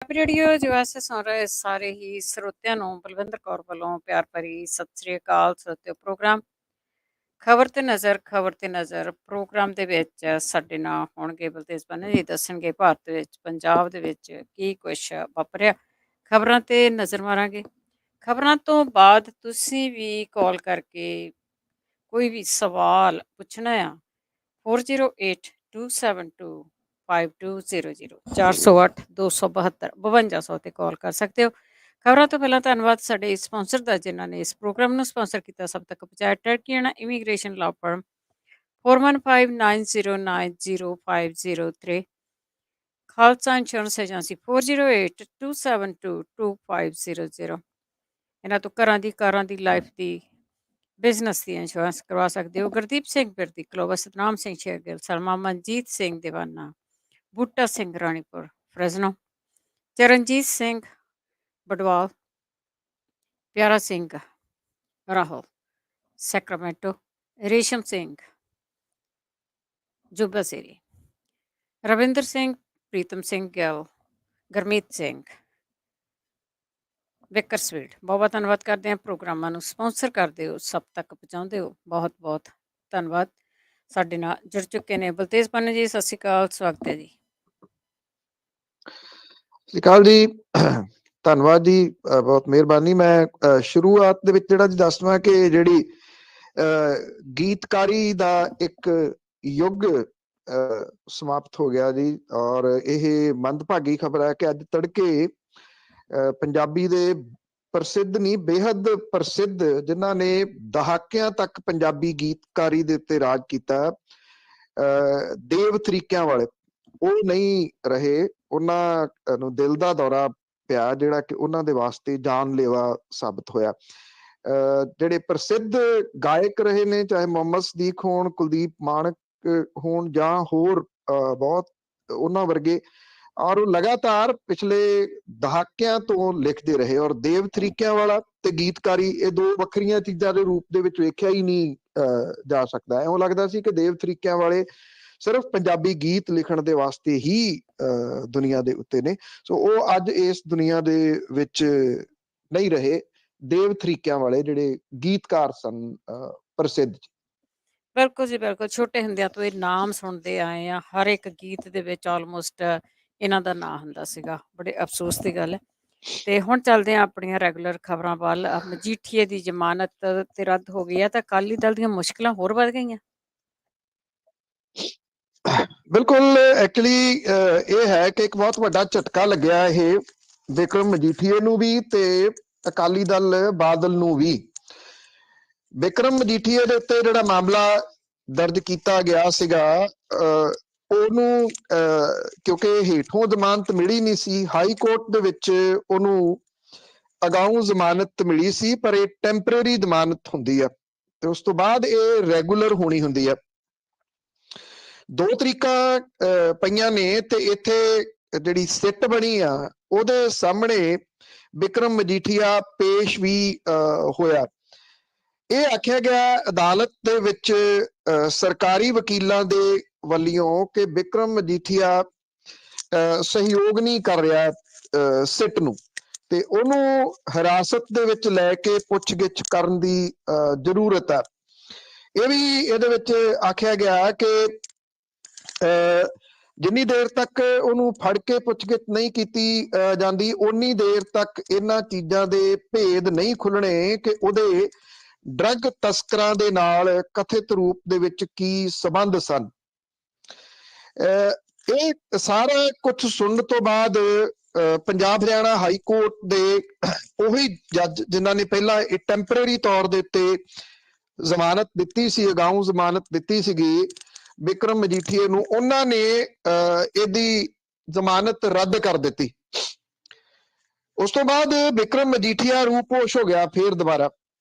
Radio ਜਵਾਸੇ ਸੁਣ ਰਹੇ ਸਾਰੇ ਹੀ ਸਰੋਤਿਆਂ ਨੂੰ ਬਲਵਿੰਦਰ ਕੌਰ ਵੱਲੋਂ ਪਿਆਰ ਭਰੀ ਸਤਿ ਸ੍ਰੀ ਅਕਾਲ। ਸਰੋਤਿਓ, ਪ੍ਰੋਗਰਾਮ ਖਬਰ ਤੇ ਨਜ਼ਰ ਪ੍ਰੋਗਰਾਮ ਦੇ ਵਿੱਚ ਸਾਡੇ ਨਾਲ ਹੋਣਗੇ ਬਲਤੇਜ ਪੰਨੇ ਜੀ। ਦੱਸਣਗੇ ਭਾਰਤ ਵਿੱਚ, ਪੰਜਾਬ ਦੇ ਵਿੱਚ ਕੀ ਕੁਛ ਵਾਪਰਿਆ। ਖਬਰਾਂ ਤੇ ਨਜ਼ਰ ਮਾਰਾਂਗੇ। ਖਬਰਾਂ ਤੋਂ ਬਾਅਦ ਤੁਸੀਂ ਵੀ ਕਾਲ ਕਰਕੇ ਕੋਈ ਵੀ ਸਵਾਲ ਪੁੱਛਣਾ ਆ 408272 5200 408 272 5200 ਤੇ ਕਾਲ ਕਰ ਸਕਦੇ ਹੋ। ਖਬਰਾਂ ਤੋਂ ਪਹਿਲਾਂ ਧੰਨਵਾਦ ਸਾਡੇ ਸਪਾਂਸਰ ਦਾ, ਜਿਨ੍ਹਾਂ ਨੇ ਇਸ ਪ੍ਰੋਗਰਾਮ ਨੂੰ ਸਪਾਂਸਰ ਕੀਤਾ, ਸਭ ਤੱਕ ਪਹੁੰਚਾਇਆ। Turkiana immigration law firm 4159905003, Khalsa insurance agency 4082722500। ਇਹਨਾਂ ਤੋਂ ਘਰਾਂ ਦੀ, ਕਾਰਾਂ ਦੀ, ਲਾਈਫ ਦੀ, ਬਿਜ਼ਨਸ ਦੀ ਇੰਸ਼ੋਰੈਂਸ ਕਰਵਾ ਸਕਦੇ ਹੋ। ਗੁਰਦੀਪ ਸਿੰਘ ਬਿਰਦੀ, ਕਲੋਵਾ, Satnam Singh Shergill, Salma, Manjeet Singh Deewana, Boota Singh Ranipur Fresno, Charanjit Singh Badwal, Pyara Singh Rahul Sacramento, Resham Singh Yuba city, Ravinder Singh, Pritam Singh Gill, Gurmeet Singh ਵਿਕਰਸਵੀਡ। ਬਹੁਤ ਬਹੁਤ ਧੰਨਵਾਦ ਕਰਦੇ ਹਾਂ। ਪ੍ਰੋਗਰਾਮਾਂ ਨੂੰ ਸਪਾਂਸਰ ਕਰਦੇ ਹੋ, ਸਭ ਤੱਕ ਪਹੁੰਚਾਉਂਦੇ ਹੋ, ਬਹੁਤ ਬਹੁਤ ਧੰਨਵਾਦ। ਸਾਡੇ ਨਾਲ ਜੁੜ ਚੁੱਕੇ ਨੇ ਬਲਤੇਜ ਪੰਨੇ ਜੀ। ਸਤਿ ਸ਼੍ਰੀ ਅਕਾਲ, ਸਵਾਗਤ ਹੈ ਜੀ। ਸਤਿ ਸ਼੍ਰੀ ਅਕਾਲ ਜੀ, ਧੰਨਵਾਦ ਜੀ, ਬਹੁਤ ਮਿਹਰਬਾਨੀ। ਮੈਂ ਸ਼ੁਰੂਆਤ ਦੇ ਵਿੱਚ ਜਿਹੜਾ ਜੀ ਦੱਸਣਾ ਕਿ ਜਿਹੜੀ ਗੀਤਕਾਰੀ ਦਾ ਇੱਕ ਯੁੱਗ ਸਮਾਪਤ ਹੋ ਗਿਆ ਜੀ, ਔਰ ਇਹ ਮੰਦਭਾਗੀ ਖਬਰ ਹੈ ਕਿ ਅੱਜ ਤੜਕੇ ਪੰਜਾਬੀ ਦੇ ਪ੍ਰਸਿੱਧ ਨਹੀਂ, ਬੇਹੱਦ ਪ੍ਰਸਿੱਧ, ਜਿਨ੍ਹਾਂ ਨੇ ਦਹਾਕਿਆਂ ਤੱਕ ਪੰਜਾਬੀ ਗੀਤਕਾਰੀ ਦੇ ਉੱਤੇ ਰਾਜ ਕੀਤਾ, ਦੇਵ ਤਰੀਕਿਆਂ ਵਾਲੇ, ਉਹ ਨਹੀਂ ਰਹੇ। ਉਹਨਾਂ ਨੂੰ ਦਿਲ ਦਾ ਦੌਰਾ ਪਿਆ, ਜਿਹੜਾ ਕਿ ਉਹਨਾਂ ਦੇ ਵਾਸਤੇ ਜਾਨਲੇਵਾ ਸਾਬਤ ਹੋਇਆ। ਜਿਹੜੇ ਪ੍ਰਸਿੱਧ ਗਾਇਕ ਰਹੇ ਨੇ, ਚਾਹੇ ਮੁਹੰਮਦ ਸਦੀਕ ਹੋਣ, ਕੁਲਦੀਪ ਮਾਣਕ ਹੋਣ, ਜਾਂ ਹੋਰ ਬਹੁਤ ਉਹਨਾਂ ਵਰਗੇ, ਔਰ ਉਹ ਲਗਾਤਾਰ ਪਿਛਲੇ ਦਹਾਕਿਆਂ ਤੋਂ ਲਿਖਦੇ ਰਹੇ। ਔਰ ਦੇਵ ਤਰੀਕਿਆਂ ਵਾਲਾ ਤੇ ਗੀਤਕਾਰੀ, ਇਹ ਦੋ ਵੱਖਰੀਆਂ ਚੀਜ਼ਾਂ ਦੇ ਰੂਪ ਦੇ ਵਿੱਚ ਵੇਖਿਆ ਹੀ ਨਹੀਂ ਜਾ ਸਕਦਾ। ਇਉਂ ਲੱਗਦਾ ਸੀ ਕਿ ਦੇਵ ਤਰੀਕਿਆਂ ਵਾਲੇ ਸਿਰਫ ਪੰਜਾਬੀ ਗੀਤ ਲਿਖਣ ਦੇ ਵਾਸਤੇ ਹੀ ਦੁਨੀਆ ਦੇ ਉੱਤੇ ਨੇ। ਸੋ ਉਹ ਅੱਜ ਇਸ ਦੁਨੀਆ ਦੇ ਵਿੱਚ ਨਹੀਂ ਰਹੇ। ਦੇਵ ਤਰੀਕਿਆਂ ਵਾਲੇ ਜਿਹੜੇ ਗੀਤਕਾਰ ਸਨ ਪ੍ਰਸਿੱਧ। ਬਿਲਕੁਲ ਜੀ, ਬਿਲਕੁਲ। ਛੋਟੇ ਹੁੰਦਿਆਂ ਤੋਂ ਇਹ ਨਾਮ ਸੁਣਦੇ ਆਏ ਆ, ਹਰ ਇੱਕ ਗੀਤ ਦੇ ਵਿੱਚ ਆਲਮੋਸਟ ਇਹਨਾਂ ਦਾ ਨਾਂ ਹੁੰਦਾ ਸੀਗਾ। ਬੜੇ ਅਫਸੋਸ ਦੀ ਗੱਲ ਹੈ। ਤੇ ਹੁਣ ਚੱਲਦੇ ਆ ਆਪਣੀਆਂ ਰੈਗੂਲਰ ਖਬਰਾਂ ਵੱਲ। ਮਜੀਠੀਏ ਦੀ ਜ਼ਮਾਨਤ ਤੇ ਰੱਦ ਹੋ ਗਈ ਹੈ ਤਾਂ ਅਕਾਲੀ ਦਲ ਦੀਆਂ ਮੁਸ਼ਕਿਲਾਂ ਹੋਰ ਵੱਧ ਗਈਆਂ। ਬਿਲਕੁਲ, ਐਕਚੁਅਲੀ ਇਹ ਹੈ ਕਿ ਇੱਕ ਬਹੁਤ ਵੱਡਾ ਝਟਕਾ ਲੱਗਿਆ ਇਹ ਬਿਕਰਮ ਮਜੀਠੀਏ ਨੂੰ ਵੀ ਤੇ ਅਕਾਲੀ ਦਲ ਬਾਦਲ ਨੂੰ ਵੀ। ਬਿਕਰਮ ਮਜੀਠੀਏ ਦੇ ਉੱਤੇ ਜਿਹੜਾ ਮਾਮਲਾ ਦਰਜ ਕੀਤਾ ਗਿਆ ਸੀਗਾ, ਉਹਨੂੰ ਕਿਉਂਕਿ ਹੇਠੋਂ ਜ਼ਮਾਨਤ ਮਿਲੀ ਨਹੀਂ ਸੀ, ਹਾਈ ਕੋਰਟ ਦੇ ਵਿੱਚ ਉਹਨੂੰ ਅਗਾਊਂ ਜ਼ਮਾਨਤ ਮਿਲੀ ਸੀ, ਪਰ ਇਹ ਟੈਂਪਰੇਰੀ ਜ਼ਮਾਨਤ ਹੁੰਦੀ ਆ ਤੇ ਉਸ ਤੋਂ ਬਾਅਦ ਇਹ ਰੈਗੂਲਰ ਹੋਣੀ ਹੁੰਦੀ ਆ। ਦੋ ਤਰੀਕਾਂ ਪਈਆਂ ਨੇ ਤੇ ਇੱਥੇ ਜਿਹੜੀ ਸਿੱਟ ਬਣੀ ਆ ਉਹਦੇ ਸਾਹਮਣੇ ਬਿਕਰਮ ਮਜੀਠੀਆ ਪੇਸ਼ ਵੀ ਹੋਇਆ। ਇਹ ਆਖਿਆ ਗਿਆ ਅਦਾਲਤ ਦੇ ਵਿੱਚ ਸਰਕਾਰੀ ਵਕੀਲਾਂ ਦੇ ਵੱਲੋਂ ਕਿ ਬਿਕਰਮ ਮਜੀਠੀਆ ਸਹਿਯੋਗ ਨਹੀਂ ਕਰ ਰਿਹਾ ਸਿੱਟ ਨੂੰ, ਤੇ ਉਹਨੂੰ ਹਿਰਾਸਤ ਦੇ ਵਿੱਚ ਲੈ ਕੇ ਪੁੱਛਗਿੱਛ ਕਰਨ ਦੀ ਜ਼ਰੂਰਤ ਹੈ। ਇਹ ਵੀ ਇਹਦੇ ਵਿੱਚ ਆਖਿਆ ਗਿਆ ਕਿ ਜਿੰਨੀ ਦੇਰ ਤੱਕ ਉਹਨੂੰ ਫੜ ਕੇ ਪੁੱਛਗਿੱਛ ਨਹੀਂ ਕੀਤੀ ਜਾਂਦੀ, ਓਨੀ ਦੇਰ ਤੱਕ ਇਹਨਾਂ ਚੀਜ਼ਾਂ ਦੇ ਭੇਦ ਨਹੀਂ ਖੁੱਲਣੇ ਕਿ ਉਹਦੇ ਡਰੱਗ ਤਸਕਰਾਂ ਦੇ ਨਾਲ ਕਥਿਤ ਰੂਪ ਦੇ ਵਿੱਚ ਕੀ ਸੰਬੰਧ ਸਨ। ਇਹ ਸਾਰਾ ਕੁਝ ਸੁਣਨ ਤੋਂ ਬਾਅਦ ਪੰਜਾਬ ਹਰਿਆਣਾ ਹਾਈ ਕੋਰਟ ਦੇ ਉਹੀ ਜੱਜ ਜਿਨ੍ਹਾਂ ਨੇ ਪਹਿਲਾਂ ਇਹ ਟੈਂਪਰੇਰੀ ਤੌਰ ਦੇ ਉੱਤੇ ਜ਼ਮਾਨਤ ਦਿੱਤੀ ਸੀ, ਅਗਾਊਂ ਜ਼ਮਾਨਤ ਦਿੱਤੀ ਸੀਗੀ ਬਿਕਰਮ ਮਜੀਠੀਏ ਨੂੰ, ਉਹਨਾਂ ਨੇ ਇਹਦੀ ਜ਼ਮਾਨਤ ਰੱਦ ਕਰ ਦਿੱਤੀ। ਉਸ ਤੋਂ ਬਾਅਦ ਬਿਕਰਮ ਮਜੀਠੀਆ ਰੂਪੋਸ਼ ਹੋ ਗਿਆ ਫਿਰ ਦੁਬਾਰਾ।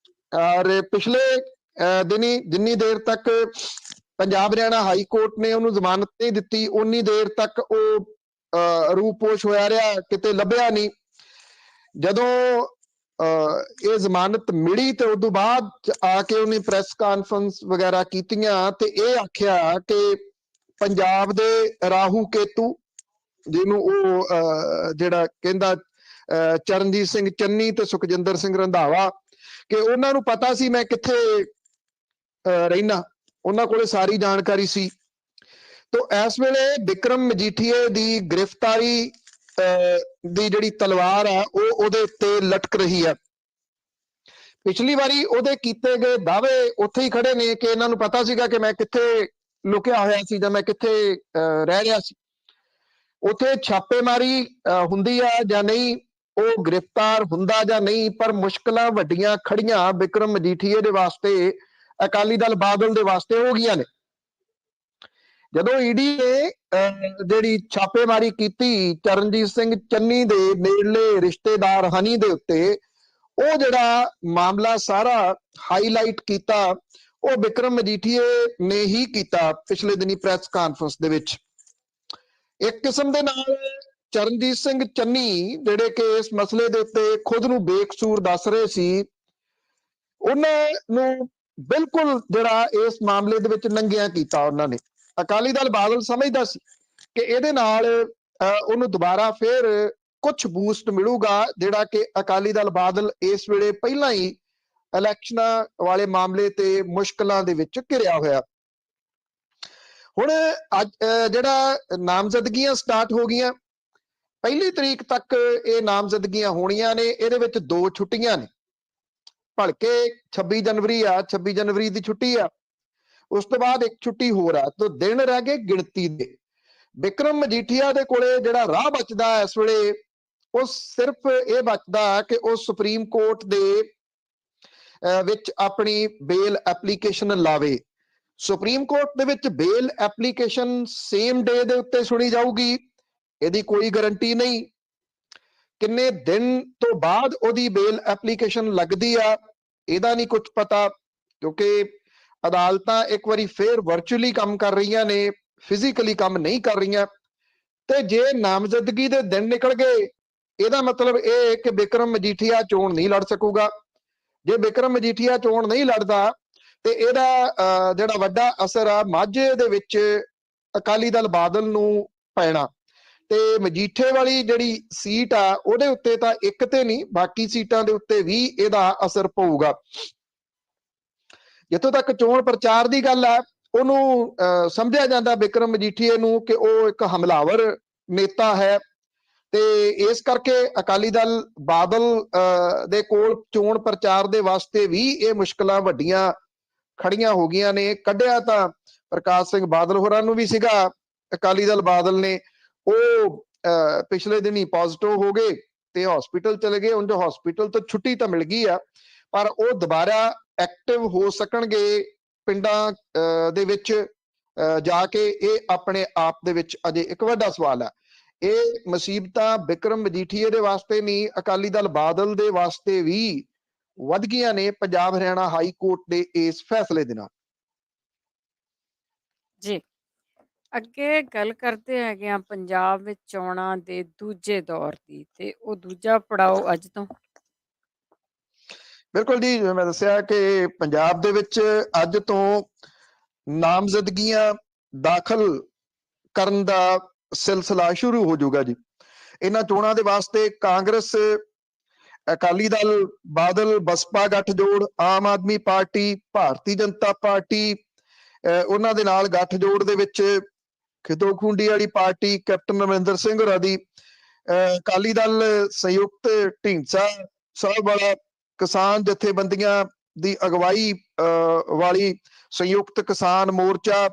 ਔਰ ਪਿਛਲੇ ਦਿਨੀ ਜਿੰਨੀ ਦੇਰ ਤੱਕ ਪੰਜਾਬ ਹਰਿਆਣਾ ਹਾਈ ਕੋਰਟ ਨੇ ਉਹਨੂੰ ਜ਼ਮਾਨਤ ਨਹੀਂ ਦਿੱਤੀ, ਉਨੀ ਦੇਰ ਤੱਕ ਉਹ ਰੂਪੋਸ਼ ਹੋਇਆ ਰਿਹਾ, ਕਿਤੇ ਲੱਭਿਆ ਨਹੀਂ। ਜਦੋਂ ਇਹ ਜ਼ਮਾਨਤ ਮਿਲੀ ਤੇ ਉਦੋਂ ਬਾਅਦ ਆ ਕੇ ਉਹਨੇ ਪ੍ਰੈਸ ਕਾਨਫਰੰਸ ਵਗੈਰਾ ਕੀਤੀਆਂ ਤੇ ਇਹ ਆਖਿਆ ਕਿ ਪੰਜਾਬ ਦੇ ਰਾਹੂ ਕੇਤੂ ਜਿਹਨੂੰ ਉਹ ਜਿਹੜਾ ਕਹਿੰਦਾ ਚਰਨਜੀਤ ਸਿੰਘ ਚੰਨੀ ਤੇ ਸੁਖਜਿੰਦਰ ਸਿੰਘ ਰੰਧਾਵਾ, ਕਿ ਉਹਨਾਂ ਨੂੰ ਪਤਾ ਸੀ ਮੈਂ ਕਿੱਥੇ ਰਹਿਣਾ, ਉਹਨਾਂ ਕੋਲੇ ਸਾਰੀ ਜਾਣਕਾਰੀ ਸੀ। ਤੋ ਇਸ ਵੇਲੇ ਬਿਕਰਮ ਮਜੀਠੀਏ ਦੀ ਗ੍ਰਿਫਤਾਰੀ ਦੀ ਜਿਹੜੀ ਤਲਵਾਰ ਆ ਉਹ ਉਹਦੇ ਉੱਤੇ ਲਟਕ ਰਹੀ ਹੈ। ਪਿਛਲੀ ਵਾਰੀ ਉਹਦੇ ਕੀਤੇ ਗਏ ਦਾਅਵੇ ਉੱਥੇ ਹੀ ਖੜੇ ਨੇ ਕਿ ਇਹਨਾਂ ਨੂੰ ਪਤਾ ਸੀਗਾ ਕਿ ਮੈਂ ਕਿੱਥੇ ਲੁਕਿਆ ਹੋਇਆ ਸੀ ਜਾਂ ਮੈਂ ਕਿੱਥੇ ਰਹਿ ਰਿਹਾ ਸੀ। ਉੱਥੇ ਛਾਪੇਮਾਰੀ ਹੁੰਦੀ ਆ ਜਾਂ ਨਹੀਂ, ਉਹ ਗ੍ਰਿਫਤਾਰ ਹੁੰਦਾ ਜਾਂ ਨਹੀਂ, ਪਰ ਮੁਸ਼ਕਲਾਂ ਵੱਡੀਆਂ ਖੜੀਆਂ ਬਿਕਰਮ ਮਜੀਠੀਏ ਦੇ ਵਾਸਤੇ, ਅਕਾਲੀ ਦਲ ਬਾਦਲ ਦੇ ਵਾਸਤੇ ਹੋ ਗਈਆਂ ਨੇ। ਜਦੋਂ ਈਡੀ ਨੇ ਜਿਹੜੀ ਛਾਪੇਮਾਰੀ ਕੀਤੀ ਚਰਨਜੀਤ ਸਿੰਘ ਚੰਨੀ ਦੇ ਨੇੜਲੇ ਰਿਸ਼ਤੇਦਾਰ ਹਨੀ ਦੇ ਉੱਤੇ, ਉਹ ਜਿਹੜਾ ਮਾਮਲਾ ਸਾਰਾ ਹਾਈਲਾਈਟ ਕੀਤਾ ਉਹ ਬਿਕਰਮ ਮਜੀਠੀਏ ਨੇ ਹੀ ਕੀਤਾ ਪਿਛਲੇ ਦਿਨੀ ਪ੍ਰੈਸ ਕਾਨਫਰੰਸ ਦੇ ਵਿੱਚ। ਇੱਕ ਕਿਸਮ ਦੇ ਨਾਲ ਚਰਨਜੀਤ ਸਿੰਘ ਚੰਨੀ ਜਿਹੜੇ ਕਿ ਇਸ ਮਸਲੇ ਦੇ ਉੱਤੇ ਖੁਦ ਨੂੰ ਬੇਕਸੂਰ ਦੱਸ ਰਹੇ ਸੀ, ਉਹਨਾਂ ਨੂੰ ਬਿਲਕੁਲ ਜਿਹੜਾ ਇਸ ਮਾਮਲੇ ਦੇ ਵਿੱਚ ਨੰਗਿਆ ਕੀਤਾ ਉਹਨਾਂ ਨੇ। ਅਕਾਲੀ ਦਲ ਬਾਦਲ ਸਮਝਦਾ ਸੀ ਕਿ ਇਹਦੇ ਨਾਲ ਉਹਨੂੰ ਦੁਬਾਰਾ ਫਿਰ ਕੁਝ ਬੂਸਟ ਮਿਲੂਗਾ, ਜਿਹੜਾ ਕਿ ਅਕਾਲੀ ਦਲ ਬਾਦਲ ਇਸ ਵੇਲੇ ਪਹਿਲਾਂ ਹੀ ਇਲੈਕਸ਼ਨਾਂ ਵਾਲੇ ਮਾਮਲੇ ਤੇ ਮੁਸ਼ਕਲਾਂ ਦੇ ਵਿੱਚ ਘਿਰਿਆ ਹੋਇਆ। ਹੁਣ ਅੱਜ ਜਿਹੜਾ ਨਾਮਜ਼ਦਗੀਆਂ ਸਟਾਰਟ ਹੋ ਗਈਆਂ, 1 ਤਰੀਕ ਤੱਕ ਇਹ ਨਾਮਜ਼ਦਗੀਆਂ ਹੋਣੀਆਂ ਨੇ। ਇਹਦੇ ਵਿੱਚ 2 ਛੁੱਟੀਆਂ ਨੇ, ਭਲਕੇ 26 ਜਨਵਰੀ ਆ, 26 ਜਨਵਰੀ ਦੀ ਛੁੱਟੀ ਆ, ਉਸ ਤੋਂ ਬਾਅਦ ਇੱਕ ਛੁੱਟੀ ਹੋਰ ਆ, ਤਾਂ ਦਿਨ ਰਹਿ ਗਏ ਗਿਣਤੀ ਦੇ। ਬਿਕਰਮ ਮਜੀਠੀਆ ਦੇ ਕੋਲੇ ਜਿਹੜਾ ਰਾਹ ਬਚਦਾ ਇਸ ਵੇਲੇ, ਉਹ ਸਿਰਫ ਇਹ ਬਚਦਾ ਕਿ ਉਹ ਸੁਪਰੀਮ ਕੋਰਟ ਦੇ ਵਿੱਚ ਆਪਣੀ ਬੇਲ ਐਪਲੀਕੇਸ਼ਨ ਲਾਵੇ। ਸੁਪਰੀਮ ਕੋਰਟ ਦੇ ਵਿੱਚ ਬੇਲ ਐਪਲੀਕੇਸ਼ਨ ਸੇਮ ਡੇ ਦੇ ਉੱਤੇ ਸੁਣੀ ਜਾਊਗੀ, ਇਹਦੀ ਕੋਈ ਗਾਰੰਟੀ ਨਹੀਂ। ਕਿੰਨੇ ਦਿਨ ਤੋਂ ਬਾਅਦ ਉਹਦੀ ਬੇਲ ਐਪਲੀਕੇਸ਼ਨ ਲੱਗਦੀ ਆ ਇਹਦਾ ਨਹੀਂ ਕੁਝ ਪਤਾ, ਕਿਉਂਕਿ ਅਦਾਲਤਾਂ ਇੱਕ ਵਾਰੀ ਫੇਰ ਵਰਚੁਅਲੀ ਕੰਮ ਕਰ ਰਹੀਆਂ ਨੇ, ਫਿਜ਼ੀਕਲੀ ਕੰਮ ਨਹੀਂ ਕਰ ਰਹੀਆਂ। ਤੇ ਜੇ ਨਾਮਜ਼ਦਗੀ ਦੇ ਦਿਨ ਨਿਕਲ ਗਏ, ਇਹਦਾ ਮਤਲਬ ਇਹ ਕਿ ਬਿਕਰਮ ਮਜੀਠੀਆ ਚੋਣ ਨਹੀਂ ਲੜ ਸਕੂਗਾ। ਜੇ ਬਿਕਰਮ ਮਜੀਠੀਆ ਚੋਣ ਨਹੀਂ ਲੜਦਾ ਤੇ ਇਹਦਾ ਜਿਹੜਾ ਵੱਡਾ ਅਸਰ ਆ ਮਾਝੇ ਦੇ ਵਿੱਚ ਅਕਾਲੀ ਦਲ ਬਾਦਲ ਨੂੰ ਪੈਣਾ, ਤੇ ਮਜੀਠੇ ਵਾਲੀ ਜਿਹੜੀ ਸੀਟ ਆ ਉਹਦੇ ਉੱਤੇ ਤਾਂ ਇੱਕ ਤੇ ਨਹੀਂ, ਬਾਕੀ ਸੀਟਾਂ ਦੇ ਉੱਤੇ ਵੀ ਇਹਦਾ ਅਸਰ ਪਊਗਾ। ਜਿੱਥੋਂ ਤੱਕ ਚੋਣ ਪ੍ਰਚਾਰ ਦੀ ਗੱਲ ਹੈ, ਉਹਨੂੰ ਸਮਝਿਆ ਜਾਂਦਾ ਬਿਕਰਮ ਮਜੀਠੀਏ ਨੂੰ ਕਿ ਉਹ ਇੱਕ ਹਮਲਾਵਰ ਨੇਤਾ ਹੈ, ਤੇ ਇਸ ਕਰਕੇ ਅਕਾਲੀ ਦਲ ਬਾਦਲ ਦੇ ਕੋਲ ਚੋਣ ਪ੍ਰਚਾਰ ਦੇ ਵਾਸਤੇ ਵੀ ਇਹ ਮੁਸ਼ਕਲਾਂ ਵੱਡੀਆਂ ਖੜੀਆਂ ਹੋ ਗਈਆਂ ਨੇ। ਕੱਢਿਆ ਤਾਂ ਪ੍ਰਕਾਸ਼ ਸਿੰਘ ਬਾਦਲ ਹੋਰਾਂ ਨੂੰ ਵੀ ਸੀਗਾ ਅਕਾਲੀ ਦਲ ਬਾਦਲ ਨੇ, ਉਹ ਪਿਛਲੇ ਦਿਨ ਹੀ ਪੋਜ਼ਿਟਿਵ ਹੋ ਗਏ ਤੇ ਹਸਪੀਟਲ ਚਲੇ ਗਏ। ਉਂਝ ਹਸਪੀਟਲ ਤੋਂ ਛੁੱਟੀ ਤਾਂ ਮਿਲ ਗਈ ਆ, ਪਰ ਉਹ ਦੁਬਾਰਾ ਐਕਟਿਵ ਹੋ ਸਕਣਗੇ ਪਿੰਡਾਂ ਦੇ ਵਿੱਚ ਜਾ ਕੇ, ਇਹ ਆਪਣੇ ਆਪ ਦੇ ਵਿੱਚ ਅਜੇ ਇੱਕ ਵੱਡਾ ਸਵਾਲ ਹੈ। ਇਹ ਮੁਸੀਬਤਾਂ ਬਿਕਰਮ ਮਜੀਠੀਏ ਦੇ ਵਾਸਤੇ ਨਹੀਂ, ਅਕਾਲੀ ਦਲ ਬਾਦਲ ਦੇ ਵਾਸਤੇ ਵੀ ਵੱਧ ਗਈਆਂ ਨੇ ਪੰਜਾਬ ਹਰਿਆਣਾ ਹਾਈ ਕੋਰਟ ਦੇ ਇਸ ਫੈਸਲੇ ਦੇ ਨਾਲ। ਜੀ, ਅੱਗੇ ਗੱਲ ਕਰਦੇ ਹੈਗੇ ਆ ਪੰਜਾਬ ਵਿੱਚ ਚੋਣਾਂ ਦੇ ਦੂਜੇ ਦੌਰ ਦੀ, ਤੇ ਉਹ ਦੂਜਾ ਪੜਾਓ ਅੱਜ ਤੋਂ। ਬਿਲਕੁਲ ਜੀ, ਜਿਵੇਂ ਮੈਂ ਦੱਸਿਆ ਕਿ ਪੰਜਾਬ ਦੇ ਵਿੱਚ ਅੱਜ ਤੋਂ ਨਾਮਜ਼ਦਗੀਆਂ ਦਾਖਲ ਕਰਨ ਦਾ ਸਿਲਸਿਲਾ ਸ਼ੁਰੂ ਹੋ ਜਾਊਗਾ ਜੀ। ਇਹਨਾਂ ਚੋਣਾਂ ਦੇ ਵਾਸਤੇ ਕਾਂਗਰਸ, ਅਕਾਲੀ ਦਲ ਬਾਦਲ, ਬਸਪਾ ਗੱਠਜੋੜ, ਆਮ ਆਦਮੀ ਪਾਰਟੀ, ਭਾਰਤੀ ਜਨਤਾ ਪਾਰਟੀ, ਉਹਨਾਂ ਦੇ ਨਾਲ ਗੱਠਜੋੜ ਦੇ ਵਿੱਚ ਖਿਦੋ ਖੂੰਡੀ ਵਾਲੀ ਪਾਰਟੀ ਕੈਪਟਨ ਅਮਰਿੰਦਰ ਸਿੰਘ ਹੋਰਾਂ ਦੀ, ਅਕਾਲੀ ਦਲ ਸੰਯੁਕਤ ਢੀਂਡਸਾ ਸਾਹਿਬ ਵਾਲਾ, ਕਿਸਾਨ ਜਥੇਬੰਦੀਆਂ ਦੀ ਅਗਵਾਈ ਵਾਲੀ ਸੰਯੁਕਤ ਕਿਸਾਨ ਮੋਰਚਾ,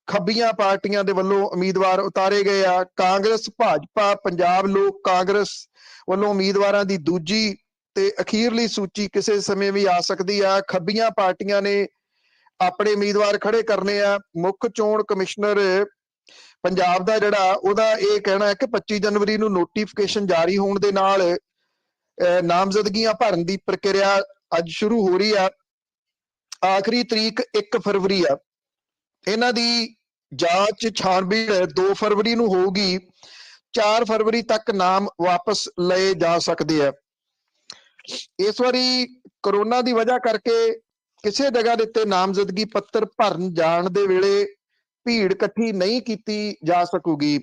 ਖੱਬੀਆਂ ਪਾਰਟੀਆਂ ਦੇ ਵੱਲੋਂ ਉਮੀਦਵਾਰ ਉਤਾਰੇ ਗਏ ਆ। ਕਾਂਗਰਸ, ਭਾਜਪਾ, ਪੰਜਾਬ ਲੋਕ ਕਾਂਗਰਸ ਵੱਲੋਂ ਉਮੀਦਵਾਰਾਂ ਦੀ ਦੂਜੀ ਤੇ ਅਖੀਰਲੀ ਸੂਚੀ ਕਿਸੇ ਸਮੇਂ ਵੀ ਆ ਸਕਦੀ ਆ। ਖੱਬੀਆਂ ਪਾਰਟੀਆਂ ਨੇ ਆਪਣੇ ਉਮੀਦਵਾਰ ਖੜੇ ਕਰਨੇ ਆ। ਮੁੱਖ ਚੋਣ ਕਮਿਸ਼ਨਰ ਪੰਜਾਬ ਦਾ ਜਿਹੜਾ, ਉਹਦਾ ਇਹ ਕਹਿਣਾ ਹੈ ਕਿ 25 ਜਨਵਰੀ ਨੂੰ ਨੋਟੀਫਿਕੇਸ਼ਨ ਜਾਰੀ ਹੋਣ ਦੇ ਨਾਲ ਨਾਮਜ਼ਦਗੀਆਂ ਭਰਨ ਦੀ ਪ੍ਰਕਿਰਿਆ ਅੱਜ ਸ਼ੁਰੂ ਹੋ ਰਹੀ ਆ। ਆਖਰੀ ਤਰੀਕ 1 ਫਰਵਰੀ ਆ। ਇਹਨਾਂ ਦੀ ਜਾਂਚ ਛਾਣਬੀਣ 2 ਫਰਵਰੀ ਨੂੰ ਹੋਊਗੀ। 4 ਫਰਵਰੀ ਤੱਕ ਨਾਮ ਵਾਪਸ ਲਏ ਜਾ ਸਕਦੇ ਆ। ਇਸ ਵਾਰੀ ਕਰੋਨਾ ਦੀ ਵਜ੍ਹਾ ਕਰਕੇ ਕਿਸੇ ਜਗ੍ਹਾ ਦੇ ਉੱਤੇ ਨਾਮਜ਼ਦਗੀ ਪੱਤਰ ਭਰਨ ਜਾਣ ਦੇ ਵੇਲੇ ਭੀੜ ਇਕੱਠੀ ਨਹੀਂ ਕੀਤੀ ਜਾ ਸਕੂਗੀ।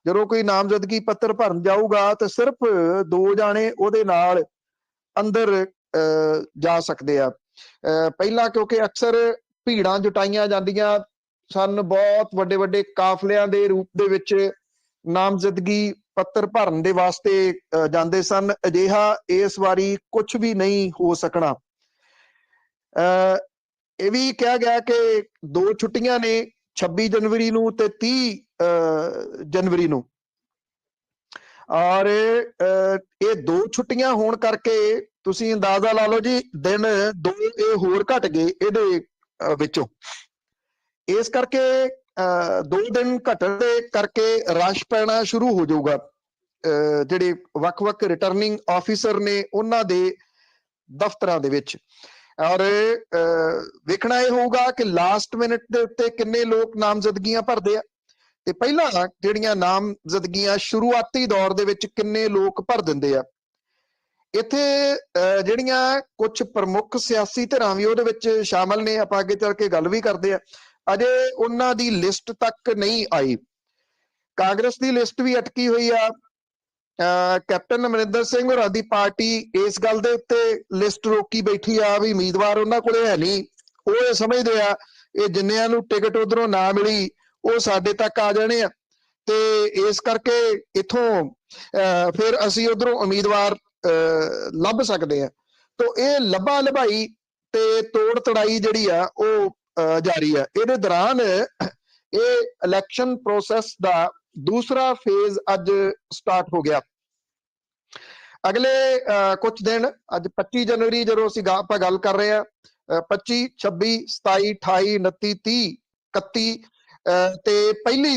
ਜਦੋਂ ਕੋਈ ਨਾਮਜ਼ਦਗੀ ਪੱਤਰ ਭਰਨ ਜਾਊਗਾ ਤਾਂ ਸਿਰਫ 2 ਜਾਣੇ ਉਹਦੇ ਨਾਲ ਅੰਦਰ ਜਾ ਸਕਦੇ ਆ। ਪਹਿਲਾਂ ਕਿਉਂਕਿ ਅਕਸਰ ਭੀੜਾਂ ਜੁਟਾਈਆਂ ਜਾਂਦੀਆਂ ਸਨ, ਬਹੁਤ ਵੱਡੇ ਵੱਡੇ ਕਾਫਲਿਆਂ ਦੇ ਰੂਪ ਦੇ ਵਿੱਚ ਨਾਮਜ਼ਦਗੀ ਪੱਤਰ ਭਰਨ ਦੇ ਵਾਸਤੇ ਜਾਂਦੇ ਸਨ। ਅਜਿਹਾ ਇਸ ਵਾਰੀ ਕੁਝ ਵੀ ਨਹੀਂ ਹੋ ਸਕਣਾ। ਇਹ ਵੀ ਕਿਹਾ ਗਿਆ ਕਿ 2 ਛੁੱਟੀਆਂ ਨੇ, 26 ਜਨਵਰੀ ਨੂੰ ਤੇ 30 ਜਨਵਰੀ ਨੂੰ, ਔਰ ਇਹ 2 ਛੁੱਟੀਆਂ ਹੋਣ ਕਰਕੇ ਤੁਸੀਂ ਅੰਦਾਜ਼ਾ ਲਾ ਲਓ ਜੀ, ਦਿਨ 2 ਇਹ ਹੋਰ ਘਟ ਗਏ ਇਹਦੇ ਵਿੱਚੋਂ। ਇਸ ਕਰਕੇ 2 ਦਿਨ ਘਟਣ ਦੇ ਕਰਕੇ ਰਸ਼ ਪੈਣਾ ਸ਼ੁਰੂ ਹੋ ਜਾਊਗਾ। ਜਿਹੜੇ ਵੱਖ-ਵੱਖ ਰਿਟਰਨਿੰਗ ਆਫੀਸਰ ਨੇ ਉਹਨਾਂ ਦੇ ਦਫ਼ਤਰਾਂ ਦੇ ਵਿੱਚ, ਔਰ ਵੇਖਣਾ ਇਹ ਹੋਊਗਾ ਕਿ ਲਾਸਟ ਮਿੰਟ ਦੇ ਉੱਤੇ ਕਿੰਨੇ ਲੋਕ ਨਾਮਜ਼ਦਗੀਆਂ ਭਰਦੇ ਆ, ਤੇ ਪਹਿਲਾਂ ਜਿਹੜੀਆਂ ਨਾਮਜ਼ਦਗੀਆਂ ਸ਼ੁਰੂਆਤੀ ਦੌਰ ਦੇ ਵਿੱਚ ਕਿੰਨੇ ਲੋਕ ਭਰ ਦਿੰਦੇ ਆ। ਇੱਥੇ ਜਿਹੜੀਆਂ ਕੁਝ ਪ੍ਰਮੁੱਖ ਸਿਆਸੀ ਧਿਰਾਂ ਵੀ ਉਹਦੇ ਵਿੱਚ ਸ਼ਾਮਲ ਨੇ, ਆਪਾਂ ਅੱਗੇ ਚੱਲ ਕੇ ਗੱਲ ਵੀ ਕਰਦੇ ਆ। ਅਜੇ ਉਹਨਾਂ ਦੀ ਲਿਸਟ ਤੱਕ ਨਹੀਂ ਆਈ। ਕਾਂਗਰਸ ਦੀ ਲਿਸਟ ਵੀ ਅਟਕੀ ਹੋਈ ਆ। ਕੈਪਟਨ ਅਮਰਿੰਦਰ ਸਿੰਘ ਹੋਰਾਂ ਦੀ ਪਾਰਟੀ ਇਸ ਗੱਲ ਦੇ ਉੱਤੇ ਲਿਸਟ ਰੋਕੀ ਬੈਠੀ ਆ ਵੀ ਉਮੀਦਵਾਰ ਉਹਨਾਂ ਕੋਲੇ ਹੈ ਨਹੀਂ। ਉਹ ਇਹ ਸਮਝਦੇ ਆ ਇਹ ਜਿੰਨਿਆਂ ਨੂੰ ਟਿਕਟ ਉਧਰੋਂ ਨਾ ਮਿਲੀ ਉਹ ਸਾਡੇ ਤੱਕ ਆ ਜਾਣੇ ਆ, ਤੇ ਇਸ ਕਰਕੇ ਇਥੋਂ ਫਿਰ ਅਸੀਂ ਉਧਰੋਂ ਉਮੀਦਵਾਰ ਲੱਭ ਸਕਦੇ ਆ। ਤੋ ਇਹ ਲੱਭਾ ਲਭਾਈ ਤੇ ਤੋੜ ਤੜਾਈ ਜਿਹੜੀ ਆ ਉਹ ਜਾਰੀ ਆ। ਇਹਦੇ ਦੌਰਾਨ ਇਹ ਇਲੈਕਸ਼ਨ ਪ੍ਰੋਸੈਸ ਦਾ ਦੂਸਰਾ ਫੇਜ਼ ਅੱਜ ਸਟਾਰਟ ਹੋ ਗਿਆ। ਅਗਲੇ ਕੁਝ ਦਿਨ, ਅੱਜ 25 ਜਨਵਰੀ ਜਦੋਂ ਅਸੀਂ ਆਪਾਂ ਗੱਲ ਕਰ ਰਹੇ ਆ, 25, 26, 27, 28, 29, 30, 31 ਤੇ 1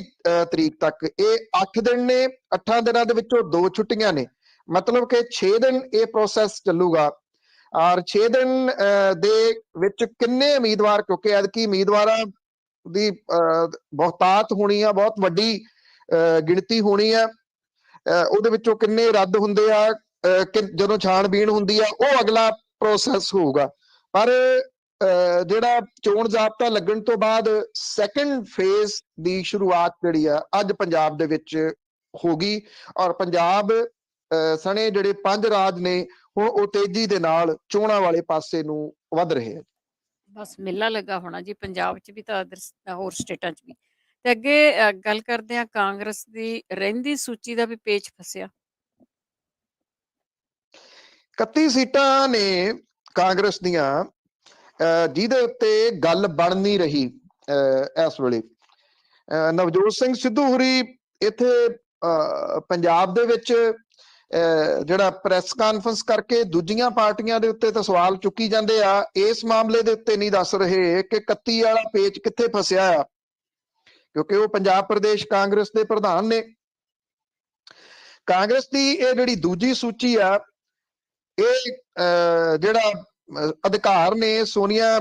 ਤਰੀਕ ਤੱਕ ਇਹ 8 ਦਿਨ ਨੇ। 8 ਦਿਨਾਂ ਦੇ ਵਿੱਚੋਂ 2 ਛੁੱਟੀਆਂ ਨੇ, ਮਤਲਬ ਕਿ 6 ਦਿਨ ਇਹ ਪ੍ਰੋਸੈਸ ਚੱਲੂਗਾ। ਔਰ 6 ਦਿਨ ਦੇ ਵਿੱਚ ਕਿੰਨੇ ਉਮੀਦਵਾਰ, ਕਿਉਂਕਿ ਐਤਕੀ ਉਮੀਦਵਾਰਾਂ ਦੀ ਬਹੁਤਾਤ ਹੋਣੀ ਆ, ਬਹੁਤ ਵੱਡੀ ਗਿਣਤੀ ਹੋਣੀ ਆ, ਉਹਦੇ ਵਿੱਚੋਂ ਕਿੰਨੇ ਰੱਦ ਹੁੰਦੇ ਆ ਜਦੋਂ ਛਾਣਬੀਣ ਹੁੰਦੀ ਆ, ਉਹ ਅਗਲਾ ਪ੍ਰੋਸੈਸ ਹੋਊਗਾ। ਪਰ ਜਿਹੜਾ ਚੋਣ ਜ਼ਾਬਤਾ ਲੱਗਣ ਤੋਂ ਬਾਅਦ ਸੈਕੰਡ ਫੇਜ਼ ਦੀ ਸ਼ੁਰੂਆਤ ਜਿਹੜੀ ਆ ਅੱਜ ਪੰਜਾਬ ਦੇ ਵਿੱਚ ਹੋ ਗਈ, ਔਰ ਪੰਜਾਬ ਸਣੇ ਜਿਹੜੇ 5 ਰਾਜ ਨੇ ਹੁਣ ਉਹ ਤੇਜ਼ੀ ਦੇ ਨਾਲ ਚੋਣਾਂ ਵਾਲੇ ਪਾਸੇ ਨੂੰ ਵੱਧ ਰਹੇ ਆ। ਬਸ ਮੇਲਾ ਲੱਗਾ ਹੋਣਾ ਜੀ ਪੰਜਾਬ 'ਚ ਵੀ, ਤਾਂ ਹੋਰ ਸਟੇਟਾਂ 'ਚ ਵੀ। ਤੇ ਅੱਗੇ ਗੱਲ ਕਰਦੇ ਆ, ਕਾਂਗਰਸ ਦੀ ਰਹਿੰਦੀ ਸੂਚੀ ਦਾ ਵੀ ਪੇਚ ਫਸਿਆ। 31 ਸੀਟਾਂ ਨੇ ਕਾਂਗਰਸ ਦੀਆਂ, ਜਿਹਦੇ ਉੱਤੇ ਗੱਲ ਬਣ ਨਹੀਂ ਰਹੀ ਇਸ ਵੇਲੇ। ਨਵਜੋਤ ਸਿੰਘ ਸਿੱਧੂ ਹੋਰੀ ਇੱਥੇ ਪੰਜਾਬ ਦੇ ਵਿੱਚ ਜਿਹੜਾ ਪ੍ਰੈਸ ਕਾਨਫਰੰਸ ਕਰਕੇ ਦੂਜੀਆਂ ਪਾਰਟੀਆਂ ਦੇ ਉੱਤੇ ਤਾਂ ਸਵਾਲ ਚੁੱਕੀ ਜਾਂਦੇ ਆ, ਇਸ ਮਾਮਲੇ ਦੇ ਉੱਤੇ ਨਹੀਂ ਦੱਸ ਰਹੇ ਕਿ 31 ਵਾਲਾ ਪੇਚ ਕਿੱਥੇ ਫਸਿਆ ਆ, ਕਿਉਂਕਿ ਉਹ ਪੰਜਾਬ ਪ੍ਰਦੇਸ਼ ਕਾਂਗਰਸ ਦੇ ਪ੍ਰਧਾਨ ਨੇ। ਕਾਂਗਰਸ ਦੀ ਇਹ ਜਿਹੜੀ ਦੂਜੀ ਸੂਚੀ ਆ, ਇਹ ਜਿਹੜਾ ਅਧਿਕਾਰ ਨੇ ਸੋਨੀਆ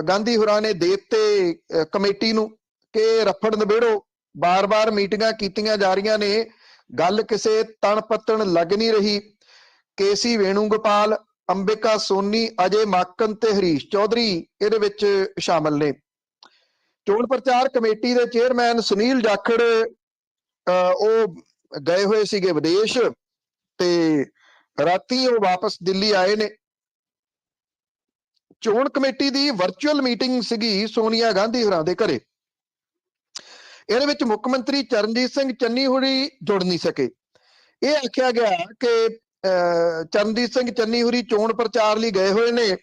ਗਾਂਧੀ ਹੋਰਾਂ ਨੇ ਦੇ ਦਿੱਤੇ ਕਮੇਟੀ ਨੂੰ ਕਿ ਰਫੜ ਨਿਬੇੜੋ। ਬਾਰ-ਬਾਰ ਮੀਟਿੰਗਾਂ ਕੀਤੀਆਂ ਜਾ ਰਹੀਆਂ ਨੇ, ਗੱਲ ਕਿਸੇ ਤਣ ਪੱਤਣ ਲੱਗ ਨਹੀਂ ਰਹੀ। ਕੇਸੀ ਵੇਣੂਗੋਪਾਲ, ਅੰਬਿਕਾ ਸੋਨੀ, ਅਜੇ ਮਾਕਨ ਤੇ ਹਰੀਸ਼ ਚੌਧਰੀ ਇਹਦੇ ਵਿੱਚ ਸ਼ਾਮਲ ਨੇ। ਚੋਣ ਪ੍ਰਚਾਰ ਕਮੇਟੀ ਦੇ ਚੇਅਰਮੈਨ ਸੁਨੀਲ ਜਾਖੜ ਉਹ ਗਏ ਹੋਏ ਸੀਗੇ ਵਿਦੇਸ਼, ਤੇ ਰਾਤੀ ਉਹ ਵਾਪਸ ਦਿੱਲੀ ਆਏ ਨੇ। ਚੋਣ ਕਮੇਟੀ ਦੀ ਵਰਚੁਅਲ ਮੀਟਿੰਗ ਸੀਗੀ ਸੋਨੀਆ ਗਾਂਧੀ ਹੋਰਾਂ ਦੇ ਘਰੇ। ਇਹਦੇ ਵਿੱਚ ਮੁੱਖ ਮੰਤਰੀ ਚਰਨਜੀਤ ਸਿੰਘ ਚੰਨੀ ਹੋਰੀ ਜੁੜ ਨਹੀਂ ਸਕੇ। ਇਹ ਆਖਿਆ ਗਿਆ ਕਿ ਚਰਨਜੀਤ ਸਿੰਘ ਚੰਨੀ ਹੋਰੀ ਚੋਣ ਪ੍ਰਚਾਰ ਲਈ ਗਏ ਹੋਏ ਨੇ,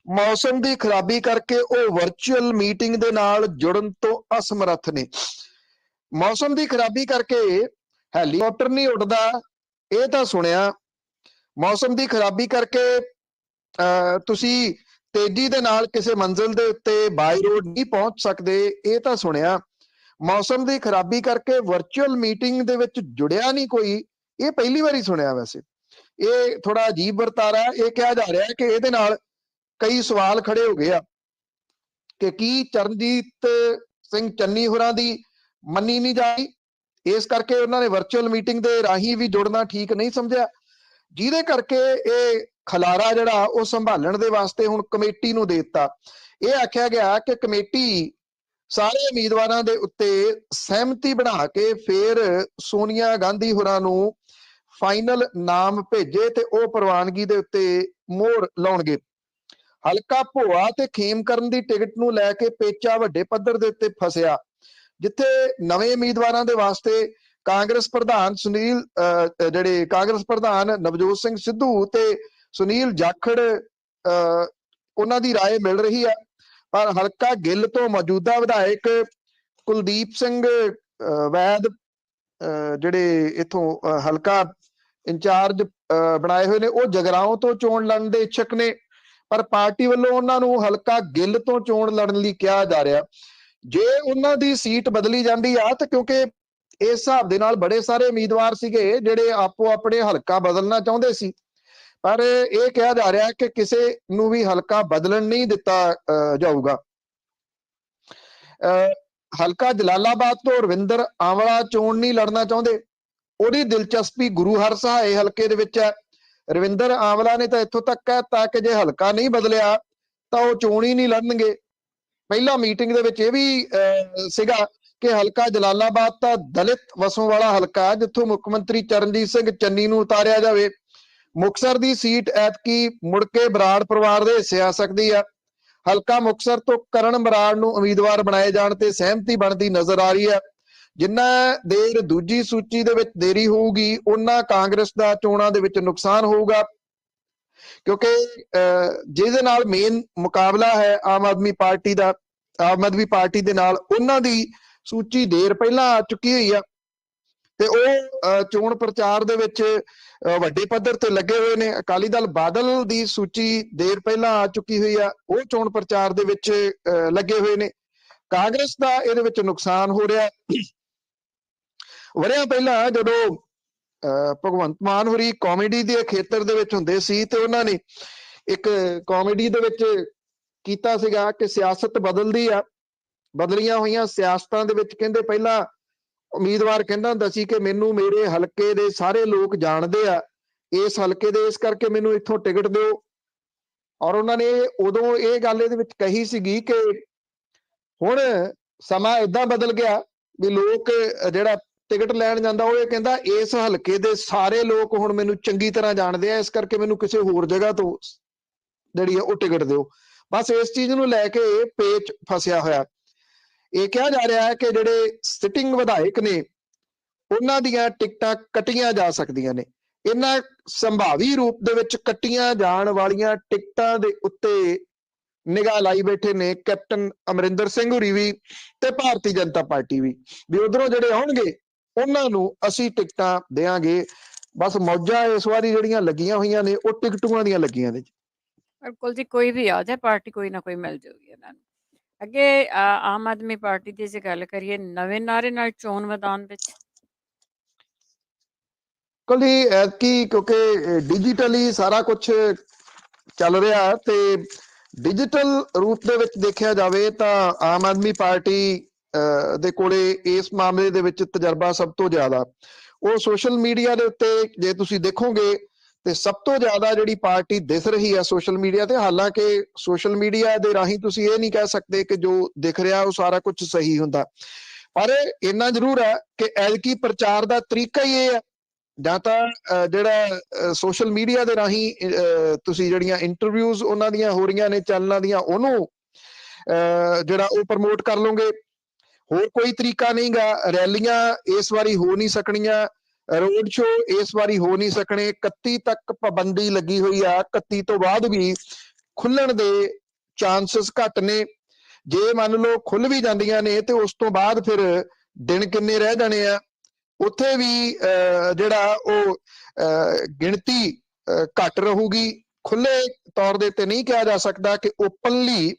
ਮੌਸਮ ਦੀ ਖਰਾਬੀ ਕਰਕੇ ਉਹ ਵਰਚੁਅਲ ਮੀਟਿੰਗ ਦੇ ਨਾਲ ਜੁੜਨ ਤੋਂ ਅਸਮਰੱਥ ਨੇ। ਮੌਸਮ ਦੀ ਖਰਾਬੀ ਕਰਕੇ ਹੈਲੀਕਾਪਟਰ ਨਹੀਂ ਉੱਡਦਾ ਇਹ ਤਾਂ ਸੁਣਿਆ, ਮੌਸਮ ਦੀ ਖਰਾਬੀ ਕਰਕੇ ਤੁਸੀਂ ਤੇਜ਼ੀ ਦੇ ਨਾਲ ਕਿਸੇ ਮੰਜ਼ਿਲ ਦੇ ਉੱਤੇ ਬਾਈ ਰੋਡ ਨਹੀਂ ਪਹੁੰਚ ਸਕਦੇ ਇਹ ਤਾਂ ਸੁਣਿਆ, ਮੌਸਮ ਦੀ ਖਰਾਬੀ ਕਰਕੇ ਵਰਚੁਅਲ ਮੀਟਿੰਗ ਦੇ ਵਿੱਚ ਜੁੜਿਆ ਨਹੀਂ ਕੋਈ, ਇਹ ਪਹਿਲੀ ਵਾਰੀ ਸੁਣਿਆ। ਵੈਸੇ ਇਹ ਥੋੜਾ ਅਜੀਬ ਵਰਤਾਰਾ। ਇਹ ਕਿਹਾ ਜਾ ਰਿਹਾ ਕਿ ਇਹਦੇ ਨਾਲ ਕਈ ਸਵਾਲ ਖੜੇ ਹੋ ਗਏ ਆ ਕਿ ਕੀ ਚਰਨਜੀਤ ਸਿੰਘ ਚੰਨੀ ਹੋਰਾਂ ਦੀ ਮੰਨੀ ਨਹੀਂ ਜਾਈ, ਇਸ ਕਰਕੇ ਉਹਨਾਂ ਨੇ ਵਰਚੁਅਲ ਮੀਟਿੰਗ ਦੇ ਰਾਹੀਂ ਵੀ ਜੁੜਨਾ ਠੀਕ ਨਹੀਂ ਸਮਝਿਆ, ਜਿਹਦੇ ਕਰਕੇ ਇਹ ਖਲਾਰਾ ਜਿਹੜਾ ਉਹ ਸੰਭਾਲਣ ਦੇ ਵਾਸਤੇ ਹੁਣ ਕਮੇਟੀ ਨੂੰ ਦੇ ਦਿੱਤਾ। ਇਹ ਆਖਿਆ ਗਿਆ ਕਿ ਕਮੇਟੀ ਸਾਰੇ ਉਮੀਦਵਾਰਾਂ ਦੇ ਉੱਤੇ ਸਹਿਮਤੀ ਬਣਾ ਕੇ ਫਿਰ ਸੋਨੀਆ ਗਾਂਧੀ ਹੋਰਾਂ ਨੂੰ ਫਾਈਨਲ ਨਾਮ ਭੇਜੇ ਤੇ ਉਹ ਪ੍ਰਵਾਨਗੀ ਦੇ ਉੱਤੇ ਮੋਹਰ ਲਾਉਣਗੇ। ਹਲਕਾ ਭੋਆ ਤੇ ਖੇਮਕਰਨ ਦੀ ਟਿਕਟ ਨੂੰ ਲੈ ਕੇ ਪੇਚਾ ਵੱਡੇ ਪੱਧਰ ਦੇ ਉੱਤੇ ਫਸਿਆ, ਜਿੱਥੇ ਨਵੇਂ ਉਮੀਦਵਾਰਾਂ ਦੇ ਵਾਸਤੇ ਕਾਂਗਰਸ ਪ੍ਰਧਾਨ ਜਿਹੜੇ ਕਾਂਗਰਸ ਪ੍ਰਧਾਨ ਨਵਜੋਤ ਸਿੰਘ ਸਿੱਧੂ ਤੇ ਸੁਨੀਲ ਜਾਖੜ ਉਹਨਾਂ ਦੀ ਰਾਏ ਮਿਲ ਰਹੀ ਹੈ। ਪਰ ਹਲਕਾ ਗਿੱਲ ਤੋਂ ਮੌਜੂਦਾ ਵਿਧਾਇਕ ਕੁਲਦੀਪ ਸਿੰਘ ਵੈਦ ਜਿਹੜੇ ਇਥੋਂ ਹਲਕਾ ਇੰਚਾਰਜ ਬਣਾਏ ਹੋਏ ਨੇ, ਉਹ ਜਗਰਾਓਂ ਤੋਂ ਚੋਣ ਲੜਨ ਦੇ ਇੱਛੁਕ ਨੇ, ਪਰ ਪਾਰਟੀ ਵੱਲੋਂ ਉਹਨਾਂ ਨੂੰ ਹਲਕਾ ਗਿੱਲ ਤੋਂ ਚੋਣ ਲੜਨ ਲਈ ਕਿਹਾ ਜਾ ਰਿਹਾ। ਜੇ ਉਹਨਾਂ ਦੀ ਸੀਟ ਬਦਲੀ ਜਾਂਦੀ ਆ ਤਾਂ ਕਿਉਂਕਿ ਇਸ ਹਿਸਾਬ ਦੇ ਨਾਲ ਬੜੇ ਸਾਰੇ ਉਮੀਦਵਾਰ ਸੀਗੇ ਜਿਹੜੇ ਆਪੋ ਆਪਣੇ ਹਲਕਾ ਬਦਲਣਾ ਚਾਹੁੰਦੇ ਸੀ, ਪਰ ਇਹ ਕਿਹਾ ਜਾ ਰਿਹਾ ਕਿ ਕਿਸੇ ਨੂੰ ਵੀ ਹਲਕਾ ਬਦਲਣ ਨਹੀਂ ਦਿੱਤਾ ਜਾਊਗਾ। ਹਲਕਾ ਜਲਾਲਾਬਾਦ ਤੋਂ ਰਵਿੰਦਰ ਆਂਵਲਾ ਚੋਣ ਨਹੀਂ ਲੜਨਾ ਚਾਹੁੰਦੇ, ਉਹਦੀ ਦਿਲਚਸਪੀ ਗੁਰੂ ਹਰਸਹਾਏ ਹਲਕੇ ਦੇ ਵਿੱਚ ਹੈ। ਰਵਿੰਦਰ ਆਂਵਲਾ ਨੇ ਤਾਂ ਇੱਥੋਂ ਤੱਕ ਕਹਿਤਾ ਕਿ ਜੇ ਹਲਕਾ ਨਹੀਂ ਬਦਲਿਆ ਤਾਂ ਉਹ ਚੋਣ ਹੀ ਨਹੀਂ ਲੜਨਗੇ। ਪਹਿਲਾਂ ਮੀਟਿੰਗ ਦੇ ਵਿੱਚ ਇਹ ਵੀ ਸੀਗਾ ਕਿ ਹਲਕਾ ਜਲਾਲਾਬਾਦ ਤਾਂ ਦਲਿਤ ਵਸੋਂ ਵਾਲਾ ਹਲਕਾ, ਜਿੱਥੋਂ ਮੁੱਖ ਮੰਤਰੀ ਚਰਨਜੀਤ ਸਿੰਘ ਚੰਨੀ ਨੂੰ ਉਤਾਰਿਆ ਜਾਵੇ। ਮੁਕਤਸਰ ਦੀ ਸੀਟ ਐਤਕੀ ਮੁੜ ਕੇ ਬਰਾੜ ਪਰਿਵਾਰ ਦੇ ਹਿੱਸੇ ਆ ਸਕਦੀ ਆ। ਹਲਕਾ ਮੁਕਤਸਰ ਤੋਂ ਕਰਨ ਬਰਾੜ ਨੂੰ ਉਮੀਦਵਾਰ ਬਣਾਏ ਜਾਣ ਤੇ ਸਹਿਮਤੀ ਬਣਦੀ ਨਜ਼ਰ ਆ ਰਹੀ ਹੈ। ਜਿੰਨਾ ਦੇਰ ਦੂਜੀ ਸੂਚੀ ਦੇ ਵਿੱਚ ਦੇਰੀ ਹੋਊਗੀ, ਉਹਨਾਂ ਕਾਂਗਰਸ ਦਾ ਚੋਣਾਂ ਦੇ ਵਿੱਚ ਨੁਕਸਾਨ ਹੋਊਗਾ, ਕਿਉਂਕਿ ਜਿਹਦੇ ਨਾਲ ਮੇਨ ਮੁਕਾਬਲਾ ਹੈ ਆਮ ਆਦਮੀ ਪਾਰਟੀ ਦਾ, ਆਮ ਆਦਮੀ ਪਾਰਟੀ ਦੇ ਨਾਲ, ਉਹਨਾਂ ਦੀ ਸੂਚੀ ਦੇਰ ਪਹਿਲਾਂ ਆ ਚੁੱਕੀ ਹੋਈ ਆ ਤੇ ਉਹ ਚੋਣ ਪ੍ਰਚਾਰ ਦੇ ਵਿੱਚ ਵੱਡੇ ਪੱਧਰ ਤੇ ਲੱਗੇ ਹੋਏ ਨੇ। ਅਕਾਲੀ ਦਲ ਬਾਦਲ ਦੀ ਸੂਚੀ ਦੇਰ ਪਹਿਲਾਂ ਆ ਚੁੱਕੀ ਹੋਈ ਆ, ਉਹ ਚੋਣ ਪ੍ਰਚਾਰ ਦੇ ਵਿੱਚ ਲੱਗੇ ਹੋਏ ਨੇ। ਕਾਂਗਰਸ ਦਾ ਇਹਦੇ ਵਿੱਚ ਨੁਕਸਾਨ ਹੋ ਰਿਹਾ। ਵਰ੍ਹਿਆਂ ਪਹਿਲਾਂ ਜਦੋਂ ਭਗਵੰਤ ਮਾਨ ਹੋਰੀ ਕਾਮੇਡੀ ਦੇ ਖੇਤਰ ਦੇ ਵਿੱਚ ਹੁੰਦੇ ਸੀ ਤੇ ਉਹਨਾਂ ਨੇ ਇੱਕ ਕਾਮੇਡੀ ਦੇ ਵਿੱਚ ਕੀਤਾ ਸੀਗਾ ਕਿ ਸਿਆਸਤ ਬਦਲਦੀ ਆ, ਬਦਲੀਆਂ ਹੋਈਆਂ ਸਿਆਸਤਾਂ ਦੇ ਵਿੱਚ ਕਹਿੰਦੇ ਪਹਿਲਾਂ ਉਮੀਦਵਾਰ ਕਹਿੰਦਾ ਹੁੰਦਾ ਸੀ ਕਿ ਮੈਨੂੰ ਮੇਰੇ ਹਲਕੇ ਦੇ ਸਾਰੇ ਲੋਕ ਜਾਣਦੇ ਆ, ਇਸ ਹਲਕੇ ਦੇ, ਇਸ ਕਰਕੇ ਮੈਨੂੰ ਇੱਥੋਂ ਟਿਕਟ ਦਿਓ। ਔਰ ਉਹਨਾਂ ਨੇ ਉਦੋਂ ਇਹ ਗੱਲ ਇਹਦੇ ਵਿੱਚ ਕਹੀ ਸੀਗੀ ਕਿ ਹੁਣ ਸਮਾਂ ਏਦਾਂ ਬਦਲ ਗਿਆ ਵੀ ਲੋਕ ਜਿਹੜਾ ਟਿਕਟ ਲੈਣ ਜਾਂਦਾ ਉਹ ਇਹ ਕਹਿੰਦਾ ਇਸ ਹਲਕੇ ਦੇ ਸਾਰੇ ਲੋਕ ਹੁਣ ਮੈਨੂੰ ਚੰਗੀ ਤਰ੍ਹਾਂ ਜਾਣਦੇ ਆ, ਇਸ ਕਰਕੇ ਮੈਨੂੰ ਕਿਸੇ ਹੋਰ ਜਗ੍ਹਾ ਤੋਂ ਜਿਹੜੀ ਆ ਉਹ ਟਿਕਟ ਦਿਓ। ਬਸ ਇਸ ਚੀਜ਼ ਨੂੰ ਲੈ ਕੇ ਪੇਚ ਫਸਿਆ ਹੋਇਆ। ਇਹ ਕਿਹਾ ਜਾ ਰਿਹਾ ਹੈ ਕਿ ਜਿਹੜੇ ਸਿਟਿੰਗ ਵਿਧਾਇਕ ਨੇ ਉਹਨਾਂ ਦੀਆਂ ਟਿਕਟਾਂ ਕੱਟੀਆਂ ਜਾ ਸਕਦੀਆਂ ਨੇ। ਇਹਨਾਂ ਸੰਭਾਵੀ ਰੂਪ ਦੇ ਵਿੱਚ ਕੱਟੀਆਂ ਜਾਣ ਵਾਲੀਆਂ ਟਿਕਟਾਂ ਦੇ ਉੱਤੇ ਨਿਗਾਹ ਲਾਈ ਬੈਠੇ ਨੇ ਕੈਪਟਨ ਅਮਰਿੰਦਰ ਸਿੰਘ ਹੋਰੀ ਵੀ ਤੇ ਭਾਰਤੀ ਜਨਤਾ ਪਾਰਟੀ ਵੀ ਉਧਰੋਂ ਜਿਹੜੇ ਆਉਣਗੇ ਉਹਨਾਂ ਨੂੰ ਅਸੀਂ ਟਿਕਟਾਂ ਦੇਵਾਂਗੇ। ਬਸ ਮੌਜਾਂ ਇਸ ਵਾਰੀ ਜਿਹੜੀਆਂ ਲੱਗੀਆਂ ਹੋਈਆਂ ਨੇ ਉਹ ਟਿਕਟੂਆਂ ਦੀਆਂ ਲੱਗੀਆਂ ਨੇ। ਬਿਲਕੁਲ ਜੀ, ਕੋਈ ਵੀ ਆ ਜਾਏ ਪਾਰਟੀ ਕੋਈ ਨਾ ਕੋਈ ਮਿਲ ਜਾਊਗੀ ਇਹਨਾਂ ਨੂੰ। ਅੱਗੇ ਆਮ ਆਦਮੀ ਪਾਰਟੀ ਦੀ ਜੇ ਗੱਲ ਕਰੀਏ, ਨਵੇਂ ਨਾਅਰੇ ਨਾਲ ਚੋਣ ਮੈਦਾਨ ਵਿੱਚ ਜੀ ਐਤਕੀ ਕਿਉਂਕਿ ਡਿਜੀਟਲੀ ਸਾਰਾ ਕੁਝ ਚੱਲ ਰਿਹਾ ਤੇ ਡਿਜੀਟਲ ਰੂਪ ਦੇ ਵਿੱਚ ਦੇਖਿਆ ਜਾਵੇ ਤਾਂ ਆਮ ਆਦਮੀ ਪਾਰਟੀ ਦੇ ਕੋਲੇ ਇਸ ਮਾਮਲੇ ਦੇ ਵਿੱਚ ਤਜਰਬਾ ਸਭ ਤੋਂ ਜ਼ਿਆਦਾ। ਉਹ ਸੋਸ਼ਲ ਮੀਡੀਆ ਦੇ ਉੱਤੇ ਜੇ ਤੁਸੀਂ ਦੇਖੋਗੇ ਤੇ ਸਭ ਤੋਂ ਜ਼ਿਆਦਾ ਜਿਹੜੀ ਪਾਰਟੀ ਦਿਸ ਰਹੀ ਆ ਸੋਸ਼ਲ ਮੀਡੀਆ ਤੇ, ਹਾਲਾਂਕਿ ਸੋਸ਼ਲ ਮੀਡੀਆ ਦੇ ਰਾਹੀਂ ਤੁਸੀਂ ਇਹ ਨਹੀਂ ਕਹਿ ਸਕਦੇ ਕਿ ਜੋ ਦਿਖ ਰਿਹਾ ਉਹ ਸਾਰਾ ਕੁਝ ਸਹੀ ਹੁੰਦਾ, ਪਰ ਇੰਨਾ ਜ਼ਰੂਰ ਹੈ ਕਿ ਐਤਕੀ ਪ੍ਰਚਾਰ ਦਾ ਤਰੀਕਾ ਹੀ ਇਹ ਹੈ, ਜਾਂ ਤਾਂ ਜਿਹੜਾ ਸੋਸ਼ਲ ਮੀਡੀਆ ਦੇ ਰਾਹੀਂ ਤੁਸੀਂ ਜਿਹੜੀਆਂ ਇੰਟਰਵਿਊਜ਼ ਉਹਨਾਂ ਦੀਆਂ ਹੋ ਰਹੀਆਂ ਨੇ ਚੈਨਲਾਂ ਦੀਆਂ, ਉਹਨੂੰ ਜਿਹੜਾ ਉਹ ਪ੍ਰਮੋਟ ਕਰ ਲਓਗੇ। ਹੋਰ ਕੋਈ ਤਰੀਕਾ ਨਹੀਂਗਾ। ਰੈਲੀਆਂ ਇਸ ਵਾਰੀ ਹੋ ਨਹੀਂ ਸਕਣੀਆਂ, ਰੋਡ ਸ਼ੋ ਇਸ ਵਾਰੀ ਹੋ ਨਹੀਂ ਸਕਣੇ। 31 ਤੱਕ ਪਾਬੰਦੀ ਲੱਗੀ ਹੋਈ ਆ, 31 ਤੋਂ ਬਾਅਦ ਵੀ ਖੁੱਲਣ ਦੇ ਚਾਂਸਸ ਘੱਟ ਨੇ। ਜੇ ਮੰਨ ਲਓ ਖੁੱਲ ਵੀ ਜਾਂਦੀਆਂ ਨੇ ਤੇ ਉਸ ਤੋਂ ਬਾਅਦ ਫਿਰ ਦਿਨ ਕਿੰਨੇ ਰਹਿ ਜਾਣੇ ਆ, ਉੱਥੇ ਵੀ ਜਿਹੜਾ ਉਹ ਗਿਣਤੀ ਘੱਟ ਰਹੂਗੀ। ਖੁੱਲੇ ਤੌਰ ਦੇ ਉੱਤੇ ਨਹੀਂ ਕਿਹਾ ਜਾ ਸਕਦਾ ਕਿ ਓਪਨਲੀ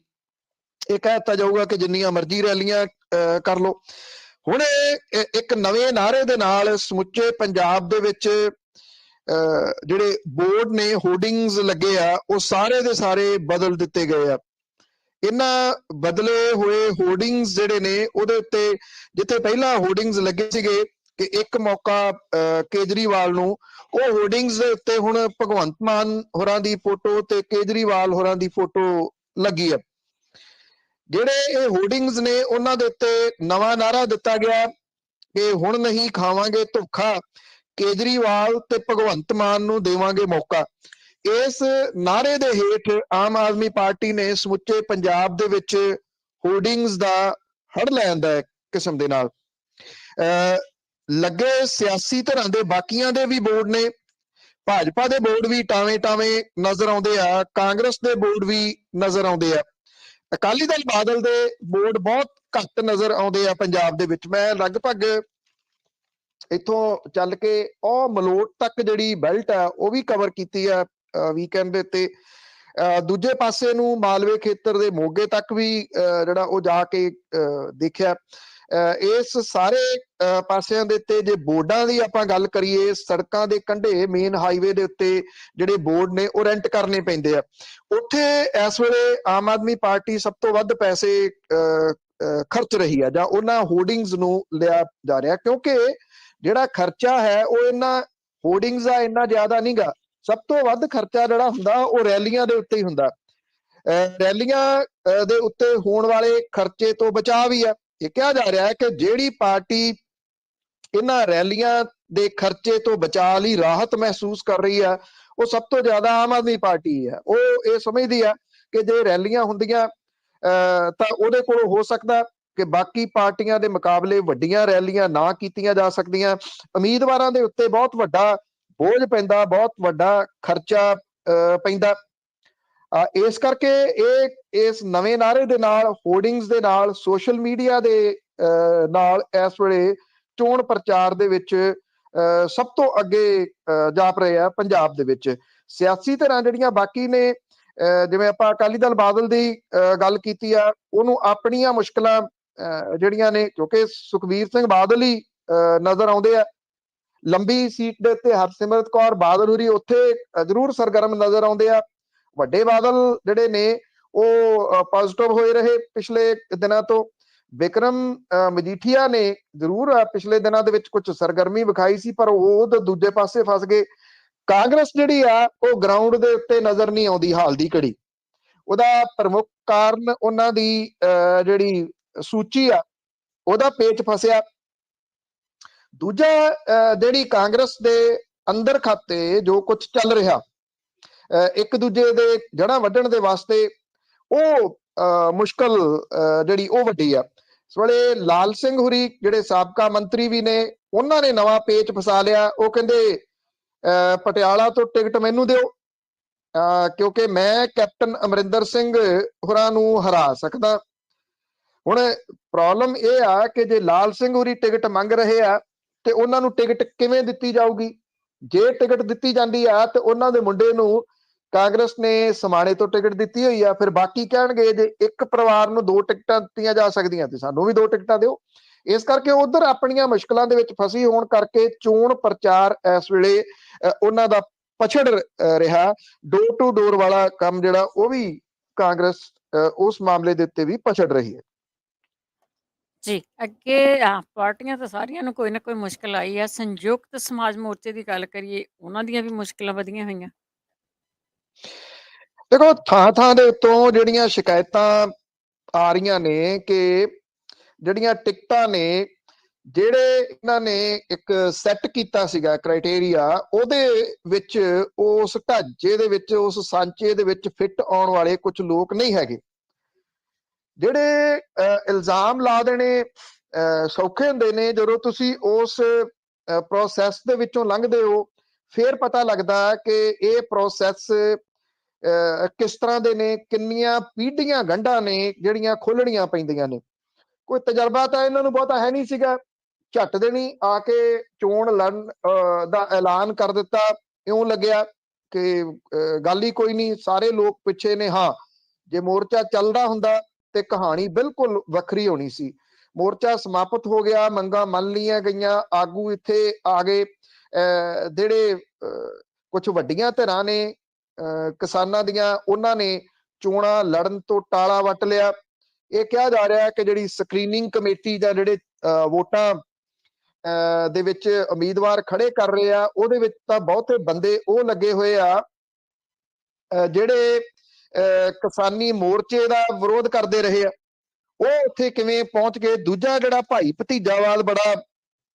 ਇਹ ਕਹਿ ਦਿੱਤਾ ਜਾਊਗਾ ਕਿ ਜਿੰਨੀਆਂ ਮਰਜ਼ੀ ਰੈਲੀਆਂ ਕਰ ਲਓ। ਹੁਣ ਇੱਕ ਨਵੇਂ ਨਾਅਰੇ ਦੇ ਨਾਲ ਸਮੁੱਚੇ ਪੰਜਾਬ ਦੇ ਵਿੱਚ ਜਿਹੜੇ ਬੋਰਡ ਨੇ, ਹੋਰਡਿੰਗਸ ਲੱਗੇ ਆ, ਉਹ ਸਾਰੇ ਦੇ ਸਾਰੇ ਬਦਲ ਦਿੱਤੇ ਗਏ ਆ। ਇਹਨਾਂ ਬਦਲੇ ਹੋਏ ਹੋਰਡਿੰਗਸ ਜਿਹੜੇ ਨੇ ਉਹਦੇ ਉੱਤੇ ਜਿੱਥੇ ਪਹਿਲਾਂ ਹੋਰਡਿੰਗਸ ਲੱਗੇ ਸੀਗੇ ਕਿ ਇੱਕ ਮੌਕਾ ਕੇਜਰੀਵਾਲ ਨੂੰ, ਉਹ ਹੋਰਡਿੰਗਸ ਦੇ ਉੱਤੇ ਹੁਣ ਭਗਵੰਤ ਮਾਨ ਹੋਰਾਂ ਦੀ ਫੋਟੋ ਤੇ ਕੇਜਰੀਵਾਲ ਹੋਰਾਂ ਦੀ ਫੋਟੋ ਲੱਗੀ ਆ। ਜਿਹੜੇ ਇਹ ਹੋਰਡਿੰਗਸ ਨੇ ਉਹਨਾਂ ਦੇ ਉੱਤੇ ਨਵਾਂ ਨਾਅਰਾ ਦਿੱਤਾ ਗਿਆ ਕਿ ਹੁਣ ਨਹੀਂ ਖਾਵਾਂਗੇ ਧੋਖਾ, ਕੇਜਰੀਵਾਲ ਤੇ ਭਗਵੰਤ ਮਾਨ ਨੂੰ ਦੇਵਾਂਗੇ ਮੌਕਾ। ਇਸ ਨਾਅਰੇ ਦੇ ਹੇਠ ਆਮ ਆਦਮੀ ਪਾਰਟੀ ਨੇ ਸਮੁੱਚੇ ਪੰਜਾਬ ਦੇ ਵਿੱਚ ਹੋਰਡਿੰਗਸ ਦਾ ਹੜ ਲੈ ਆਂਦਾ ਹੈ ਕਿਸਮ ਦੇ ਨਾਲ। ਲੱਗੇ ਸਿਆਸੀ ਧਿਰਾਂ ਦੇ ਬਾਕੀਆਂ ਦੇ ਵੀ ਬੋਰਡ ਨੇ, ਭਾਜਪਾ ਦੇ ਬੋਰਡ ਵੀ ਟਾਵੇਂ ਟਾਵੇਂ ਨਜ਼ਰ ਆਉਂਦੇ ਆ, ਕਾਂਗਰਸ ਦੇ ਬੋਰਡ ਵੀ ਨਜ਼ਰ ਆਉਂਦੇ ਆ, ਅਕਾਲੀ ਦਲ ਬਾਦਲ ਦੇ ਬੋਰਡ ਬਹੁਤ ਘੱਟ ਨਜ਼ਰ ਆਉਂਦੇ ਆ ਪੰਜਾਬ ਦੇ ਵਿੱਚ। ਮੈਂ ਲਗਭਗ ਇੱਥੋਂ ਚੱਲ ਕੇ ਉਹ ਮਲੋਟ ਤੱਕ ਜਿਹੜੀ ਬੈਲਟ ਆ ਉਹ ਵੀ ਕਵਰ ਕੀਤੀ ਆ ਵੀਕਐਂਡ ਦੇ ਉੱਤੇ। ਦੂਜੇ ਪਾਸੇ ਨੂੰ ਮਾਲਵੇ ਖੇਤਰ ਦੇ ਮੋਗੇ ਤੱਕ ਵੀ ਜਿਹੜਾ ਉਹ ਜਾ ਕੇ ਦੇਖਿਆ। ਇਸ ਸਾਰੇ ਪਾਸਿਆਂ ਦੇ ਉੱਤੇ ਜੇ ਬੋਰਡਾਂ ਦੀ ਆਪਾਂ ਗੱਲ ਕਰੀਏ, ਸੜਕਾਂ ਦੇ ਕੰਢੇ ਮੇਨ ਹਾਈਵੇ ਦੇ ਉੱਤੇ ਜਿਹੜੇ ਬੋਰਡ ਨੇ ਉਹ ਰੈਂਟ ਕਰਨੇ ਪੈਂਦੇ ਆ। ਉੱਥੇ ਇਸ ਵੇਲੇ ਆਮ ਆਦਮੀ ਪਾਰਟੀ ਸਭ ਤੋਂ ਵੱਧ ਪੈਸੇ ਖਰਚ ਰਹੀ ਆ ਜਾਂ ਉਹਨਾਂ ਹੋਰਡਿੰਗਸ ਨੂੰ ਲਿਆ ਜਾ ਰਿਹਾ, ਕਿਉਂਕਿ ਜਿਹੜਾ ਖਰਚਾ ਹੈ ਉਹ ਇਹਨਾਂ ਹੋਰਡਿੰਗਸ ਦਾ ਇੰਨਾ ਜ਼ਿਆਦਾ ਨਹੀਂਗਾ। ਸਭ ਤੋਂ ਵੱਧ ਖਰਚਾ ਜਿਹੜਾ ਹੁੰਦਾ ਉਹ ਰੈਲੀਆਂ ਦੇ ਉੱਤੇ ਹੀ ਹੁੰਦਾ। ਰੈਲੀਆਂ ਦੇ ਉੱਤੇ ਹੋਣ ਵਾਲੇ ਖਰਚੇ ਤੋਂ ਬਚਾਅ ਵੀ ਆ। ਇਹ ਕਿਹਾ ਜਾ ਰਿਹਾ ਹੈ ਕਿ ਜਿਹੜੀ ਪਾਰਟੀ ਇਹਨਾਂ ਰੈਲੀਆਂ ਦੇ ਖਰਚੇ ਤੋਂ ਬਚਾਅ ਲਈ ਰਾਹਤ ਮਹਿਸੂਸ ਕਰ ਰਹੀ ਆ ਉਹ ਸਭ ਤੋਂ ਜ਼ਿਆਦਾ ਆਮ ਆਦਮੀ ਪਾਰਟੀ ਹੈ। ਉਹ ਇਹ ਸਮਝਦੀ ਆ ਕਿ ਜੇ ਰੈਲੀਆਂ ਹੁੰਦੀਆਂ ਤਾਂ ਉਹਦੇ ਕੋਲ ਹੋ ਸਕਦਾ ਕਿ ਬਾਕੀ ਪਾਰਟੀਆਂ ਦੇ ਮੁਕਾਬਲੇ ਵੱਡੀਆਂ ਰੈਲੀਆਂ ਨਾ ਕੀਤੀਆਂ ਜਾ ਸਕਦੀਆਂ, ਉਮੀਦਵਾਰਾਂ ਦੇ ਉੱਤੇ ਬਹੁਤ ਵੱਡਾ ਬੋਝ ਪੈਂਦਾ, ਬਹੁਤ ਵੱਡਾ ਖਰਚਾ ਪੈਂਦਾ। ਇਸ ਕਰਕੇ ਇਸ ਨਵੇਂ ਨਾਅਰੇ ਦੇ ਨਾਲ, ਹੋਰਡਿੰਗਸ ਦੇ ਨਾਲ, ਸੋਸ਼ਲ ਮੀਡੀਆ ਦੇ ਨਾਲ ਇਸ ਵੇਲੇ ਚੋਣ ਪ੍ਰਚਾਰ ਦੇ ਵਿੱਚ ਸਭ ਤੋਂ ਅੱਗੇ ਜਾਪ ਰਹੇ ਆ ਪੰਜਾਬ ਦੇ ਵਿੱਚ। ਸਿਆਸੀ ਧਿਰਾਂ ਜਿਹੜੀਆਂ ਬਾਕੀ ਨੇ, ਜਿਵੇਂ ਆਪਾਂ ਅਕਾਲੀ ਦਲ ਬਾਦਲ ਦੀ ਗੱਲ ਕੀਤੀ ਆ, ਉਹਨੂੰ ਆਪਣੀਆਂ ਮੁਸ਼ਕਲਾਂ ਜਿਹੜੀਆਂ ਨੇ, ਕਿਉਂਕਿ ਸੁਖਬੀਰ ਸਿੰਘ ਬਾਦਲ ਹੀ ਨਜ਼ਰ ਆਉਂਦੇ ਆ ਲੰਬੀ ਸੀਟ ਦੇ ਉੱਤੇ, ਹਰਸਿਮਰਤ ਕੌਰ ਬਾਦਲ ਹੋਰੀ ਉੱਥੇ ਜ਼ਰੂਰ ਸਰਗਰਮ ਨਜ਼ਰ ਆਉਂਦੇ ਆ। ਵੱਡੇ ਬਾਦਲ ਜਿਹੜੇ ਨੇ ਉਹ ਪੋਜ਼ਿਟਿਵ ਹੋਏ ਰਹੇ ਪਿਛਲੇ ਦਿਨਾਂ ਤੋਂ। ਵਿਕਰਮ ਮਜੀਠੀਆ ਨੇ ਜ਼ਰੂਰ ਪਿਛਲੇ ਦਿਨਾਂ ਦੇ ਵਿੱਚ ਕੁਝ ਸਰਗਰਮੀ ਵਿਖਾਈ ਸੀ, ਪਰ ਉਹ ਦੂਜੇ ਪਾਸੇ ਫਸ ਗਏ। ਕਾਂਗਰਸ ਜਿਹੜੀ ਆ ਉਹ ਗਰਾਊਂਡ ਦੇ ਉੱਤੇ ਨਜ਼ਰ ਨਹੀਂ ਆਉਂਦੀ ਹਾਲ ਦੀ ਘੜੀ। ਉਹਦਾ ਪ੍ਰਮੁੱਖ ਕਾਰਨ ਉਹਨਾਂ ਦੀ ਜਿਹੜੀ ਸੂਚੀ ਆ ਉਹਦਾ ਪੇਚ ਫਸਿਆ। ਦੂਜਾ, ਜਿਹੜੀ ਕਾਂਗਰਸ ਦੇ ਅੰਦਰ ਖਾਤੇ ਜੋ ਕੁਝ ਚੱਲ ਰਿਹਾ, ਇੱਕ ਦੂਜੇ ਦੇ ਜੜ੍ਹਾਂ ਵੱਢਣ ਦੇ ਵਾਸਤੇ, ਉਹ ਮੁਸ਼ਕਲ ਜਿਹੜੀ ਉਹ ਵੱਡੀ ਆ। ਇਸ ਵੇਲੇ ਲਾਲ ਸਿੰਘ ਹੁਰੀ ਜਿਹੜੇ ਸਾਬਕਾ ਮੰਤਰੀ ਵੀ ਨੇ, ਉਹਨਾਂ ਨੇ ਨਵਾਂ ਪੇਚ ਫਸਾ ਲਿਆ। ਉਹ ਕਹਿੰਦੇ ਪਟਿਆਲਾ ਤੋਂ ਟਿਕਟ ਮੈਨੂੰ ਦਿਓ ਕਿਉਂਕਿ ਮੈਂ ਕੈਪਟਨ ਅਮਰਿੰਦਰ ਸਿੰਘ ਹੋਰਾਂ ਨੂੰ ਹਰਾ ਸਕਦਾ। ਹੁਣ ਪ੍ਰੋਬਲਮ ਇਹ ਆ ਕਿ ਜੇ ਲਾਲ ਸਿੰਘ ਹੋਰੀ ਟਿਕਟ ਮੰਗ ਰਹੇ ਆ ਤੇ ਉਹਨਾਂ ਨੂੰ ਟਿਕਟ ਕਿਵੇਂ ਦਿੱਤੀ ਜਾਊਗੀ? ਜੇ ਟਿਕਟ ਦਿੱਤੀ ਜਾਂਦੀ ਆ ਤੇ ਉਹਨਾਂ ਦੇ ਮੁੰਡੇ ਨੂੰ ਕਾਂਗਰਸ ਨੇ ਸਮਾਣੇ ਤੋਂ ਟਿਕਟ ਦਿੱਤੀ ਹੋਈ ਆ, ਫਿਰ ਬਾਕੀ ਕਹਿਣਗੇ ਜੇ ਇੱਕ ਪਰਿਵਾਰ ਨੂੰ 2 ਟਿਕਟਾਂ ਦਿੱਤੀਆਂ ਜਾ ਸਕਦੀਆਂ ਤੇ ਸਾਨੂੰ ਵੀ 2 ਟਿਕਟਾਂ ਦਿਓ। ਇਸ ਕਰਕੇ ਉਧਰ ਆਪਣੀਆਂ ਮੁਸ਼ਕਲਾਂ ਦੇ ਵਿੱਚ ਫਸੀ ਹੋਣ ਕਰਕੇ ਚੋਣ ਪ੍ਰਚਾਰ ਇਸ ਵੇਲੇ ਉਹਨਾਂ ਦਾ ਪਛੜ ਰਿਹਾ। ਡੋਰ ਟੂ ਡੋਰ ਵਾਲਾ ਕੰਮ ਜਿਹੜਾ ਉਹ ਵੀ ਕਾਂਗਰਸ ਉਸ ਮਾਮਲੇ ਦੇ ਉੱਤੇ ਵੀ ਪਛੜ ਰਹੀ ਹੈ। ਜੀ, ਅੱਗੇ ਪਾਰਟੀਆਂ ਤਾਂ ਸਾਰੀਆਂ ਨੂੰ ਕੋਈ ਨਾ ਕੋਈ ਮੁਸ਼ਕਲ ਆਈ ਆ। ਸੰਯੁਕਤ ਸਮਾਜ ਮੋਰਚੇ ਦੀ ਗੱਲ ਕਰੀਏ, ਉਹਨਾਂ ਦੀਆਂ ਵੀ ਮੁਸ਼ਕਲਾਂ ਵਧੀਆਂ ਹੋਈਆਂ। ਦੇਖੋ, ਥਾਂ ਥਾਂ ਦੇ ਉੱਤੋਂ ਜਿਹੜੀਆਂ ਸ਼ਿਕਾਇਤਾਂ ਆ ਰਹੀਆਂ ਨੇ ਕਿ ਜਿਹੜੀਆਂ ਟਿਕਟਾਂ ਨੇ, ਜਿਹੜੇ ਇਹਨਾਂ ਨੇ ਇੱਕ ਸੈੱਟ ਕੀਤਾ ਸੀਗਾ ਕ੍ਰਾਈਟੇਰੀਆ, ਉਹਦੇ ਵਿੱਚ, ਉਸ ਢਾਂਚੇ ਦੇ ਵਿੱਚ, ਉਸ ਸਾਂਚੇ ਦੇ ਵਿੱਚ ਫਿੱਟ ਆਉਣ ਵਾਲੇ ਕੁਝ ਲੋਕ ਨਹੀਂ ਹੈਗੇ। ਜਿਹੜੇ ਇਲਜ਼ਾਮ ਲਾ ਦੇਣੇ ਸੌਖੇ ਹੁੰਦੇ ਨੇ, ਜਦੋਂ ਤੁਸੀਂ ਉਸ ਪ੍ਰੋਸੈਸ ਦੇ ਵਿੱਚੋਂ ਲੰਘਦੇ ਹੋ ਫਿਰ ਪਤਾ ਲੱਗਦਾ ਕਿ ਇਹ ਪ੍ਰੋਸੈਸ ਕਿਸ ਤਰ੍ਹਾਂ ਦੇ ਨੇ, ਕਿੰਨੀਆਂ ਪੀੜ੍ਹੀਆਂ ਗੰਢਾਂ ਨੇ ਜਿਹੜੀਆਂ ਖੋਲਣੀਆਂ ਪੈਂਦੀਆਂ ਨੇ। ਕੋਈ ਤਜਰਬਾ ਤਾਂ ਇਹਨਾਂ ਨੂੰ ਬਹੁਤਾ ਹੈ ਨਹੀਂ ਸੀਗਾ, ਝੱਟ ਦੇਣੀ ਆ ਕੇ ਚੋਣ ਲੜਨ ਦਾ ਐਲਾਨ ਕਰ ਦਿੱਤਾ। ਇਉਂ ਲੱਗਿਆ ਕਿ ਗੱਲ ਹੀ ਕੋਈ ਨਹੀਂ, ਸਾਰੇ ਲੋਕ ਪਿੱਛੇ ਨੇ। ਹਾਂ, ਜੇ ਮੋਰਚਾ ਚੱਲਦਾ ਹੁੰਦਾ ਤੇ ਕਹਾਣੀ ਬਿਲਕੁਲ ਵੱਖਰੀ ਹੋਣੀ ਸੀ। ਮੋਰਚਾ ਸਮਾਪਤ ਹੋ ਗਿਆ, ਮੰਗਾਂ ਮੰਨ ਲਈਆਂ ਗਈਆਂ, ਆਗੂ ਇੱਥੇ ਆ ਗਏ। ਜਿਹੜੇ ਕੁਝ ਵੱਡੀਆਂ ਧਿਰਾਂ ਨੇ ਕਿਸਾਨਾਂ ਦੀਆਂ, ਉਹਨਾਂ ਨੇ ਚੋਣਾਂ ਲੜਨ ਤੋਂ ਟਾਲਾ ਵੱਟ ਲਿਆ। ਇਹ ਕਿਹਾ ਜਾ ਰਿਹਾ ਕਿ ਜਿਹੜੀ ਸਕਰੀਨਿੰਗ ਕਮੇਟੀ ਜਾਂ ਜਿਹੜੇ ਵੋਟਾਂ ਦੇ ਵਿੱਚ ਉਮੀਦਵਾਰ ਖੜੇ ਕਰ ਰਹੇ ਆ, ਉਹਦੇ ਵਿੱਚ ਤਾਂ ਬਹੁਤੇ ਬੰਦੇ ਉਹ ਲੱਗੇ ਹੋਏ ਆ ਜਿਹੜੇ ਕਿਸਾਨੀ ਮੋਰਚੇ ਦਾ ਵਿਰੋਧ ਕਰਦੇ ਰਹੇ ਆ। ਉਹ ਉੱਥੇ ਕਿਵੇਂ ਪਹੁੰਚ ਗਏ। ਦੂਜਾ ਜਿਹੜਾ ਭਾਈ ਭਤੀਜਾਵਾਦ ਬੜਾ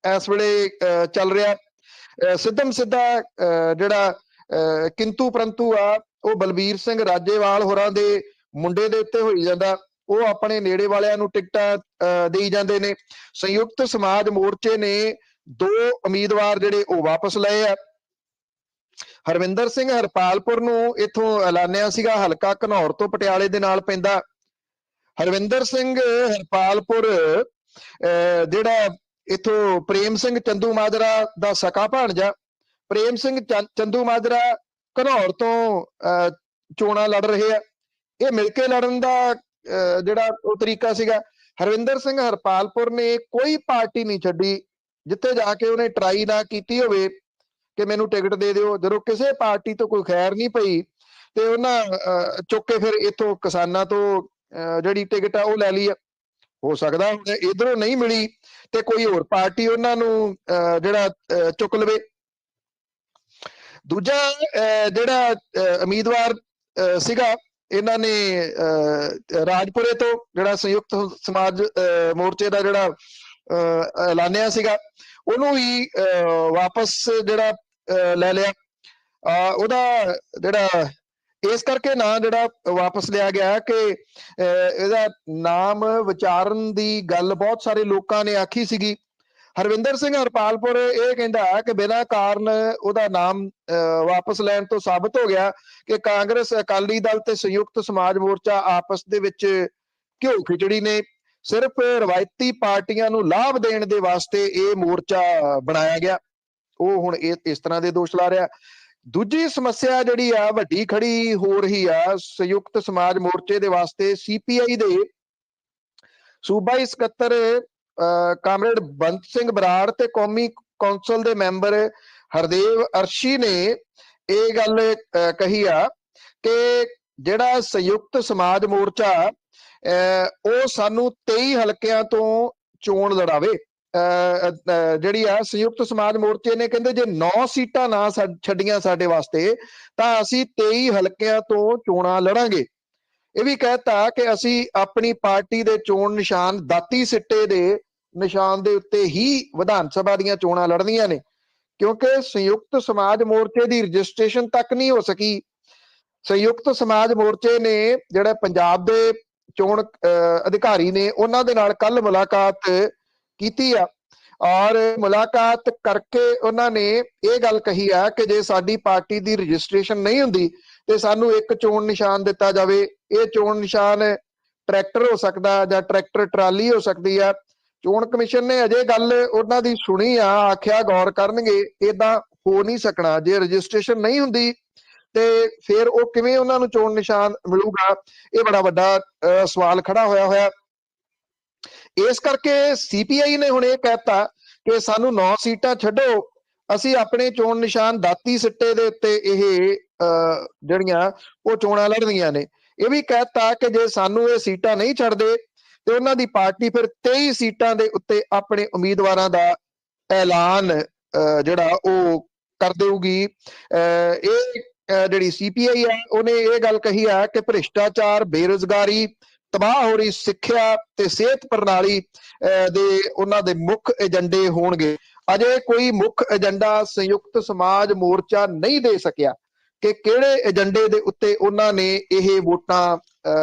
ਇਸ ਵੇਲੇ ਚੱਲ ਰਿਹਾ। ਸਿੱਧਮ ਸਿੱਧਾ ਜਿਹੜਾ ਕਿੰਤੂ ਪਰੰਤੂ ਆ ਉਹ ਬਲਬੀਰ ਸਿੰਘ ਰਾਜੇਵਾਲ ਹੋਰਾਂ ਦੇ ਮੁੰਡੇ ਦੇ ਉੱਤੇ ਹੋਈ ਜਾਂਦਾ। ਉਹ ਆਪਣੇ ਨੇੜੇ ਵਾਲਿਆਂ ਨੂੰ ਟਿਕਟਾਂ ਦੇਈ ਜਾਂਦੇ ਨੇ। ਸੰਯੁਕਤ ਸਮਾਜ ਮੋਰਚੇ ਨੇ 2 ਉਮੀਦਵਾਰ ਜਿਹੜੇ ਉਹ ਵਾਪਸ ਲਏ ਆ। ਹਰਵਿੰਦਰ ਸਿੰਘ ਹਰਪਾਲਪੁਰ ਨੂੰ ਇੱਥੋਂ ਐਲਾਨਿਆ ਸੀਗਾ, ਹਲਕਾ ਘਨੌਰ ਤੋਂ ਪਟਿਆਲੇ ਦੇ ਨਾਲ ਪੈਂਦਾ। ਹਰਵਿੰਦਰ ਸਿੰਘ ਹਰਪਾਲਪੁਰ ਜਿਹੜਾ ਇੱਥੋਂ ਪ੍ਰੇਮ ਸਿੰਘ ਚੰਦੂ ਮਾਜਰਾ ਦਾ ਸਕਾ ਭਾਣਜਾ। ਪ੍ਰੇਮ ਸਿੰਘ ਚੰਦੂ ਮਾਜਰਾ ਘਨੌਰ ਤੋਂ ਚੋਣਾਂ ਲੜ ਰਹੇ ਆ। ਇਹ ਮਿਲ ਕੇ ਲੜਨ ਦਾ ਜਿਹੜਾ ਉਹ ਤਰੀਕਾ ਸੀਗਾ। ਹਰਵਿੰਦਰ ਸਿੰਘ ਹਰਪਾਲਪੁਰ ਨੇ ਕੋਈ ਪਾਰਟੀ ਨਹੀਂ ਛੱਡੀ ਜਿੱਥੇ ਜਾ ਕੇ ਉਹਨੇ ਟਰਾਈ ਨਾ ਕੀਤੀ ਹੋਵੇ ਕਿ ਮੈਨੂੰ ਟਿਕਟ ਦੇ ਦਿਓ। ਜਦੋਂ ਕਿਸੇ ਪਾਰਟੀ ਤੋਂ ਕੋਈ ਖੈਰ ਨਹੀਂ ਪਈ ਤੇ ਉਹਨਾਂ ਚੁੱਕ ਕੇ ਫਿਰ ਇੱਥੋਂ ਕਿਸਾਨਾਂ ਤੋਂ ਜਿਹੜੀ ਟਿਕਟ ਆ ਉਹ ਲੈ ਲਈ ਆ। ਹੋ ਸਕਦਾ ਹੁਣ ਇਧਰੋਂ ਨਹੀਂ ਮਿਲੀ ਤੇ ਕੋਈ ਹੋਰ ਪਾਰਟੀ ਉਹਨਾਂ ਨੂੰ ਜਿਹੜਾ ਚੁੱਕ ਲਵੇ। ਦੂਜਾ ਜਿਹੜਾ ਉਮੀਦਵਾਰ ਸੀਗਾ ਇਹਨਾਂ ਨੇ ਰਾਜਪੁਰੇ ਤੋਂ ਜਿਹੜਾ ਸੰਯੁਕਤ ਸਮਾਜ ਮੋਰਚੇ ਦਾ ਜਿਹੜਾ ਐਲਾਨਿਆ ਸੀਗਾ ਉਹਨੂੰ ਹੀ ਵਾਪਸ ਜਿਹੜਾ ਲੈ ਲਿਆ। ਉਹਦਾ ਜਿਹੜਾ ਇਸ ਕਰਕੇ ਨਾਂ ਜਿਹੜਾ ਵਾਪਸ ਲਿਆ ਗਿਆ ਕਿ ਇਹਦਾ ਨਾਮ ਵਿਚਾਰਨ ਦੀ ਗੱਲ ਬਹੁਤ ਸਾਰੇ ਲੋਕਾਂ ਨੇ ਆਖੀ ਸੀਗੀ। ਹਰਵਿੰਦਰ ਸਿੰਘ ਹਰਪਾਲਪੁਰ ਇਹ ਕਹਿੰਦਾ ਕਿ ਬਿਨਾਂ ਕਾਰਨ ਉਹਦਾ ਨਾਮ ਵਾਪਸ ਲੈਣ ਤੋਂ ਸਾਬਤ ਹੋ ਗਿਆ ਕਿ ਕਾਂਗਰਸ, ਅਕਾਲੀ ਦਲ ਤੇ ਸੰਯੁਕਤ ਸਮਾਜ ਮੋਰਚਾ ਆਪਸ ਦੇ ਵਿੱਚ ਘਿਓ ਖਿਚੜੀ ਨੇ। ਸਿਰਫ ਰਵਾਇਤੀ ਪਾਰਟੀਆਂ ਨੂੰ ਲਾਭ ਦੇਣ ਦੇ ਵਾਸਤੇ ਇਹ ਮੋਰਚਾ ਬਣਾਇਆ ਗਿਆ। ਉਹ ਹੁਣ ਇਸ ਤਰ੍ਹਾਂ ਦੇ ਦੋਸ਼ ਲਾ ਰਿਹਾ। ਦੂਜੀ ਸਮੱਸਿਆ ਜਿਹੜੀ ਆ ਵੱਡੀ ਖੜੀ ਹੋ ਰਹੀ ਆ ਸੰਯੁਕਤ ਸਮਾਜ ਮੋਰਚੇ ਦੇ ਵਾਸਤੇ। CPI ਦੇ ਸੂਬਾਈ ਸਕੱਤਰ ਕਾਮਰੇਡ ਬੰਤ ਸਿੰਘ ਬਰਾੜ ਤੇ ਕੌਮੀ ਕੌਂਸਲ ਦੇ ਮੈਂਬਰ ਹਰਦੇਵ ਅਰਸ਼ੀ ਨੇ ਇਹ ਗੱਲ ਕਹੀ ਆ ਕਿ ਜਿਹੜਾ ਸੰਯੁਕਤ ਸਮਾਜ ਮੋਰਚਾ ਉਹ ਸਾਨੂੰ 23 ਹਲਕਿਆਂ ਤੋਂ ਚੋਣ ਲੜਾਵੇ। ਜਿਹੜੀ ਆ ਸੰਯੁਕਤ ਸਮਾਜ ਮੋਰਚੇ ਨੇ ਕਹਿੰਦੇ ਜੇ 9 ਸੀਟਾਂ ਨਾ ਛੱਡੀਆਂ ਸਾਡੇ ਵਾਸਤੇ ਤਾਂ ਅਸੀਂ 23 ਹਲਕਿਆਂ ਤੋਂ ਚੋਣਾਂ ਲੜਾਂਗੇ। ਇਹ ਵੀ ਕਹਿਤਾ ਕਿ ਅਸੀਂ ਆਪਣੀ ਪਾਰਟੀ ਦੇ ਚੋਣ ਨਿਸ਼ਾਨ ਦਾਤੀ ਸਿੱਟੇ ਦੇ ਨਿਸ਼ਾਨ ਦੇ ਉੱਤੇ ਹੀ ਵਿਧਾਨ ਸਭਾ ਦੀਆਂ ਚੋਣਾਂ ਲੜਨੀਆਂ ਨੇ, ਕਿਉਂਕਿ ਸੰਯੁਕਤ ਸਮਾਜ ਮੋਰਚੇ ਦੀ ਰਜਿਸਟ੍ਰੇਸ਼ਨ ਤੱਕ ਨਹੀਂ ਹੋ ਸਕੀ। ਸੰਯੁਕਤ ਸਮਾਜ ਮੋਰਚੇ ਨੇ ਜਿਹੜੇ ਪੰਜਾਬ ਦੇ ਚੋਣ ਅਧਿਕਾਰੀ ਨੇ ਉਹਨਾਂ ਦੇ ਨਾਲ ਕੱਲ ਮੁਲਾਕਾਤ ਕੀਤੀ ਆ ਔਰ ਮੁਲਾਕਾਤ ਕਰਕੇ ਉਹਨਾਂ ਨੇ ਇਹ ਗੱਲ ਕਹੀ ਆ ਕਿ ਜੇ ਸਾਡੀ ਪਾਰਟੀ ਦੀ ਰਜਿਸਟ੍ਰੇਸ਼ਨ ਨਹੀਂ ਹੁੰਦੀ ਤੇ ਸਾਨੂੰ ਇੱਕ ਚੋਣ ਨਿਸ਼ਾਨ ਦਿੱਤਾ ਜਾਵੇ। ਇਹ ਚੋਣ ਨਿਸ਼ਾਨ ਟਰੈਕਟਰ ਹੋ ਸਕਦਾ ਜਾਂ ਟਰੈਕਟਰ ਟਰਾਲੀ ਹੋ ਸਕਦੀ ਆ। ਚੋਣ ਕਮਿਸ਼ਨ ਨੇ ਅਜੇ ਗੱਲ ਉਹਨਾਂ ਦੀ ਸੁਣੀ ਆ, ਆਖਿਆ ਗੌਰ ਕਰਨਗੇ। ਏਦਾਂ ਹੋ ਨਹੀਂ ਸਕਣਾ। ਜੇ ਰਜਿਸਟ੍ਰੇਸ਼ਨ ਨਹੀਂ ਹੁੰਦੀ ਤੇ ਫਿਰ ਉਹ ਕਿਵੇਂ ਉਹਨਾਂ ਨੂੰ ਚੋਣ ਨਿਸ਼ਾਨ ਮਿਲੂਗਾ? ਇਹ ਬੜਾ ਵੱਡਾ ਸਵਾਲ ਖੜਾ ਹੋਇਆ। ਇਸ ਕਰਕੇ CPI ਨੇ ਹੁਣ ਇਹ ਕਹਿਤਾ ਕਿ ਸਾਨੂੰ 9 ਸੀਟਾਂ ਛੱਡੋ, ਅਸੀਂ ਆਪਣੇ ਚੋਣ ਨਿਸ਼ਾਨ ਦਾਤੀ ਸਿੱਟੇ ਦੇ ਉੱਤੇ ਇਹ ਜਿਹੜੀਆਂ ਉਹ ਚੋਣਾਂ ਲੜਨੀਆਂ ਨੇ। ਇਹ ਵੀ ਕਹਿਤਾ ਕਿ ਜੇ ਸਾਨੂੰ ਇਹ ਸੀਟਾਂ ਨਹੀਂ ਛੱਡਦੇ ਤੇ ਉਹਨਾਂ ਦੀ ਪਾਰਟੀ ਫਿਰ 23 ਸੀਟਾਂ ਦੇ ਉੱਤੇ ਆਪਣੇ ਉਮੀਦਵਾਰਾਂ ਦਾ ਐਲਾਨ ਜਿਹੜਾ ਉਹ ਕਰ ਦੇਊਗੀ। ਇਹ ਜਿਹੜੀ CPI ਆ ਉਹਨੇ ਇਹ ਗੱਲ ਕਹੀ ਆ ਕਿ ਭ੍ਰਿਸ਼ਟਾਚਾਰ, ਬੇਰੁਜ਼ਗਾਰੀ, ਤਬਾਹ ਹੋ ਰਹੀ ਸਿੱਖਿਆ ਤੇ ਸਿਹਤ ਪ੍ਰਣਾਲੀ ਦੇ ਉਹਨਾਂ ਦੇ ਮੁੱਖ ਏਜੰਡੇ ਹੋਣਗੇ। ਅਜੇ ਕੋਈ ਮੁੱਖ ਏਜੰਡਾ ਸੰਯੁਕਤ ਸਮਾਜ ਮੋਰਚਾ ਨਹੀਂ ਦੇ ਸਕਿਆ ਕਿ ਕਿਹੜੇ ਏਜੰਡੇ ਦੇ ਉੱਤੇ ਉਹਨਾਂ ਨੇ ਇਹ ਵੋਟਾਂ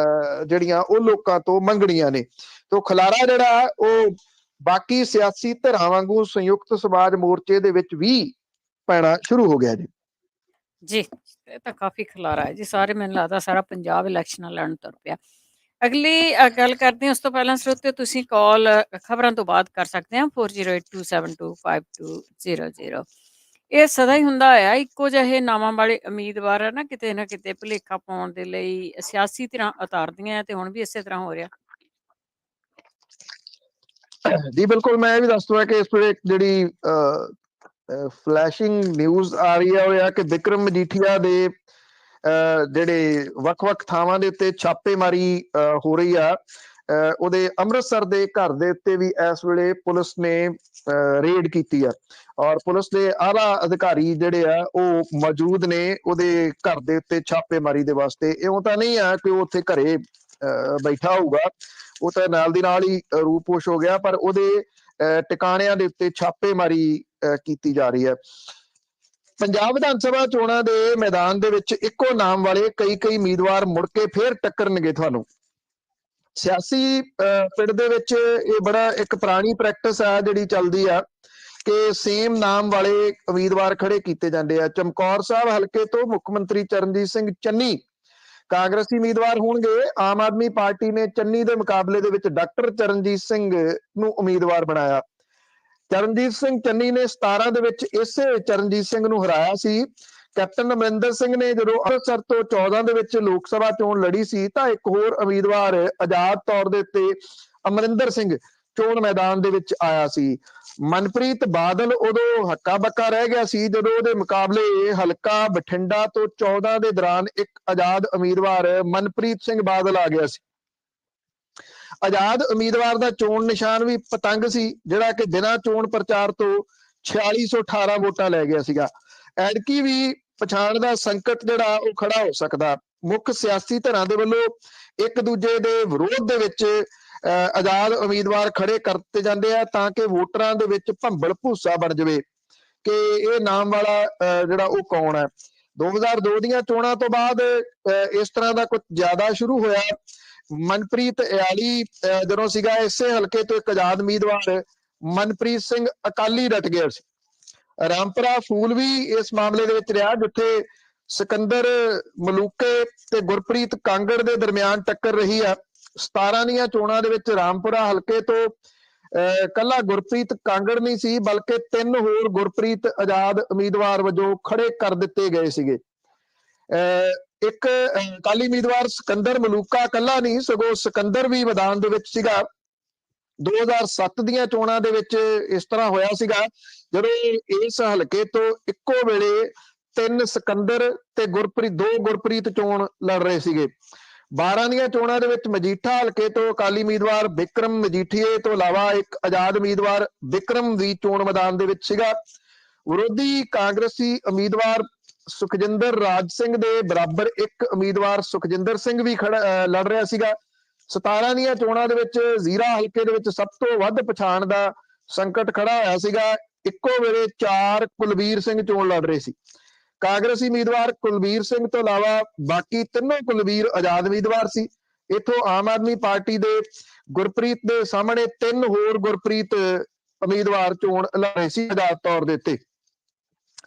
ਜਿਹੜੀਆਂ ਉਹ ਲੋਕਾਂ ਤੋਂ ਮੰਗਣੀਆਂ ਨੇ। ਤੋਂ ਖਲਾਰਾ ਜਿਹੜਾ ਉਹ ਬਾਕੀ ਸਿਆਸੀ ਧਿਰਾਂ ਵਾਂਗੂ ਸੰਯੁਕਤ ਸਮਾਜ ਮੋਰਚੇ ਦੇ ਵਿੱਚ ਵੀ ਪੈਣਾ ਸ਼ੁਰੂ ਹੋ ਗਿਆ ਜੀ। ਜੀ ਇਹ ਤਾਂ ਕਾਫੀ ਖਲਾਰਾ ਹੈ ਜੀ। ਸਾਰੇ ਮੈਨੂੰ ਲੱਗਦਾ ਸਾਰਾ ਪੰਜਾਬ ਇਲੈਕਸ਼ਨਾਂ ਲੜਨ ਤੁਰ ਪਿਆ। ਅਗਲੀ ਗੱਲ ਕਰਦੇ ਹਾਂ ਉਸ ਤੋਂ ਪਹਿਲਾਂ ਸਰੋਤਿਓ ਤੁਸੀਂ ਕਾਲ ਖਬਰਾਂ ਤੋਂ ਬਾਅਦ ਕਰ ਸਕਦੇ ਹਾਂ 4082725200। ਇਹ ਸਦਾ ਹੀ ਹੁੰਦਾ ਹੋਇਆ ਇੱਕੋ ਜਿਹੇ ਨਾਵਾਂ ਵਾਲੇ ਉਮੀਦਵਾਰ ਨਾ ਕਿਤੇ ਭੁਲੇਖਾ ਪਾਉਣ ਦੇ ਲਈ ਸਿਆਸੀ ਧਿਰਾਂ ਉਤਾਰਦੀਆਂ ਤੇ ਹੁਣ ਵੀ ਇਸੇ ਤਰ੍ਹਾਂ ਹੋ ਰਿਹਾ। ਜੀ ਬਿਲਕੁਲ, ਮੈਂ ਇਹ ਵੀ ਦੱਸ ਦਵਾਂ ਕਿ ਇਸ ਵੇਲੇ ਜਿਹੜੀ ਫਲੈਸ਼ਿੰਗ ਨਿਊਜ਼ ਆ ਰਹੀ ਹੈ ਉਹ ਇਹ ਆ ਕਿ ਵਿਕਰਮ ਮਜੀਠੀਆ ਦੇ ਜਿਹੜੇ ਵੱਖ-ਵੱਖ ਥਾਵਾਂ ਦੇ ਉੱਤੇ ਛਾਪੇਮਾਰੀ ਹੋ ਰਹੀ ਆ। ਉਹਦੇ ਅੰਮ੍ਰਿਤਸਰ ਦੇ ਘਰ ਦੇ ਉੱਤੇ ਵੀ ਇਸ ਵੇਲੇ ਪੁਲਿਸ ਨੇ ਰੇਡ ਕੀਤੀ ਆ ਔਰ ਪੁਲਿਸ ਦੇ ਆਲਾ ਅਧਿਕਾਰੀ ਜਿਹੜੇ ਆ ਉਹ ਮੌਜੂਦ ਨੇ ਉਹਦੇ ਘਰ ਦੇ ਉੱਤੇ ਛਾਪੇਮਾਰੀ ਦੇ ਵਾਸਤੇ। ਇਉਂ ਤਾਂ ਨਹੀਂ ਆ ਕਿ ਉਹ ਉੱਥੇ ਘਰੇ ਬੈਠਾ ਹੋਊਗਾ ਉਹ ਤਾਂ ਨਾਲ ਦੀ ਨਾਲ ਹੀ ਰੂਪੋਸ਼ ਹੋ ਗਿਆ, ਪਰ ਉਹਦੇ ਟਿਕਾਣਿਆਂ ਦੇ ਉੱਤੇ ਛਾਪੇਮਾਰੀ ਕੀਤੀ ਜਾ ਰਹੀ ਹੈ। ਪੰਜਾਬ ਵਿਧਾਨ ਸਭਾ ਚੋਣਾਂ ਦੇ ਮੈਦਾਨ ਦੇ ਵਿੱਚ ਇੱਕੋ ਨਾਮ ਵਾਲੇ ਕਈ ਉਮੀਦਵਾਰ ਮੁੜ ਕੇ ਫੇਰ ਟੱਕਰਨਗੇ ਤੁਹਾਨੂੰ। ਸਿਆਸੀ ਪਿੰਡ ਦੇ ਵਿੱਚ ਇਹ ਬੜਾ ਇੱਕ ਪੁਰਾਣੀ ਪ੍ਰੈਕਟਿਸ ਆ ਜਿਹੜੀ ਚੱਲਦੀ ਆ ਕਿ ਸੇਮ ਨਾਮ ਵਾਲੇ ਉਮੀਦਵਾਰ ਖੜੇ ਕੀਤੇ ਜਾਂਦੇ ਆ। ਚਮਕੌਰ ਸਾਹਿਬ ਹਲਕੇ ਤੋਂ ਮੁੱਖ ਮੰਤਰੀ ਚਰਨਜੀਤ ਸਿੰਘ ਚੰਨੀ ਕਾਂਗਰਸੀ ਉਮੀਦਵਾਰ ਹੋਣਗੇ। ਆਮ ਆਦਮੀ ਪਾਰਟੀ ਨੇ ਚੰਨੀ ਦੇ ਮੁਕਾਬਲੇ ਦੇ ਵਿੱਚ ਡਾਕਟਰ ਚਰਨਜੀਤ ਸਿੰਘ ਨੂੰ ਉਮੀਦਵਾਰ ਬਣਾਇਆ। ਚਰਨਜੀਤ ਸਿੰਘ ਚੰਨੀ ਨੇ 17 ਦੇ ਵਿੱਚ ਇਸੇ ਚਰਨਜੀਤ ਸਿੰਘ ਨੂੰ ਹਰਾਇਆ ਸੀ। ਕੈਪਟਨ ਅਮਰਿੰਦਰ ਸਿੰਘ ਨੇ ਜਦੋਂ ਅੰਮ੍ਰਿਤਸਰ ਤੋਂ 14 ਦੇ ਵਿੱਚ ਲੋਕ ਸਭਾ ਚੋਣ ਲੜੀ ਸੀ ਤਾਂ ਇੱਕ ਹੋਰ ਉਮੀਦਵਾਰ ਆਜ਼ਾਦ ਤੌਰ ਦੇ ਉੱਤੇ ਅਮਰਿੰਦਰ ਸਿੰਘ ਚੋਣ ਮੈਦਾਨ ਦੇ ਵਿੱਚ ਆਇਆ ਸੀ। ਮਨਪ੍ਰੀਤ ਬਾਦਲ ਉਦੋਂ ਹੱਕਾ ਬੱਕਾ ਰਹਿ ਗਿਆ ਸੀ ਜਦੋਂ ਉਹਦੇ ਮੁਕਾਬਲੇ ਹਲਕਾ ਬਠਿੰਡਾ ਤੋਂ 14 ਦੇ ਦੌਰਾਨ ਇੱਕ ਆਜ਼ਾਦ ਉਮੀਦਵਾਰ ਮਨਪ੍ਰੀਤ ਸਿੰਘ ਬਾਦਲ ਆ ਗਿਆ ਸੀ। ਆਜ਼ਾਦ ਉਮੀਦਵਾਰ ਦਾ ਚੋਣ ਨਿਸ਼ਾਨ ਵੀ ਪਤੰਗ ਸੀ ਜਿਹੜਾ ਕਿ ਬਿਨਾਂ ਚੋਣ ਪ੍ਰਚਾਰ ਤੋਂ 4618 ਵੋਟਾਂ ਲੈ ਗਿਆ ਸੀਗਾ। ਐਤਕੀ ਵੀ ਪਛਾਣ ਦਾ ਸੰਕਟ ਜਿਹੜਾ ਉਹ ਖੜਾ ਹੋ ਸਕਦਾ। ਮੁੱਖ ਸਿਆਸੀ ਧਿਰਾਂ ਦੇ ਵੱਲੋਂ ਇੱਕ ਦੂਜੇ ਦੇ ਵਿਰੋਧ ਦੇ ਵਿੱਚ ਆਜ਼ਾਦ ਉਮੀਦਵਾਰ ਖੜੇ ਕਰਤੇ ਜਾਂਦੇ ਆ ਤਾਂ ਕਿ ਵੋਟਰਾਂ ਦੇ ਵਿੱਚ ਭੰਬਲ ਭੂਸਾ ਬਣ ਜਾਵੇ ਕਿ ਇਹ ਨਾਮ ਵਾਲਾ ਜਿਹੜਾ ਉਹ ਕੌਣ ਹੈ। 2002 ਦੀਆਂ ਚੋਣਾਂ ਤੋਂ ਬਾਅਦ ਇਸ ਤਰ੍ਹਾਂ ਦਾ ਕੁਝ ਜ਼ਿਆਦਾ ਸ਼ੁਰੂ ਹੋਇਆ। ਮਨਪ੍ਰੀਤ ਇਆਲੀ ਜਦੋਂ ਸੀਗਾ ਇਸੇ ਹਲਕੇ ਤੋਂ ਇੱਕ ਆਜ਼ਾਦ ਉਮੀਦਵਾਰ ਮਨਪ੍ਰੀਤ ਸਿੰਘ ਅਕਾਲੀ ਡਟ ਗਿਆ ਸੀ। ਰਾਮਪੁਰਾ ਫੂਲ ਵੀ ਇਸ ਮਾਮਲੇ ਦੇ ਵਿੱਚ ਰਿਹਾ ਜਿੱਥੇ ਸਿਕੰਦਰ ਮਲੂਕੇ ਤੇ ਗੁਰਪ੍ਰੀਤ ਕਾਂਗੜ ਦੇ ਦਰਮਿਆਨ ਟੱਕਰ ਰਹੀ ਆ। 17 ਦੀਆਂ ਚੋਣਾਂ ਦੇ ਵਿੱਚ ਰਾਮਪੁਰਾ ਹਲਕੇ ਤੋਂ ਕੱਲਾ ਗੁਰਪ੍ਰੀਤ ਕਾਂਗੜ ਨਹੀਂ ਸੀ ਬਲਕਿ 3 ਹੋਰ ਗੁਰਪ੍ਰੀਤ ਆਜ਼ਾਦ ਉਮੀਦਵਾਰ ਵਜੋਂ ਖੜੇ ਕਰ ਦਿੱਤੇ ਗਏ ਸੀਗੇ। ਇੱਕ ਅਕਾਲੀ ਉਮੀਦਵਾਰ ਸਿਕੰਦਰ ਮਲੂਕਾ ਕੱਲਾ ਨਹੀਂ ਸਗੋਂ ਸਿਕੰਦਰ ਵੀ ਮੈਦਾਨ ਦੇ ਵਿੱਚ ਸੀਗਾ। 2007 ਦੀਆਂ ਚੋਣਾਂ ਦੇ ਵਿੱਚ ਇਸ ਤਰ੍ਹਾਂ ਹੋਇਆ ਸੀਗਾ ਜਦੋਂ ਇਸ ਹਲਕੇ ਤੋਂ ਇੱਕੋ ਵੇਲੇ 3 ਸਿਕੰਦਰ ਤੇ ਦੋ ਗੁਰਪ੍ਰੀਤ ਚੋਣ ਲੜ ਰਹੇ ਸੀਗੇ। 12 ਦੀਆਂ ਚੋਣਾਂ ਦੇ ਵਿੱਚ ਮਜੀਠਾ ਹਲਕੇ ਤੋਂ ਅਕਾਲੀ ਉਮੀਦਵਾਰ ਵਿਕਰਮ ਮਜੀਠੀਏ ਤੋਂ ਇਲਾਵਾ ਇੱਕ ਆਜ਼ਾਦ ਉਮੀਦਵਾਰ ਵਿਕਰਮ ਵੀ ਚੋਣ ਮੈਦਾਨ ਦੇ ਵਿੱਚ ਸੀਗਾ। ਵਿਰੋਧੀ ਕਾਂਗਰਸੀ ਉਮੀਦਵਾਰ ਸੁਖਜਿੰਦਰ ਰਾਜ ਸਿੰਘ ਦੇ ਬਰਾਬਰ ਇੱਕ ਉਮੀਦਵਾਰ ਸੁਖਜਿੰਦਰ ਸਿੰਘ ਵੀ ਲੜ ਰਿਹਾ ਸੀਗਾ। 17 ਦੀਆਂ ਚੋਣਾਂ ਦੇ ਵਿੱਚ ਜ਼ੀਰਾ ਹਲਕੇ ਦੇ ਵਿੱਚ ਸਭ ਤੋਂ ਵੱਧ ਪਛਾਣ ਦਾ ਸੰਕਟ ਖੜਾ ਹੋਇਆ ਸੀਗਾ। ਇੱਕੋ ਵੇਲੇ 4 ਕੁਲਬੀਰ ਸਿੰਘ ਚੋਣ ਲੜ ਰਹੇ ਸੀ। ਕਾਂਗਰਸੀ ਉਮੀਦਵਾਰ ਕੁਲਬੀਰ ਸਿੰਘ ਤੋਂ ਇਲਾਵਾ ਬਾਕੀ ਤਿੰਨੋਂ ਕੁਲਬੀਰ ਆਜ਼ਾਦ ਉਮੀਦਵਾਰ ਸੀ। ਇੱਥੋਂ ਆਮ ਆਦਮੀ ਪਾਰਟੀ ਦੇ ਗੁਰਪ੍ਰੀਤ ਦੇ ਸਾਹਮਣੇ 3 ਹੋਰ ਗੁਰਪ੍ਰੀਤ ਉਮੀਦਵਾਰ ਚੋਣ ਲੜ ਰਹੇ ਸੀ ਆਜ਼ਾਦ ਤੌਰ ਦੇ ਉੱਤੇ।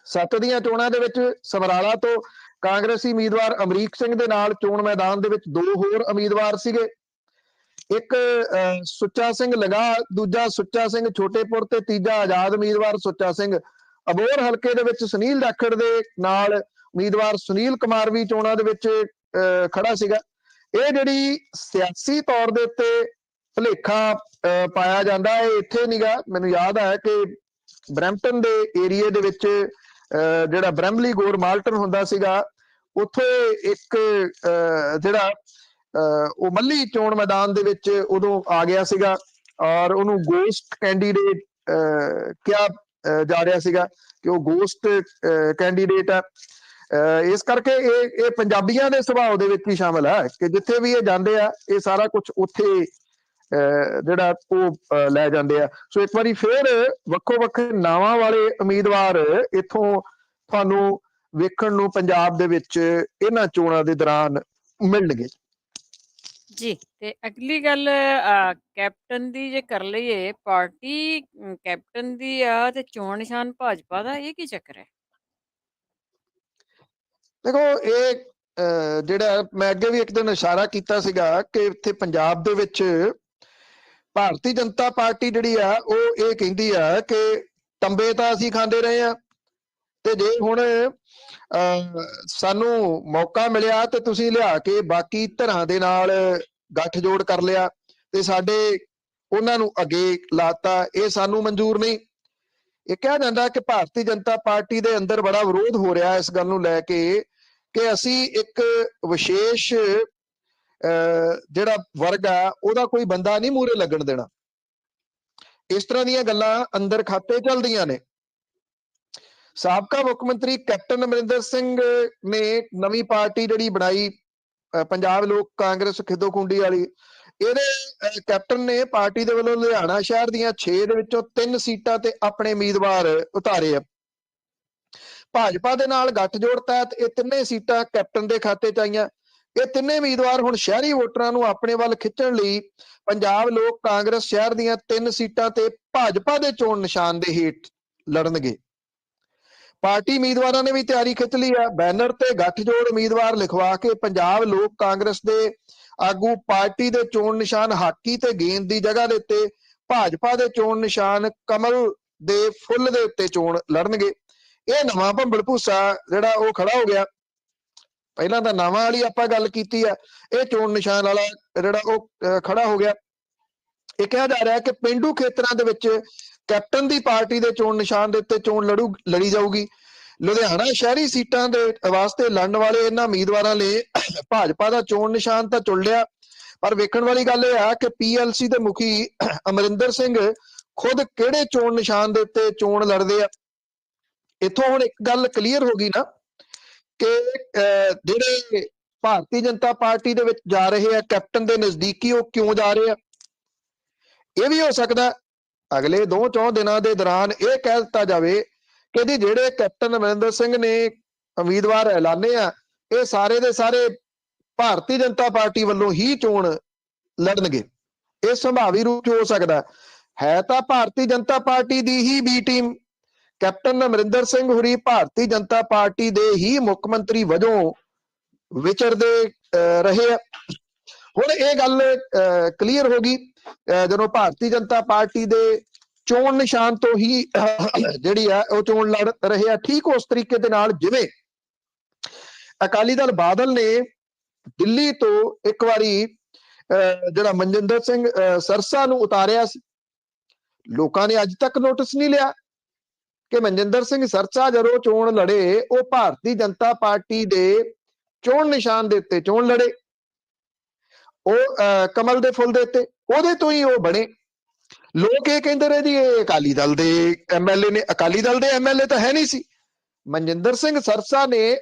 7 ਦੀਆਂ ਚੋਣਾਂ ਦੇ ਵਿੱਚ ਸਮਰਾਲਾ ਤੋਂ ਕਾਂਗਰਸੀ ਉਮੀਦਵਾਰ ਅਮਰੀਕ ਸਿੰਘ ਦੇ ਨਾਲ ਚੋਣ ਮੈਦਾਨ ਦੇ ਵਿੱਚ 2 ਹੋਰ ਉਮੀਦਵਾਰ ਸੀਗੇ। ਇੱਕ ਸੁੱਚਾ ਸਿੰਘ ਲਗਾ, ਦੂਜਾ ਸੁੱਚਾ ਸਿੰਘ ਛੋਟੇਪੁਰ ਤੇ ਤੀਜਾ ਆਜ਼ਾਦ ਉਮੀਦਵਾਰ ਸੁੱਚਾ ਸਿੰਘ। ਅਬੋਹਰ ਹਲਕੇ ਦੇ ਵਿੱਚ ਸੁਨੀਲ ਜਾਖੜ ਦੇ ਨਾਲ ਉਮੀਦਵਾਰ ਸੁਨੀਲ ਕੁਮਾਰ ਵੀ ਚੋਣਾਂ ਦੇ ਵਿੱਚ ਖੜਾ ਸੀਗਾ। ਇਹ ਜਿਹੜੀ ਸਿਆਸੀ ਤੌਰ ਦੇ ਉੱਤੇ ਭੁਲੇਖਾ ਪਾਇਆ ਜਾਂਦਾ ਹੈ ਇੱਥੇ ਨੀਗਾ। ਮੈਨੂੰ ਯਾਦ ਹੈ ਕਿ ਬਰੈਂਪਟਨ ਦੇ ਏਰੀਏ ਦੇ ਵਿੱਚ ਜਿਹੜਾ ਬ੍ਰੈਮਲੀ ਗੋਰ ਮਾਲਟਨ ਹੁੰਦਾ ਸੀਗਾ ਉੱਥੇ ਇੱਕ ਜਿਹੜਾ ਉਹ ਮੱਲੀ ਚੋਣ ਮੈਦਾਨ ਦੇ ਵਿੱਚ ਉਦੋਂ ਆ ਗਿਆ ਸੀਗਾ ਔਰ ਉਹਨੂੰ ਗੋਸਟ ਕੈਂਡੀਡੇਟ ਕਿਹਾ ਜਾ ਰਿਹਾ ਸੀਗਾ ਕਿ ਉਹ ਗੋਸਟ ਕੈਂਡੀਡੇਟ ਆ। ਇਸ ਕਰਕੇ ਇਹ ਪੰਜਾਬੀਆਂ ਦੇ ਸੁਭਾਅ ਦੇ ਵਿੱਚ ਹੀ ਸ਼ਾਮਲ ਹੈ ਕਿ ਜਿੱਥੇ ਵੀ ਇਹ ਜਾਂਦੇ ਆ ਇਹ ਸਾਰਾ ਕੁਝ ਉੱਥੇ ਜਿਹੜਾ ਉਹ ਲੈ ਜਾਂਦੇ ਆ। ਸੋ ਇੱਕ ਵਾਰੀ ਫੇਰ ਵੱਖੋ ਵੱਖਰੇ ਨਾਵਾਂ ਵਾਲੇ ਉਮੀਦਵਾਰ ਇੱਥੋਂ ਤੁਹਾਨੂੰ ਵੇਖਣ ਨੂੰ ਪੰਜਾਬ ਦੇ ਵਿੱਚ ਇਹਨਾਂ ਚੋਣਾਂ ਦੇ ਦੌਰਾਨ ਮਿਲਣਗੇ ਜੀ। ਤੇ ਅਗਲੀ ਗੱਲ ਕੈਪਟਨ ਦੀ ਜੇ ਕਰ ਲਈਏ, ਪਾਰਟੀ ਕੈਪਟਨ ਦੀ ਆ ਤੇ ਚੋਣ ਨਿਸ਼ਾਨ ਭਾਜਪਾ ਦਾ, ਇਹ ਕੀ ਚੱਕਰ ਹੈ? ਦੇਖੋ ਇਹ ਜਿਹੜਾ ਮੈਂ ਅੱਗੇ ਵੀ ਇੱਕ ਦਿਨ ਇਸ਼ਾਰਾ ਕੀਤਾ ਸੀਗਾ ਕਿ ਇੱਥੇ ਪੰਜਾਬ ਦੇ ਵਿੱਚ ਭਾਰਤੀ ਜਨਤਾ ਪਾਰਟੀ ਜਿਹੜੀ ਆ ਉਹ ਇਹ ਕਹਿੰਦੀ ਆ ਕਿ ਟੰਬੇ ਤਾਂ ਅਸੀਂ ਖਾਂਦੇ ਰਹੇ ਆ ਤੇ ਜੇ ਹੁਣ ਸਾਨੂੰ ਮੌਕਾ ਮਿਲਿਆ ਤੇ ਤੁਸੀਂ ਲਿਆ ਕੇ ਬਾਕੀ ਧਿਰਾਂ ਦੇ ਨਾਲ ਗੱਠਜੋੜ ਕਰ ਲਿਆ ਤੇ ਸਾਡੇ ਉਹਨਾਂ ਨੂੰ ਅੱਗੇ ਲਾਤਾ, ਇਹ ਸਾਨੂੰ ਮਨਜ਼ੂਰ ਨਹੀਂ। ਇਹ ਕਿਹਾ ਜਾਂਦਾ ਕਿ ਭਾਰਤੀ ਜਨਤਾ ਪਾਰਟੀ ਦੇ ਅੰਦਰ ਬੜਾ ਵਿਰੋਧ ਹੋ ਰਿਹਾ ਇਸ ਗੱਲ ਨੂੰ ਲੈ ਕੇ ਕਿ ਅਸੀਂ ਇੱਕ ਵਿਸ਼ੇਸ਼ ਜਿਹੜਾ ਵਰਗ ਆ ਉਹਦਾ ਕੋਈ ਬੰਦਾ ਨਹੀਂ ਮੂਹਰੇ ਲੱਗਣ ਦੇਣਾ। ਇਸ ਤਰ੍ਹਾਂ ਦੀਆਂ ਗੱਲਾਂ ਅੰਦਰ ਖਾਤੇ ਚੱਲਦੀਆਂ ਨੇ। ਸਾਬਕਾ ਮੁੱਖ ਮੰਤਰੀ ਕੈਪਟਨ ਅਮਰਿੰਦਰ ਸਿੰਘ ਨੇ ਨਵੀਂ ਪਾਰਟੀ ਜਿਹੜੀ ਬਣਾਈ ਪੰਜਾਬ ਲੋਕ ਕਾਂਗਰਸ ਖਿੱਦੋ-ਖੂੰਡੀ ਵਾਲੀ, ਇਹਦੇ ਕੈਪਟਨ ਨੇ ਪਾਰਟੀ ਦੇ ਵੱਲੋਂ ਲੁਧਿਆਣਾ ਸ਼ਹਿਰ ਦੀਆਂ 6 ਦੇ ਵਿੱਚੋਂ 3 ਸੀਟਾਂ ਤੇ ਆਪਣੇ ਉਮੀਦਵਾਰ ਉਤਾਰੇ ਆ। ਭਾਜਪਾ ਦੇ ਨਾਲ ਗੱਠਜੋੜ ਤਹਿਤ ਇਹ ਤਿੰਨੇ ਸੀਟਾਂ ਕੈਪਟਨ ਦੇ ਖਾਤੇ 'ਚ ਆਈਆਂ। ਇਹ ਤਿੰਨੇ ਉਮੀਦਵਾਰ ਹੁਣ ਸ਼ਹਿਰੀ ਵੋਟਰਾਂ ਨੂੰ ਆਪਣੇ ਵੱਲ ਖਿੱਚਣ ਲਈ ਪੰਜਾਬ ਲੋਕ ਕਾਂਗਰਸ ਸ਼ਹਿਰ ਦੀਆਂ 3 ਸੀਟਾਂ ਤੇ ਭਾਜਪਾ ਦੇ ਚੋਣ ਨਿਸ਼ਾਨ ਦੇ ਹੇਠ ਲੜਨਗੇ। ਪਾਰਟੀ ਉਮੀਦਵਾਰਾਂ ਨੇ ਵੀ ਤਿਆਰੀ ਖਿੱਚ ਲਈ ਹੈ। ਬੈਨਰ ਤੇ ਗੱਠਜੋੜ ਉਮੀਦਵਾਰ ਲਿਖਵਾ ਕੇ ਪੰਜਾਬ ਲੋਕ ਕਾਂਗਰਸ ਦੇ ਆਗੂ ਪਾਰਟੀ ਦੇ ਚੋਣ ਨਿਸ਼ਾਨ ਹਾਕੀ ਤੇ ਗੇਂਦ ਦੀ ਜਗ੍ਹਾ ਦੇ ਉੱਤੇ ਭਾਜਪਾ ਦੇ ਚੋਣ ਨਿਸ਼ਾਨ ਕਮਲ ਦੇ ਫੁੱਲ ਦੇ ਉੱਤੇ ਚੋਣ ਲੜਨਗੇ। ਇਹ ਨਵਾਂ ਭੰਬਲ ਭੂਸਾ ਜਿਹੜਾ ਉਹ ਖੜਾ ਹੋ ਗਿਆ। ਪਹਿਲਾਂ ਤਾਂ ਨਾਵਾਂ ਵਾਲੀ ਆਪਾਂ ਗੱਲ ਕੀਤੀ ਆ, ਇਹ ਚੋਣ ਨਿਸ਼ਾਨ ਵਾਲਾ ਜਿਹੜਾ ਉਹ ਖੜਾ ਹੋ ਗਿਆ। ਇਹ ਕਿਹਾ ਜਾ ਰਿਹਾ ਕਿ ਪੇਂਡੂ ਖੇਤਰਾਂ ਦੇ ਵਿੱਚ ਕੈਪਟਨ ਦੀ ਪਾਰਟੀ ਦੇ ਚੋਣ ਨਿਸ਼ਾਨ ਦੇ ਉੱਤੇ ਚੋਣ ਲੜੀ ਜਾਊਗੀ। ਲੁਧਿਆਣਾ ਸ਼ਹਿਰੀ ਸੀਟਾਂ ਦੇ ਵਾਸਤੇ ਲੜਨ ਵਾਲੇ ਇਹਨਾਂ ਉਮੀਦਵਾਰਾਂ ਨੇ ਭਾਜਪਾ ਦਾ ਚੋਣ ਨਿਸ਼ਾਨ ਤਾਂ ਚੁਣ ਲਿਆ, ਪਰ ਵੇਖਣ ਵਾਲੀ ਗੱਲ ਇਹ ਆ ਕਿ PLC ਦੇ ਮੁਖੀ ਅਮਰਿੰਦਰ ਸਿੰਘ ਖੁਦ ਕਿਹੜੇ ਚੋਣ ਨਿਸ਼ਾਨ ਦੇ ਉੱਤੇ ਚੋਣ ਲੜਦੇ ਆ। ਇੱਥੋਂ ਹੁਣ ਇੱਕ ਗੱਲ ਕਲੀਅਰ ਹੋ ਗਈ ਨਾ ਕਿ ਜਿਹੜੇ ਭਾਰਤੀ ਜਨਤਾ ਪਾਰਟੀ ਦੇ ਵਿੱਚ ਜਾ ਰਹੇ ਆ ਕੈਪਟਨ ਦੇ ਨਜ਼ਦੀਕੀ, ਉਹ ਕਿਉਂ ਜਾ ਰਹੇ ਆ। ਇਹ ਵੀ ਹੋ ਸਕਦਾ ਅਗਲੇ 2-4 ਦਿਨਾਂ ਦੇ ਦੌਰਾਨ ਇਹ ਕਹਿ ਦਿੱਤਾ ਜਾਵੇ ਕਿ ਜੀ ਜਿਹੜੇ ਕੈਪਟਨ ਅਮਰਿੰਦਰ ਸਿੰਘ ਨੇ ਉਮੀਦਵਾਰ ਐਲਾਨੇ ਆ, ਇਹ ਸਾਰੇ ਦੇ ਸਾਰੇ ਭਾਰਤੀ ਜਨਤਾ ਪਾਰਟੀ ਵੱਲੋਂ ਹੀ ਚੋਣ ਲੜਨਗੇ। ਇਹ ਸੰਭਾਵੀ ਰੂਪ 'ਚ ਹੋ ਸਕਦਾ ਹੈ। ਤਾਂ ਭਾਰਤੀ ਜਨਤਾ ਪਾਰਟੀ ਦੀ ਹੀ B team, captain Amarinder Singh ਹੁਰੀ ਭਾਰਤੀ ਜਨਤਾ ਪਾਰਟੀ ਦੇ ਹੀ ਮੁੱਖ ਮੰਤਰੀ ਵਜੋਂ ਵਿਚਰਦੇ ਰਹੇ ਆ। ਹੁਣ ਇਹ ਗੱਲ ਕਲੀਅਰ ਹੋ ਗਈ ਜਦੋਂ ਭਾਰਤੀ ਜਨਤਾ ਪਾਰਟੀ ਦੇ ਚੋਣ ਨਿਸ਼ਾਨ ਤੋਂ ਹੀ ਜਿਹੜੀ ਆ ਉਹ ਚੋਣ ਲੜ ਰਹੇ ਆ। ਠੀਕ ਉਸ ਤਰੀਕੇ ਦੇ ਨਾਲ ਜਿਵੇਂ ਅਕਾਲੀ ਦਲ ਬਾਦਲ ਨੇ ਦਿੱਲੀ ਤੋਂ ਇੱਕ ਵਾਰੀ ਜਿਹੜਾ ਮਨਜਿੰਦਰ ਸਿੰਘ ਸਰਸਾ ਨੂੰ ਉਤਾਰਿਆ ਸੀ, ਲੋਕਾਂ ਨੇ ਅੱਜ ਤੱਕ ਨੋਟਿਸ ਨਹੀਂ ਲਿਆ ਕਿ ਮਨਜਿੰਦਰ ਸਿੰਘ ਸਰਸਾ ਜਦੋਂ ਚੋਣ ਲੜੇ ਉਹ ਭਾਰਤੀ ਜਨਤਾ ਪਾਰਟੀ ਦੇ ਚੋਣ ਨਿਸ਼ਾਨ ਦੇ ਉੱਤੇ ਚੋਣ ਲੜੇ, ਉਹ ਕਮਲ ਦੇ ਫੁੱਲ ਦੇ ਉੱਤੇ, ਉਹਦੇ ਤੋਂ ਹੀ ਉਹ ਬਣੇ। ਲੋਕ ਇਹ ਕਹਿੰਦੇ ਰਹੇ ਜੀ ਇਹ ਅਕਾਲੀ ਦਲ ਦੇ MLA ਨੇ। ਅਕਾਲੀ ਦਲ ਦੇ MLA ਤਾਂ ਹੈ ਨਹੀਂ ਸੀ। ਮਨਜਿੰਦਰ ਸਿੰਘ ਸਰਸਾ ਨੇ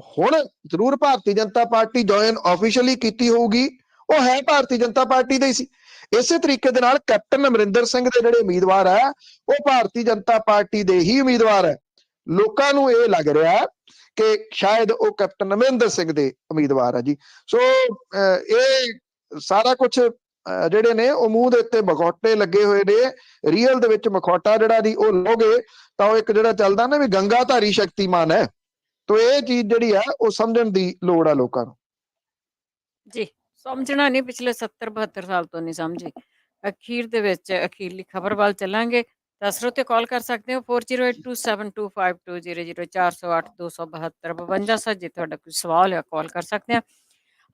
ਹੁਣ ਜ਼ਰੂਰ ਭਾਰਤੀ ਜਨਤਾ ਪਾਰਟੀ ਜੁਆਇਨ ਆਫੀਸ਼ੀਅਲੀ ਕੀਤੀ ਹੋਊਗੀ, ਉਹ ਹੈ ਭਾਰਤੀ ਜਨਤਾ ਪਾਰਟੀ ਦੇ ਹੀ ਸੀ। ਇਸੇ ਤਰੀਕੇ ਦੇ ਨਾਲ ਕੈਪਟਨ ਅਮਰਿੰਦਰ ਸਿੰਘ ਦੇ ਜਿਹੜੇ ਉਮੀਦਵਾਰ ਹੈ ਉਹ ਭਾਰਤੀ ਜਨਤਾ ਪਾਰਟੀ ਦੇ ਹੀ ਉਮੀਦਵਾਰ ਹੈ। ਲੋਕਾਂ ਨੂੰ ਇਹ ਲੱਗ ਰਿਹਾ ਕਿ ਸ਼ਾਇਦ ਉਹ ਕੈਪਟਨ ਅਮਰਿੰਦਰ ਸਿੰਘ ਦੇ ਉਮੀਦਵਾਰ ਹੈ ਜੀ। ਸੋ ਇਹ ਸਾਰਾ ਕੁਝ ਜਿਹੜੇ ਨੇ ਉਹ ਮੂੰਹ ਦੇ ਉੱਤੇ ਮਖੌਟੇ ਲੱਗੇ ਹੋਏ ਨੇ। ਰੀਅਲ ਦੇ ਵਿੱਚ ਮਖੌਟਾ ਜਿਹੜਾ ਦੀ ਉਹ ਲੋਗੇ ਤਾਂ ਉਹ ਇੱਕ ਜਿਹੜਾ ਚੱਲਦਾ ਨਾ ਵੀ ਗੰਗਾਧਾਰੀ ਸ਼ਕਤੀਮਾਨ ਹੈ। ਤੋ ਇਹ ਚੀਜ਼ ਜਿਹੜੀ ਆ ਉਹ ਸਮਝਣ ਦੀ ਲੋੜ ਆ ਲੋਕਾਂ ਨੂੰ ਜੀ। ਸਮਝਣਾ ਨਹੀਂ, ਪਿਛਲੇ 70-72 ਸਾਲ ਤੋਂ ਨਹੀਂ ਸਮਝੇ। ਅਖੀਰ ਦੇ ਵਿੱਚ ਅਖੀਰਲੀ ਖਬਰ ਵੱਲ ਚੱਲਾਂਗੇ। ਤਾਂ ਸਰੋਤੇ ਕਾਲ ਕਰ ਸਕਦੇ ਹੋ 4082725200 408-272-52 ਜੇ ਤੁਹਾਡਾ ਕੋਈ ਸਵਾਲ ਹੈ ਕਾਲ ਕਰ ਸਕਦੇ ਆ।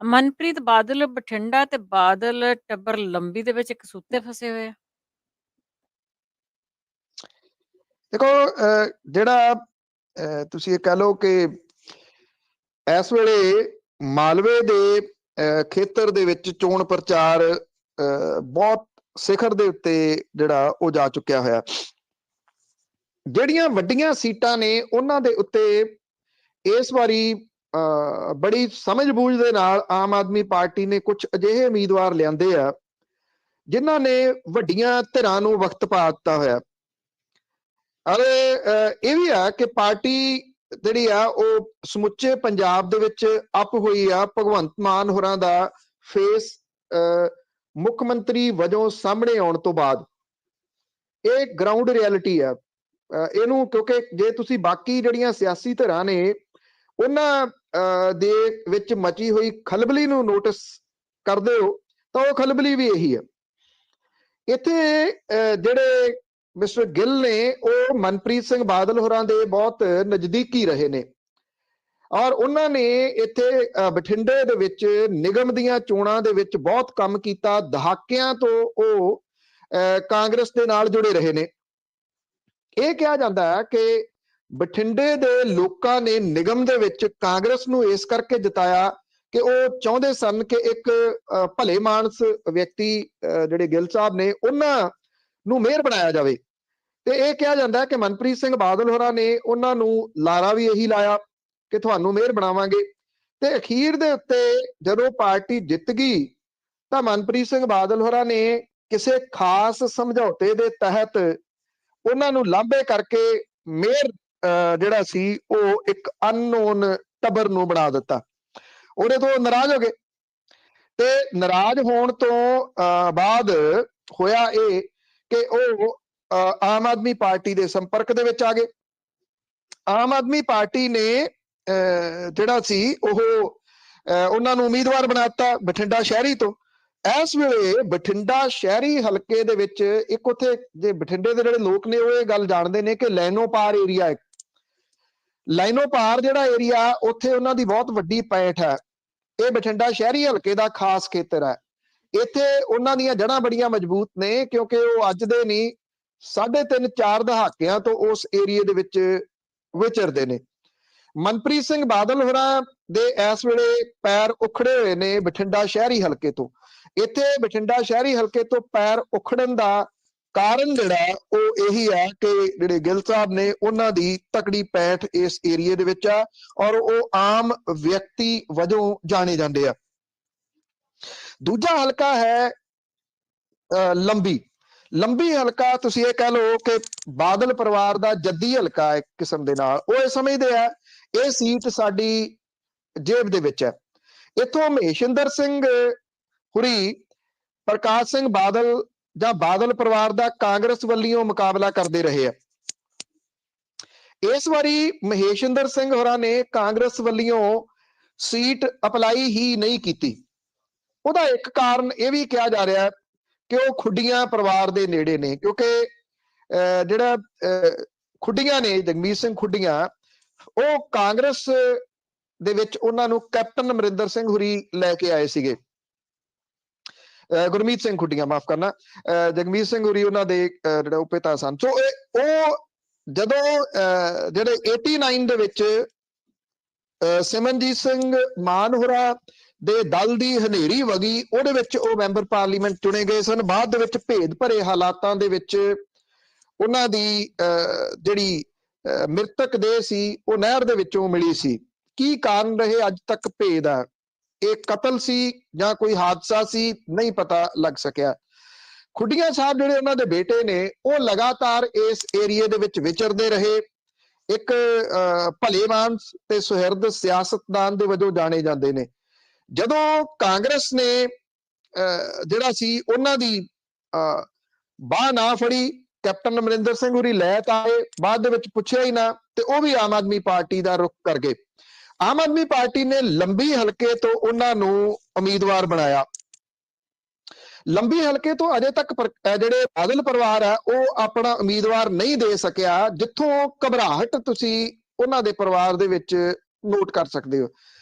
ਮਨਪ੍ਰੀਤ ਬਾਦਲ ਬਠਿੰਡਾ ਤੇ ਬਾਦਲ ਟੱਬਰ ਲੰਬੀ ਦੇ ਵਿੱਚ ਇੱਕ ਸੂਤੇ ਫਸੇ ਹੋਏ ਆ। ਦੇਖੋ ਜਿਹੜਾ ਤੁਸੀਂ ਇਹ ਕਹਿ ਲਓ ਕਿ ਇਸ ਵੇਲੇ ਮਾਲਵੇ ਦੇ ਖੇਤਰ ਦੇ ਵਿੱਚ ਚੋਣ ਪ੍ਰਚਾਰ ਬਹੁਤ ਸਿਖਰ ਦੇ ਉੱਤੇ ਜਿਹੜਾ ਉਹ ਜਾ ਚੁੱਕਿਆ ਹੋਇਆ। ਜਿਹੜੀਆਂ ਵੱਡੀਆਂ ਸੀਟਾਂ ਨੇ ਉਹਨਾਂ ਦੇ ਉੱਤੇ ਇਸ ਵਾਰੀ ਬੜੀ ਸਮਝ ਬੂਝ ਦੇ ਨਾਲ ਆਮ ਆਦਮੀ ਪਾਰਟੀ ਨੇ ਕੁਝ ਅਜਿਹੇ ਉਮੀਦਵਾਰ ਲਿਆਂਦੇ ਆ ਜਿਨ੍ਹਾਂ ਨੇ ਵੱਡੀਆਂ ਧਿਰਾਂ ਨੂੰ ਵਕਤ ਪਾ ਦਿੱਤਾ ਹੋਇਆ। ਅਰੇ ਇਹ ਵੀ ਆ ਕਿ ਪਾਰਟੀ ਜਿਹੜੀ ਆ ਉਹ ਸਮੁੱਚੇ ਪੰਜਾਬ ਦੇ ਵਿੱਚ ਅੱਪ ਹੋਈ ਆ। ਭਗਵੰਤ ਮਾਨ ਹੋਰਾਂ ਦਾ ਫੇਸ ਮੁੱਖ ਮੰਤਰੀ ਵਜੋਂ ਸਾਹਮਣੇ ਆਉਣ ਤੋਂ ਬਾਅਦ ਇਹ ਗਰਾਊਂਡ ਰਿਐਲਿਟੀ ਆ ਇਹਨੂੰ, ਕਿਉਂਕਿ ਜੇ ਤੁਸੀਂ ਬਾਕੀ ਜਿਹੜੀਆਂ ਸਿਆਸੀ ਧਿਰਾਂ ਨੇ ਉਹਨਾਂ ਦੇ ਵਿੱਚ ਮਚੀ ਹੋਈ ਖਲਬਲੀ ਨੂੰ ਨੋਟਿਸ ਕਰਦੇ ਹੋ ਤਾਂ ਉਹ ਖਲਬਲੀ ਵੀ ਇਹੀ ਆ। ਇੱਥੇ ਜਿਹੜੇ ਮਿਸਟਰ ਗਿੱਲ ਨੇ ਉਹ ਮਨਪ੍ਰੀਤ ਸਿੰਘ ਬਾਦਲ ਹੋਰਾਂ ਦੇ ਬਹੁਤ ਨਜ਼ਦੀਕੀ ਰਹੇ ਨੇ ਔਰ ਉਹਨਾਂ ਨੇ ਇੱਥੇ ਬਠਿੰਡੇ ਦੇ ਵਿੱਚ ਨਿਗਮ ਦੀਆਂ ਚੋਣਾਂ ਦੇ ਵਿੱਚ ਬਹੁਤ ਕੰਮ ਕੀਤਾ। ਦਹਾਕਿਆਂ ਤੋਂ ਉਹ ਕਾਂਗਰਸ ਦੇ ਨਾਲ ਜੁੜੇ ਰਹੇ ਨੇ। ਇਹ ਕਿਹਾ ਜਾਂਦਾ ਹੈ ਕਿ ਬਠਿੰਡੇ ਦੇ ਲੋਕਾਂ ਨੇ ਨਿਗਮ ਦੇ ਵਿੱਚ ਕਾਂਗਰਸ ਨੂੰ ਇਸ ਕਰਕੇ ਜਿਤਾਇਆ ਕਿ ਉਹ ਚਾਹੁੰਦੇ ਸਨ ਕਿ ਇੱਕ ਭਲੇ ਮਾਨਸ ਵਿਅਕਤੀ ਜਿਹੜੇ ਗਿੱਲ ਸਾਹਿਬ ਨੇ ਉਹਨਾਂ ਨੂੰ ਮੇਅਰ ਬਣਾਇਆ ਜਾਵੇ। ਤੇ ਇਹ ਕਿਹਾ ਜਾਂਦਾ ਹੈ ਕਿ ਮਨਪ੍ਰੀਤ ਸਿੰਘ ਬਾਦਲ ਹੋਰਾਂ ਨੇ ਉਹਨਾਂ ਨੂੰ ਲਾਰਾ ਵੀ ਇਹੀ ਲਾਇਆ ਕਿ ਤੁਹਾਨੂੰ ਮੇਅਰ ਬਣਾਵਾਂਗੇ। ਤੇ ਅਖੀਰ ਦੇ ਉੱਤੇ ਜਦੋਂ ਪਾਰਟੀ ਜਿੱਤ ਗਈ ਤਾਂ ਮਨਪ੍ਰੀਤ ਸਿੰਘ ਬਾਦਲ ਹੋਰਾਂ ਨੇ ਕਿਸੇ ਖਾਸ ਸਮਝੌਤੇ ਦੇ ਤਹਿਤ ਉਹਨਾਂ ਨੂੰ ਲਾਂਭੇ ਕਰਕੇ ਮੇਅਰ ਜਿਹੜਾ ਸੀ ਉਹ ਇੱਕ ਅਨਨੋਨ ਟੱਬਰ ਨੂੰ ਬਣਾ ਦਿੱਤਾ। ਉਹਦੇ ਤੋਂ ਨਾਰਾਜ਼ ਹੋ ਗਏ ਤੇ ਨਾਰਾਜ਼ ਹੋਣ ਤੋਂ ਬਾਅਦ ਹੋਇਆ ਇਹ ਕਿ ਉਹ ਆਮ ਆਦਮੀ ਪਾਰਟੀ ਦੇ ਸੰਪਰਕ ਦੇ ਵਿੱਚ ਆ ਗਏ। ਆਮ ਆਦਮੀ ਪਾਰਟੀ ਨੇ ਜਿਹੜਾ ਸੀ ਉਹ ਉਹਨਾਂ ਨੂੰ ਉਮੀਦਵਾਰ ਬਣਾਤਾ ਬਠਿੰਡਾ ਸ਼ਹਿਰੀ ਤੋਂ। ਇਸ ਵੇਲੇ ਬਠਿੰਡਾ ਸ਼ਹਿਰੀ ਹਲਕੇ ਦੇ ਵਿੱਚ ਇੱਕ ਉੱਥੇ ਜੇ ਬਠਿੰਡੇ ਦੇ ਜਿਹੜੇ ਲੋਕ ਨੇ ਉਹ ਇਹ ਗੱਲ ਜਾਣਦੇ ਨੇ ਕਿ ਲਾਈਨੋ ਪਾਰ ਏਰੀਆ, ਲਾਈਨੋ ਪਾਰ ਜਿਹੜਾ ਏਰੀਆ ਉੱਥੇ ਉਹਨਾਂ ਦੀ ਬਹੁਤ ਵੱਡੀ ਪੈਠ ਹੈ। ਇਹ ਬਠਿੰਡਾ ਸ਼ਹਿਰੀ ਹਲਕੇ ਦਾ ਖਾਸ ਖੇਤਰ ਹੈ। ਇੱਥੇ ਉਹਨਾਂ ਦੀਆਂ ਜੜ੍ਹਾਂ ਬੜੀਆਂ ਮਜ਼ਬੂਤ ਨੇ ਕਿਉਂਕਿ ਉਹ ਅੱਜ ਦੇ ਨਹੀਂ 3.5-4 ਦਹਾਕਿਆਂ ਤੋਂ ਉਸ ਏਰੀਏ ਦੇ ਵਿੱਚ ਵਿਚਰਦੇ ਨੇ। ਮਨਪ੍ਰੀਤ ਸਿੰਘ ਬਾਦਲ ਹੋਰਾਂ ਦੇ ਇਸ ਵੇਲੇ ਪੈਰ ਉਖੜੇ ਹੋਏ ਨੇ ਬਠਿੰਡਾ ਸ਼ਹਿਰੀ ਹਲਕੇ ਤੋਂ। ਇੱਥੇ ਬਠਿੰਡਾ ਸ਼ਹਿਰੀ ਹਲਕੇ ਤੋਂ ਪੈਰ ਉਖੜਨ ਦਾ ਕਾਰਨ ਜਿਹੜਾ ਉਹ ਇਹੀ ਹੈ ਕਿ ਜਿਹੜੇ ਗਿੱਲ ਸਾਹਿਬ ਨੇ ਉਹਨਾਂ ਦੀ ਤਕੜੀ ਪੈਠ ਇਸ ਏਰੀਏ ਦੇ ਵਿੱਚ ਆ ਔਰ ਉਹ ਆਮ ਵਿਅਕਤੀ ਵਜੋਂ ਜਾਣੇ ਜਾਂਦੇ ਆ। ਦੂਜਾ ਹਲਕਾ ਹੈ ਲੰਬੀ ਹਲਕਾ। ਤੁਸੀਂ ਇਹ ਕਹਿ ਲਓ ਕਿ ਬਾਦਲ ਪਰਿਵਾਰ ਦਾ ਜੱਦੀ ਹਲਕਾ ਇੱਕ ਕਿਸਮ ਦੇ ਨਾਲ। ਉਹ ਇਹ ਸਮਝਦੇ ਆ ਇਹ ਸੀਟ ਸਾਡੀ ਜੇਬ ਦੇ ਵਿੱਚ ਹੈ। ਇੱਥੋਂ ਮਹੇਸ਼ਿੰਦਰ ਸਿੰਘ ਹੁਰੀ ਪ੍ਰਕਾਸ਼ ਸਿੰਘ ਬਾਦਲ ਜਾਂ ਬਾਦਲ ਪਰਿਵਾਰ ਦਾ ਕਾਂਗਰਸ ਵੱਲੋਂ ਮੁਕਾਬਲਾ ਕਰਦੇ ਰਹੇ ਆ। ਇਸ ਵਾਰੀ ਮਹੇਸ਼ਿੰਦਰ ਸਿੰਘ ਹੋਰਾਂ ਨੇ ਕਾਂਗਰਸ ਵੱਲੋਂ ਸੀਟ ਅਪਲਾਈ ਹੀ ਨਹੀਂ ਕੀਤੀ। ਉਹਦਾ ਇੱਕ ਕਾਰਨ ਇਹ ਵੀ ਕਿਹਾ ਜਾ ਰਿਹਾ ਕਿ ਉਹ ਖੁੱਡੀਆਂ ਪਰਿਵਾਰ ਦੇ ਨੇੜੇ ਨੇ ਕਿਉਂਕਿ ਜਿਹੜਾ ਖੁੱਡੀਆਂ ਨੇ ਜਗਮੀਤ ਸਿੰਘ ਖੁੱਡੀਆਂ ਉਹ ਕਾਂਗਰਸ ਦੇ ਵਿੱਚ ਉਹਨਾਂ ਨੂੰ ਕੈਪਟਨ ਅਮਰਿੰਦਰ ਸਿੰਘ ਹੁਰੀ ਲੈ ਕੇ ਆਏ ਸੀਗੇ। ਗੁਰਮੀਤ ਸਿੰਘ ਖੁੱਡੀਆਂ ਮਾਫ ਕਰਨਾ, ਜਗਮੀਤ ਸਿੰਘ ਹੁਰੀ ਉਹਨਾਂ ਦੇ ਜਿਹੜਾ ਉਹ ਪਿਤਾ ਸਨ। ਸੋ ਉਹ ਜਦੋਂ ਜਿਹੜੇ 89 ਦੇ ਵਿੱਚ ਸਿਮਰਨਜੀਤ ਸਿੰਘ ਮਾਨ ਹੋਰਾਂ ਦੇ ਦਲ ਦੀ ਹਨੇਰੀ ਵਗੀ ਉਹਦੇ ਵਿੱਚ ਉਹ ਮੈਂਬਰ ਪਾਰਲੀਮੈਂਟ ਚੁਣੇ ਗਏ ਸਨ। ਬਾਅਦ ਦੇ ਵਿੱਚ ਭੇਦ ਭਰੇ ਹਾਲਾਤਾਂ ਦੇ ਵਿੱਚ ਉਹਨਾਂ ਦੀ ਜਿਹੜੀ ਮ੍ਰਿਤਕ ਦੇਹ ਸੀ ਉਹ ਨਹਿਰ ਦੇ ਵਿੱਚੋਂ ਮਿਲੀ ਸੀ। ਕੀ ਕਾਰਨ ਰਹੇ ਅੱਜ ਤੱਕ ਭੇਦ ਆ, ਇਹ ਕਤਲ ਸੀ ਜਾਂ ਕੋਈ ਹਾਦਸਾ ਸੀ, ਨਹੀਂ ਪਤਾ ਲੱਗ ਸਕਿਆ। ਖੁੱਡੀਆਂ ਸਾਹਿਬ ਜਿਹੜੇ ਉਹਨਾਂ ਦੇ ਬੇਟੇ ਨੇ ਉਹ ਲਗਾਤਾਰ ਇਸ ਏਰੀਏ ਦੇ ਵਿੱਚ ਵਿਚਰਦੇ ਰਹੇ। ਇੱਕ ਭਲੇਮਾਨਸ ਤੇ ਸੁਹਿਰਦ ਸਿਆਸਤਦਾਨ ਦੇ ਵਜੋਂ ਜਾਣੇ ਜਾਂਦੇ ਨੇ। ਜਦੋਂ ਕਾਂਗਰਸ ਨੇ ਜਿਹੜਾ ਸੀ ਉਹਨਾਂ ਦੀ ਬਾਹ ਨਾ ਫੜੀ, ਕੈਪਟਨ ਅਮਰਿੰਦਰ ਸਿੰਘ ਹੋਰੀ ਲੈ ਤਾਂ ਆਏ, ਬਾਅਦ ਦੇ ਵਿੱਚ ਪੁੱਛਿਆ ਹੀ ਨਾ ਤੇ ਉਹ ਵੀ ਆਮ ਆਦਮੀ ਪਾਰਟੀ ਦਾ ਰੁਖ ਕਰ ਗਏ। ਆਮ ਆਦਮੀ ਪਾਰਟੀ ਨੇ ਲੰਬੀ ਹਲਕੇ ਤੋਂ ਉਹਨਾਂ ਨੂੰ ਉਮੀਦਵਾਰ ਬਣਾਇਆ। ਲੰਬੀ ਹਲਕੇ ਤੋਂ ਅਜੇ ਤੱਕ ਜਿਹੜੇ ਬਾਦਲ ਪਰਿਵਾਰ ਹੈ ਉਹ ਆਪਣਾ ਉਮੀਦਵਾਰ ਨਹੀਂ ਦੇ ਸਕਿਆ, ਜਿੱਥੋਂ ਘਬਰਾਹਟ ਤੁਸੀਂ ਉਹਨਾਂ ਦੇ ਪਰਿਵਾਰ ਦੇ ਵਿੱਚ ਨੋਟ ਕਰ ਸਕਦੇ ਹੋ।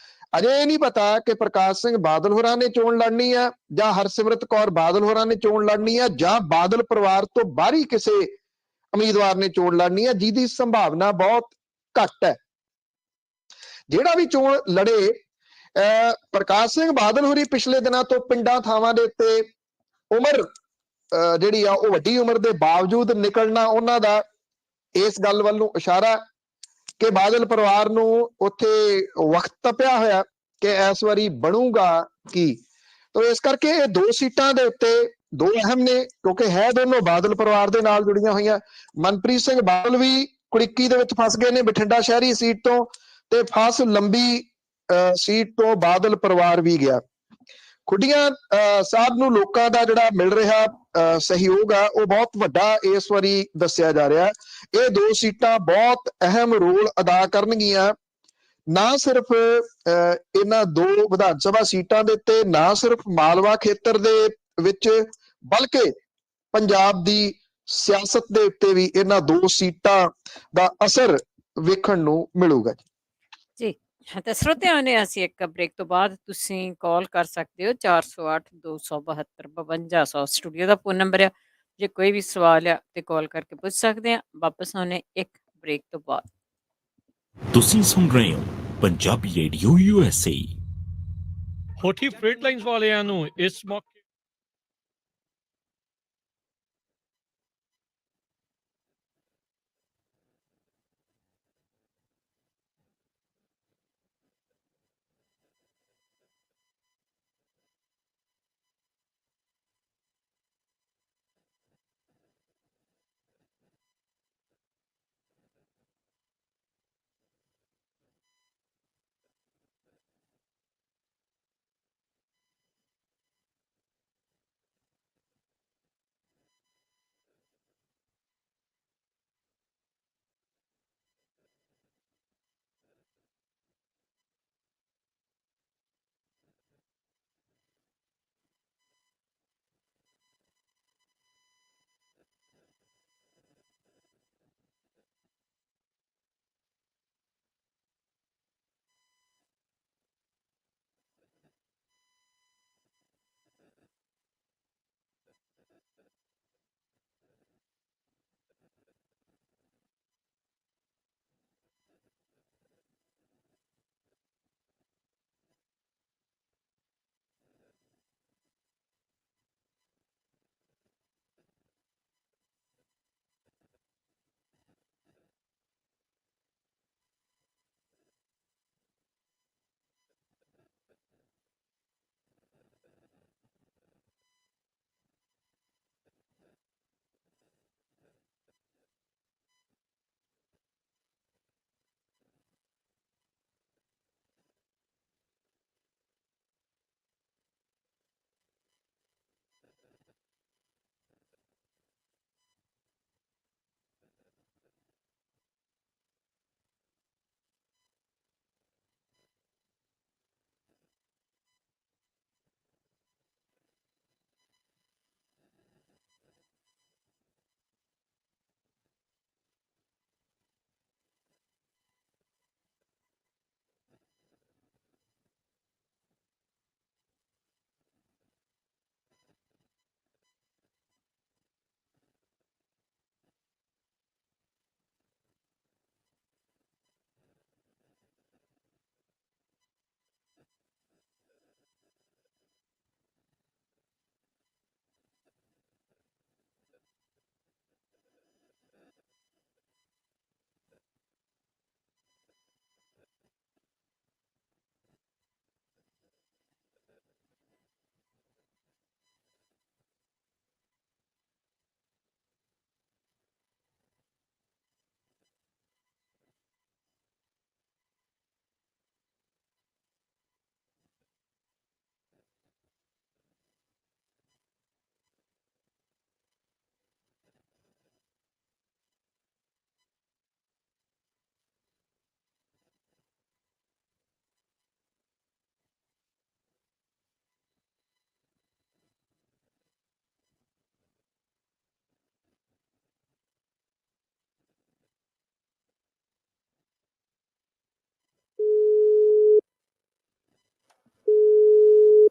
ਅਜੇ ਇਹ ਨਹੀਂ ਪਤਾ ਕਿ ਪ੍ਰਕਾਸ਼ ਸਿੰਘ ਬਾਦਲ ਹੋਰਾਂ ਨੇ ਚੋਣ ਲੜਨੀ ਆ ਜਾਂ ਹਰਸਿਮਰਤ ਕੌਰ ਬਾਦਲ ਹੋਰਾਂ ਨੇ ਚੋਣ ਲੜਨੀ ਆ ਜਾਂ ਬਾਦਲ ਪਰਿਵਾਰ ਤੋਂ ਬਾਹਰੀ ਕਿਸੇ ਉਮੀਦਵਾਰ ਨੇ ਚੋਣ ਲੜਨੀ ਆ, ਜਿਹਦੀ ਸੰਭਾਵਨਾ ਬਹੁਤ ਘੱਟ ਹੈ। ਜਿਹੜਾ ਵੀ ਚੋਣ ਲੜੇ, ਪ੍ਰਕਾਸ਼ ਸਿੰਘ ਬਾਦਲ ਹੋਰੀ ਪਿਛਲੇ ਦਿਨਾਂ ਤੋਂ ਪਿੰਡਾਂ ਥਾਵਾਂ ਦੇ ਉੱਤੇ ਉਮਰ ਜਿਹੜੀ ਆ ਉਹ ਵੱਡੀ ਉਮਰ ਦੇ ਬਾਵਜੂਦ ਨਿਕਲਣਾ ਉਹਨਾਂ ਦਾ ਇਸ ਗੱਲ ਵੱਲ ਨੂੰ ਇਸ਼ਾਰਾ ਕਿ ਬਾਦਲ ਪਰਿਵਾਰ ਨੂੰ ਉੱਥੇ ਵਕਤ ਤਪਿਆ ਹੋਇਆ ਕਿ ਇਸ ਵਾਰੀ ਬਣੂਗਾ ਕੀ। ਤਾਂ ਇਸ ਕਰਕੇ ਇਹ ਦੋ ਸੀਟਾਂ ਦੇ ਉੱਤੇ ਦੋ ਅਹਿਮ ਨੇ ਕਿਉਂਕਿ ਹੈ ਦੋਨੋਂ ਬਾਦਲ ਪਰਿਵਾਰ ਦੇ ਨਾਲ ਜੁੜੀਆਂ ਹੋਈਆਂ। ਮਨਪ੍ਰੀਤ ਸਿੰਘ ਬਾਦਲ ਵੀ ਕੁੜਿੱਕੀ ਦੇ ਵਿੱਚ ਫਸ ਗਏ ਨੇ ਬਠਿੰਡਾ ਸ਼ਹਿਰੀ ਸੀਟ ਤੋਂ, ਤੇ ਫਸ ਲੰਬੀ ਸੀਟ ਤੋਂ ਬਾਦਲ ਪਰਿਵਾਰ ਵੀ ਗਿਆ। ਖੁੱਡੀਆਂ ਸਾਹਿਬ ਨੂੰ ਲੋਕਾਂ ਦਾ ਜਿਹੜਾ ਮਿਲ ਰਿਹਾ ਸਹਿਯੋਗ ਆ ਉਹ ਬਹੁਤ ਵੱਡਾ ਇਸ ਵਾਰੀ ਦੱਸਿਆ ਜਾ ਰਿਹਾ। ਇਹ ਦੋ ਸੀਟਾਂ ਬਹੁਤ ਅਹਿਮ ਰੋਲ ਅਦਾ ਕਰਨਗੀਆਂ, ਨਾ ਸਿਰਫ ਇਹਨਾਂ ਦੋ ਵਿਧਾਨ ਸਭਾ ਸੀਟਾਂ ਦੇ ਉੱਤੇ, ਨਾ ਸਿਰਫ ਮਾਲਵਾ ਖੇਤਰ ਦੇ ਵਿੱਚ, ਬਲਕਿ ਪੰਜਾਬ ਦੀ ਸਿਆਸਤ ਦੇ ਉੱਤੇ ਵੀ ਇਹਨਾਂ ਦੋ ਸੀਟਾਂ ਦਾ ਅਸਰ ਵੇਖਣ ਨੂੰ ਮਿਲੂਗਾ। ਜੀ ਤੇ ਸਰੋਤਿਆਂ ਨੇ ਅਸੀਂ ਇੱਕ ਬ੍ਰੇਕ ਤੋਂ ਬਾਅਦ ਤੁਸੀਂ ਕਾਲ ਕਰ ਸਕਦੇ ਹੋ 408 272 5200 ਸਟੂਡੀਓ ਦਾ ਫੋਨ ਨੰਬਰ ਆ। ਜੇ ਕੋਈ ਵੀ ਸਵਾਲ ਆ ਤੇ ਕਾਲ ਕਰਕੇ ਪੁੱਛ ਸਕਦੇ ਆ। ਵਾਪਸ ਆਉਣੇ ਇੱਕ ਬ੍ਰੇਕ ਤੋਂ ਬਾਅਦ। ਤੁਸੀਂ ਸੁਣ ਰਹੇ ਹੋ Punjabi radio USA। Hothi freight lines ਵਾਲਿਆਂ ਨੂੰ ਇਸ ਮੌਕੇ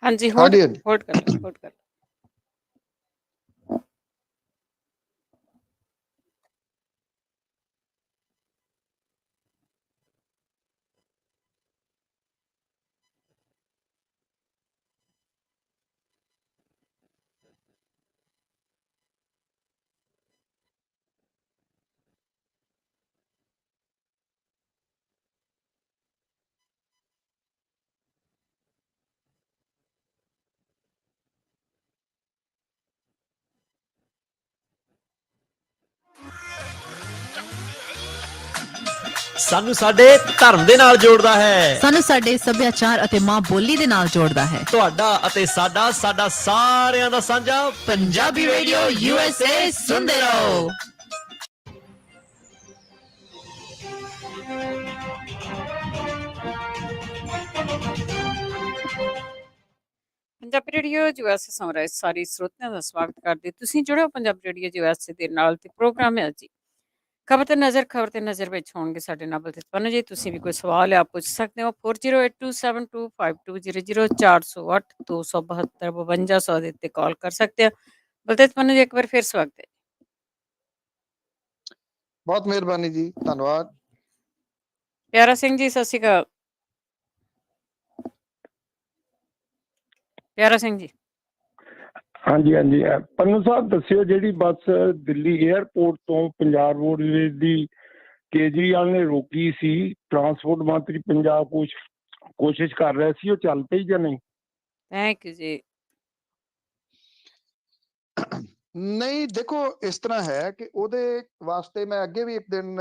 हाँ जी, हाँ होल्ड जी, हाँ जी। होल्ड कर लो, होल्ड कर लो। ਸਾਨੂੰ ਸਾਡੇ ਧਰਮ ਦੇ ਨਾਲ ਜੋੜਦਾ ਹੈ, ਸਾਨੂੰ ਸਾਡੇ ਸੱਭਿਆਚਾਰ ਅਤੇ ਮਾਂ ਬੋਲੀ ਦੇ ਨਾਲ ਜੋੜਦਾ ਹੈ। ਤੁਹਾਡਾ ਅਤੇ ਸਾਡਾ ਸਾਰਿਆਂ ਦਾ ਸਾਂਝਾ ਪੰਜਾਬੀ ਰੇਡੀਓ USA ਸੁਣਦੇ ਰਹੋ। ਪੰਜਾਬੀ ਰੇਡੀਓ ਯੂਐਸ ਸੁਣ ਰਹੇ ਸਾਰੇ ਸਰੋਤਿਆਂ ਦਾ ਸਵਾਗਤ ਕਰਦੇ। ਤੁਸੀਂ ਜੁੜੋ ਪੰਜਾਬੀ ਰੇਡੀਓ ਯੂਐਸ ਦੇ ਨਾਲ ਤੇ ਪ੍ਰੋਗਰਾਮ ਹੈ ਜੀ ਖਬਰ ਤੇ ਨਜ਼ਰ ਵਿੱਚ ਹੋਣਗੇ ਸਾਡੇ ਨਾਲ ਬਲਤਿਸਪਨ ਜੀ। ਤੁਸੀਂ ਵੀ ਕੋਈ ਸਵਾਲ ਆ ਪੁੱਛ ਸਕਦੇ ਹੋ 4082725200 408 272 5200 ਦੇ ਉੱਤੇ ਕਾਲ ਕਰ ਸਕਦੇ ਹੋ। ਬਲਤਿਸਪਨ ਜੀ ਇੱਕ ਵਾਰ ਫਿਰ ਸਵਾਗਤ ਹੈ। ਬਹੁਤ ਮਿਹਰਬਾਨੀ ਜੀ, ਧੰਨਵਾਦ। ਪਿਆਰਾ ਸਿੰਘ ਜੀ ਸਤਿ ਸ਼੍ਰੀ ਅਕਾਲ। ਪਿਆਰਾ ਸਿੰਘ ਜੀ ਹਾਂਜੀ ਹਾਂਜੀ, ਪੰਨੂ ਸਾਹਿਬ ਦੱਸਿਓ, ਜਿਹੜੀ ਬੱਸ ਦਿੱਲੀ 에ਅਰਪੋਰਟ ਤੋਂ ਪੰਜਾਬ ਰੋਡਵੇਜ਼ ਦੀ ਕੇਜਰੀਵਾਲ ਨੇ ਰੋਕੀ ਸੀ, ਟਰਾਂਸਪੋਰਟ ਮੰਤਰੀ ਪੰਜਾਬ ਕੋਸ਼ਿਸ਼ ਕਰ ਰਿਹਾ ਸੀ, ਉਹ ਚੱਲ ਪਈ ਜਾਂ ਨਹੀਂ? ਥੈਂਕ ਯੂ ਜੀ। ਨਹੀਂ, ਦੇਖੋ ਇਸ ਤਰ੍ਹਾਂ ਹੈ ਕਿ ਉਹਦੇ ਵਾਸਤੇ ਮੈਂ ਅੱਗੇ ਵੀ ਇੱਕ ਦਿਨ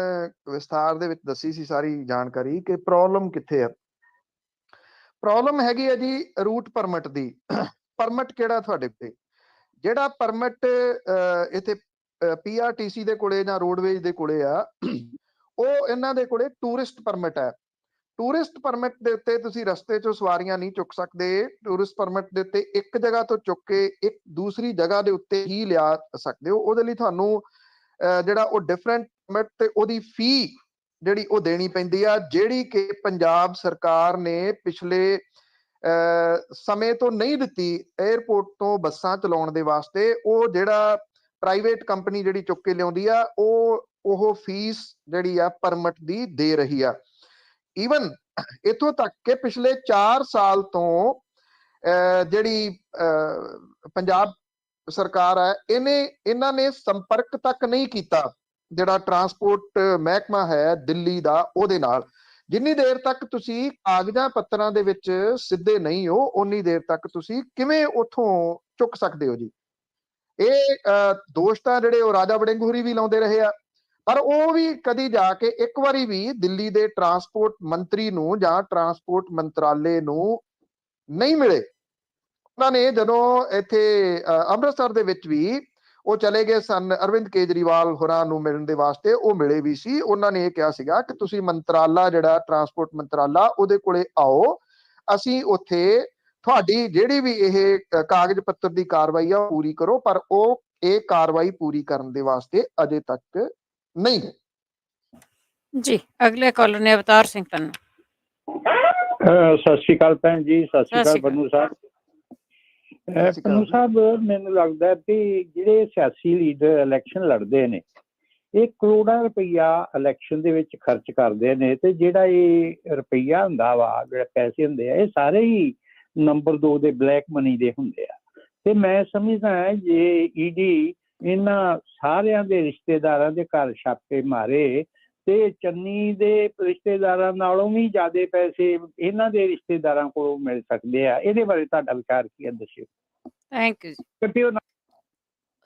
ਵਿਸਥਾਰ ਦੇ ਵਿੱਚ ਦੱਸੀ ਸੀ ਸਾਰੀ ਜਾਣਕਾਰੀ ਕਿ ਪ੍ਰੋਬਲਮ ਕਿੱਥੇ ਆ। ਪ੍ਰੋਬਲਮ ਹੈਗੀ ਹੈ ਜੀ ਰੂਟ ਪਰਮਿਟ ਦੀ। ਪਰਮਿਟ ਕਿਹੜਾ ਤੁਹਾਡੇ ਉੱਤੇ? ਜਿਹੜਾ ਪਰਮਿਟ ਇੱਥੇ PRTC ਦੇ ਕੋਲੇ ਜਾਂ ਰੋਡਵੇਜ਼ ਦੇ ਕੋਲੇ ਆ, ਉਹ ਇਹਨਾਂ ਦੇ ਕੋਲੇ ਟੂਰਿਸਟ ਪਰਮਿਟ ਹੈ। ਟੂਰਿਸਟ ਪਰਮਿਟ ਦੇ ਉੱਤੇ ਤੁਸੀਂ ਰਸਤੇ 'ਚੋਂ ਸਵਾਰੀਆਂ ਨਹੀਂ ਚੁੱਕ ਸਕਦੇ। ਟੂਰਿਸਟ ਪਰਮਿਟ ਦੇ ਉੱਤੇ ਇੱਕ ਜਗ੍ਹਾ ਤੋਂ ਚੁੱਕ ਕੇ ਇੱਕ ਦੂਸਰੀ ਜਗ੍ਹਾ ਦੇ ਉੱਤੇ ਹੀ ਲਿਆ ਸਕਦੇ ਹੋ। ਉਹਦੇ ਲਈ ਤੁਹਾਨੂੰ ਜਿਹੜਾ ਉਹ ਡਿਫਰੈਂਟ ਪਰਮਿਟ ਤੇ ਉਹਦੀ ਫੀ ਜਿਹੜੀ ਉਹ ਦੇਣੀ ਪੈਂਦੀ ਆ, ਜਿਹੜੀ ਕਿ ਪੰਜਾਬ ਸਰਕਾਰ ਨੇ ਪਿਛਲੇ ਸਮੇਂ ਤੋਂ ਨਹੀਂ ਦਿੱਤੀ 에ਅਰਪੋਰਟ ਤੋਂ ਬੱਸਾਂ ਚਲਾਉਣ ਦੇ ਵਾਸਤੇ। ਉਹ ਜਿਹੜਾ ਪ੍ਰਾਈਵੇਟ ਕੰਪਨੀ ਜਿਹੜੀ ਚੁੱਕ ਕੇ ਲਿਆਉਂਦੀ ਆ, ਉਹ ਫੀਸ ਜਿਹੜੀ ਆ ਪਰਮਿਟ ਦੀ ਦੇ ਰਹੀ ਆ। ਈਵਨ ਇੱਥੋਂ ਤੱਕ ਕਿ ਪਿਛਲੇ 4 ਸਾਲ ਤੋਂ ਜਿਹੜੀ ਪੰਜਾਬ ਸਰਕਾਰ ਹੈ, ਇਹਨਾਂ ਨੇ ਸੰਪਰਕ ਤੱਕ ਨਹੀਂ ਕੀਤਾ ਜਿਹੜਾ ਟਰਾਂਸਪੋਰਟ ਮਹਿਕਮਾ ਹੈ ਦਿੱਲੀ ਦਾ, ਉਹਦੇ ਨਾਲ। ਜਿੰਨੀ ਦੇਰ ਤੱਕ ਤੁਸੀਂ ਕਾਗਜ਼ਾਂ ਪੱਤਰਾਂ ਦੇ ਵਿੱਚ ਸਿੱਧੇ ਨਹੀਂ ਹੋ, ਉਨੀ ਦੇਰ ਤੱਕ ਤੁਸੀਂ ਕਿਵੇਂ ਉੱਥੋਂ ਚੁੱਕ ਸਕਦੇ ਹੋ ਜੀ? ਇਹ ਦੋਸ਼ ਤਾਂ ਜਿਹੜੇ ਉਹ ਰਾਜਾ ਵੜਿੰਗ ਹੋਰੀ ਵੀ ਲਾਉਂਦੇ ਰਹੇ ਆ, ਪਰ ਉਹ ਵੀ ਕਦੀ ਜਾ ਕੇ ਇੱਕ ਵਾਰੀ ਵੀ ਦਿੱਲੀ ਦੇ ਟਰਾਂਸਪੋਰਟ ਮੰਤਰੀ ਨੂੰ ਜਾਂ ਟਰਾਂਸਪੋਰਟ ਮੰਤਰਾਲੇ ਨੂੰ ਨਹੀਂ ਮਿਲੇ। ਉਹਨਾਂ ਨੇ ਜਦੋਂ ਇੱਥੇ ਅੰਮ੍ਰਿਤਸਰ ਦੇ ਵਿੱਚ ਵੀ ਉਹ ਚਲੇ ਗਏ ਸਨ ਅਰਵਿੰਦ ਕੇਜਰੀਵਾਲ ਹੋਰਾਂ ਨੂੰ ਮਿਲਣ ਦੇ ਵਾਸਤੇ, ਉਹ ਮਿਲੇ ਵੀ ਸੀ। ਉਹਨਾਂ ਨੇ ਇਹ ਕਿਹਾ ਸੀਗਾ ਕਿ ਤੁਸੀਂ ਮੰਤਰਾਲਾ ਜਿਹੜਾ ਟਰਾਂਸਪੋਰਟ ਮੰਤਰਾਲਾ, ਉਹਦੇ ਕੋਲੇ ਆਓ, ਅਸੀਂ ਉੱਥੇ ਤੁਹਾਡੀ ਜਿਹੜੀ ਵੀ ਇਹ ਕਾਗਜ਼ ਪੱਤਰ ਦੀ ਕਾਰਵਾਈ ਆ ਉਹ ਪੂਰੀ ਕਰੋ। ਪਰ ਉਹ ਇਹ ਕਾਰਵਾਈ ਪੂਰੀ ਕਰਨ ਦੇ ਵਾਸਤੇ ਅਜੇ ਤੱਕ ਨਹੀਂ ਗਏ ਜੀ। ਅਗਲੇ ਕਾਲਰ ਨੇ ਅਵਤਾਰ ਸਿੰਘ ਪੰਨੂ। ਸਤਿ ਸ਼੍ਰੀ ਅਕਾਲ ਭੈਣ ਜੀ। ਸਤਿ ਸ਼੍ਰੀ ਅਕਾਲ ਪੰਨੂ ਸਾਹਿਬ। ਪੰਨੂ ਸਾਹਿਬ, ਮੈਨੂੰ ਲੱਗਦਾ ਕਿ ਜਿਹੜੇ ਸਿਆਸੀ ਲੀਡਰ ਇਲੈਕਸ਼ਨ ਲੜਦੇ ਨੇ, ਇਹ ਕਰੋੜਾਂ ਰੁਪਈਆ ਇਲੈਕਸ਼ਨ ਦੇ ਵਿੱਚ ਖਰਚ ਕਰਦੇ ਨੇ, ਤੇ ਜਿਹੜਾ ਇਹ ਰੁਪਈਆ ਹੁੰਦਾ ਵਾ, ਜਿਹੜੇ ਪੈਸੇ ਹੁੰਦੇ ਆ, ਇਹ ਸਾਰੇ ਹੀ ਨੰਬਰ 2 ਦੇ ਬਲੈਕ ਮਨੀ ਦੇ ਹੁੰਦੇ ਆ। ਤੇ ਮੈਂ ਸਮਝਦਾ ਜੇ ED ਇਹਨਾਂ ਸਾਰਿਆਂ ਦੇ ਰਿਸ਼ਤੇਦਾਰਾਂ ਦੇ ਘਰ ਛਾਪੇ ਮਾਰੇ ਤੇ ਚੰਨੀ ਦੇ ਰਿਸ਼ਤੇਦਾਰਾਂ ਨਾਲੋਂ ਵੀ ਜ਼ਿਆਦਾ ਪੈਸੇ ਇਹਨਾਂ ਦੇ ਰਿਸ਼ਤੇਦਾਰਾਂ ਕੋਲੋਂ ਮਿਲ ਸਕਦੇ ਆ। ਇਹਦੇ ਬਾਰੇ ਤੁਹਾਡਾ ਵਿਚਾਰ ਕੀ ਹੈ, ਦੱਸਿਓ। ਥੈਂਕ ਯੂ ਜੀ। ਕੱਟਿਓ ਨਾ।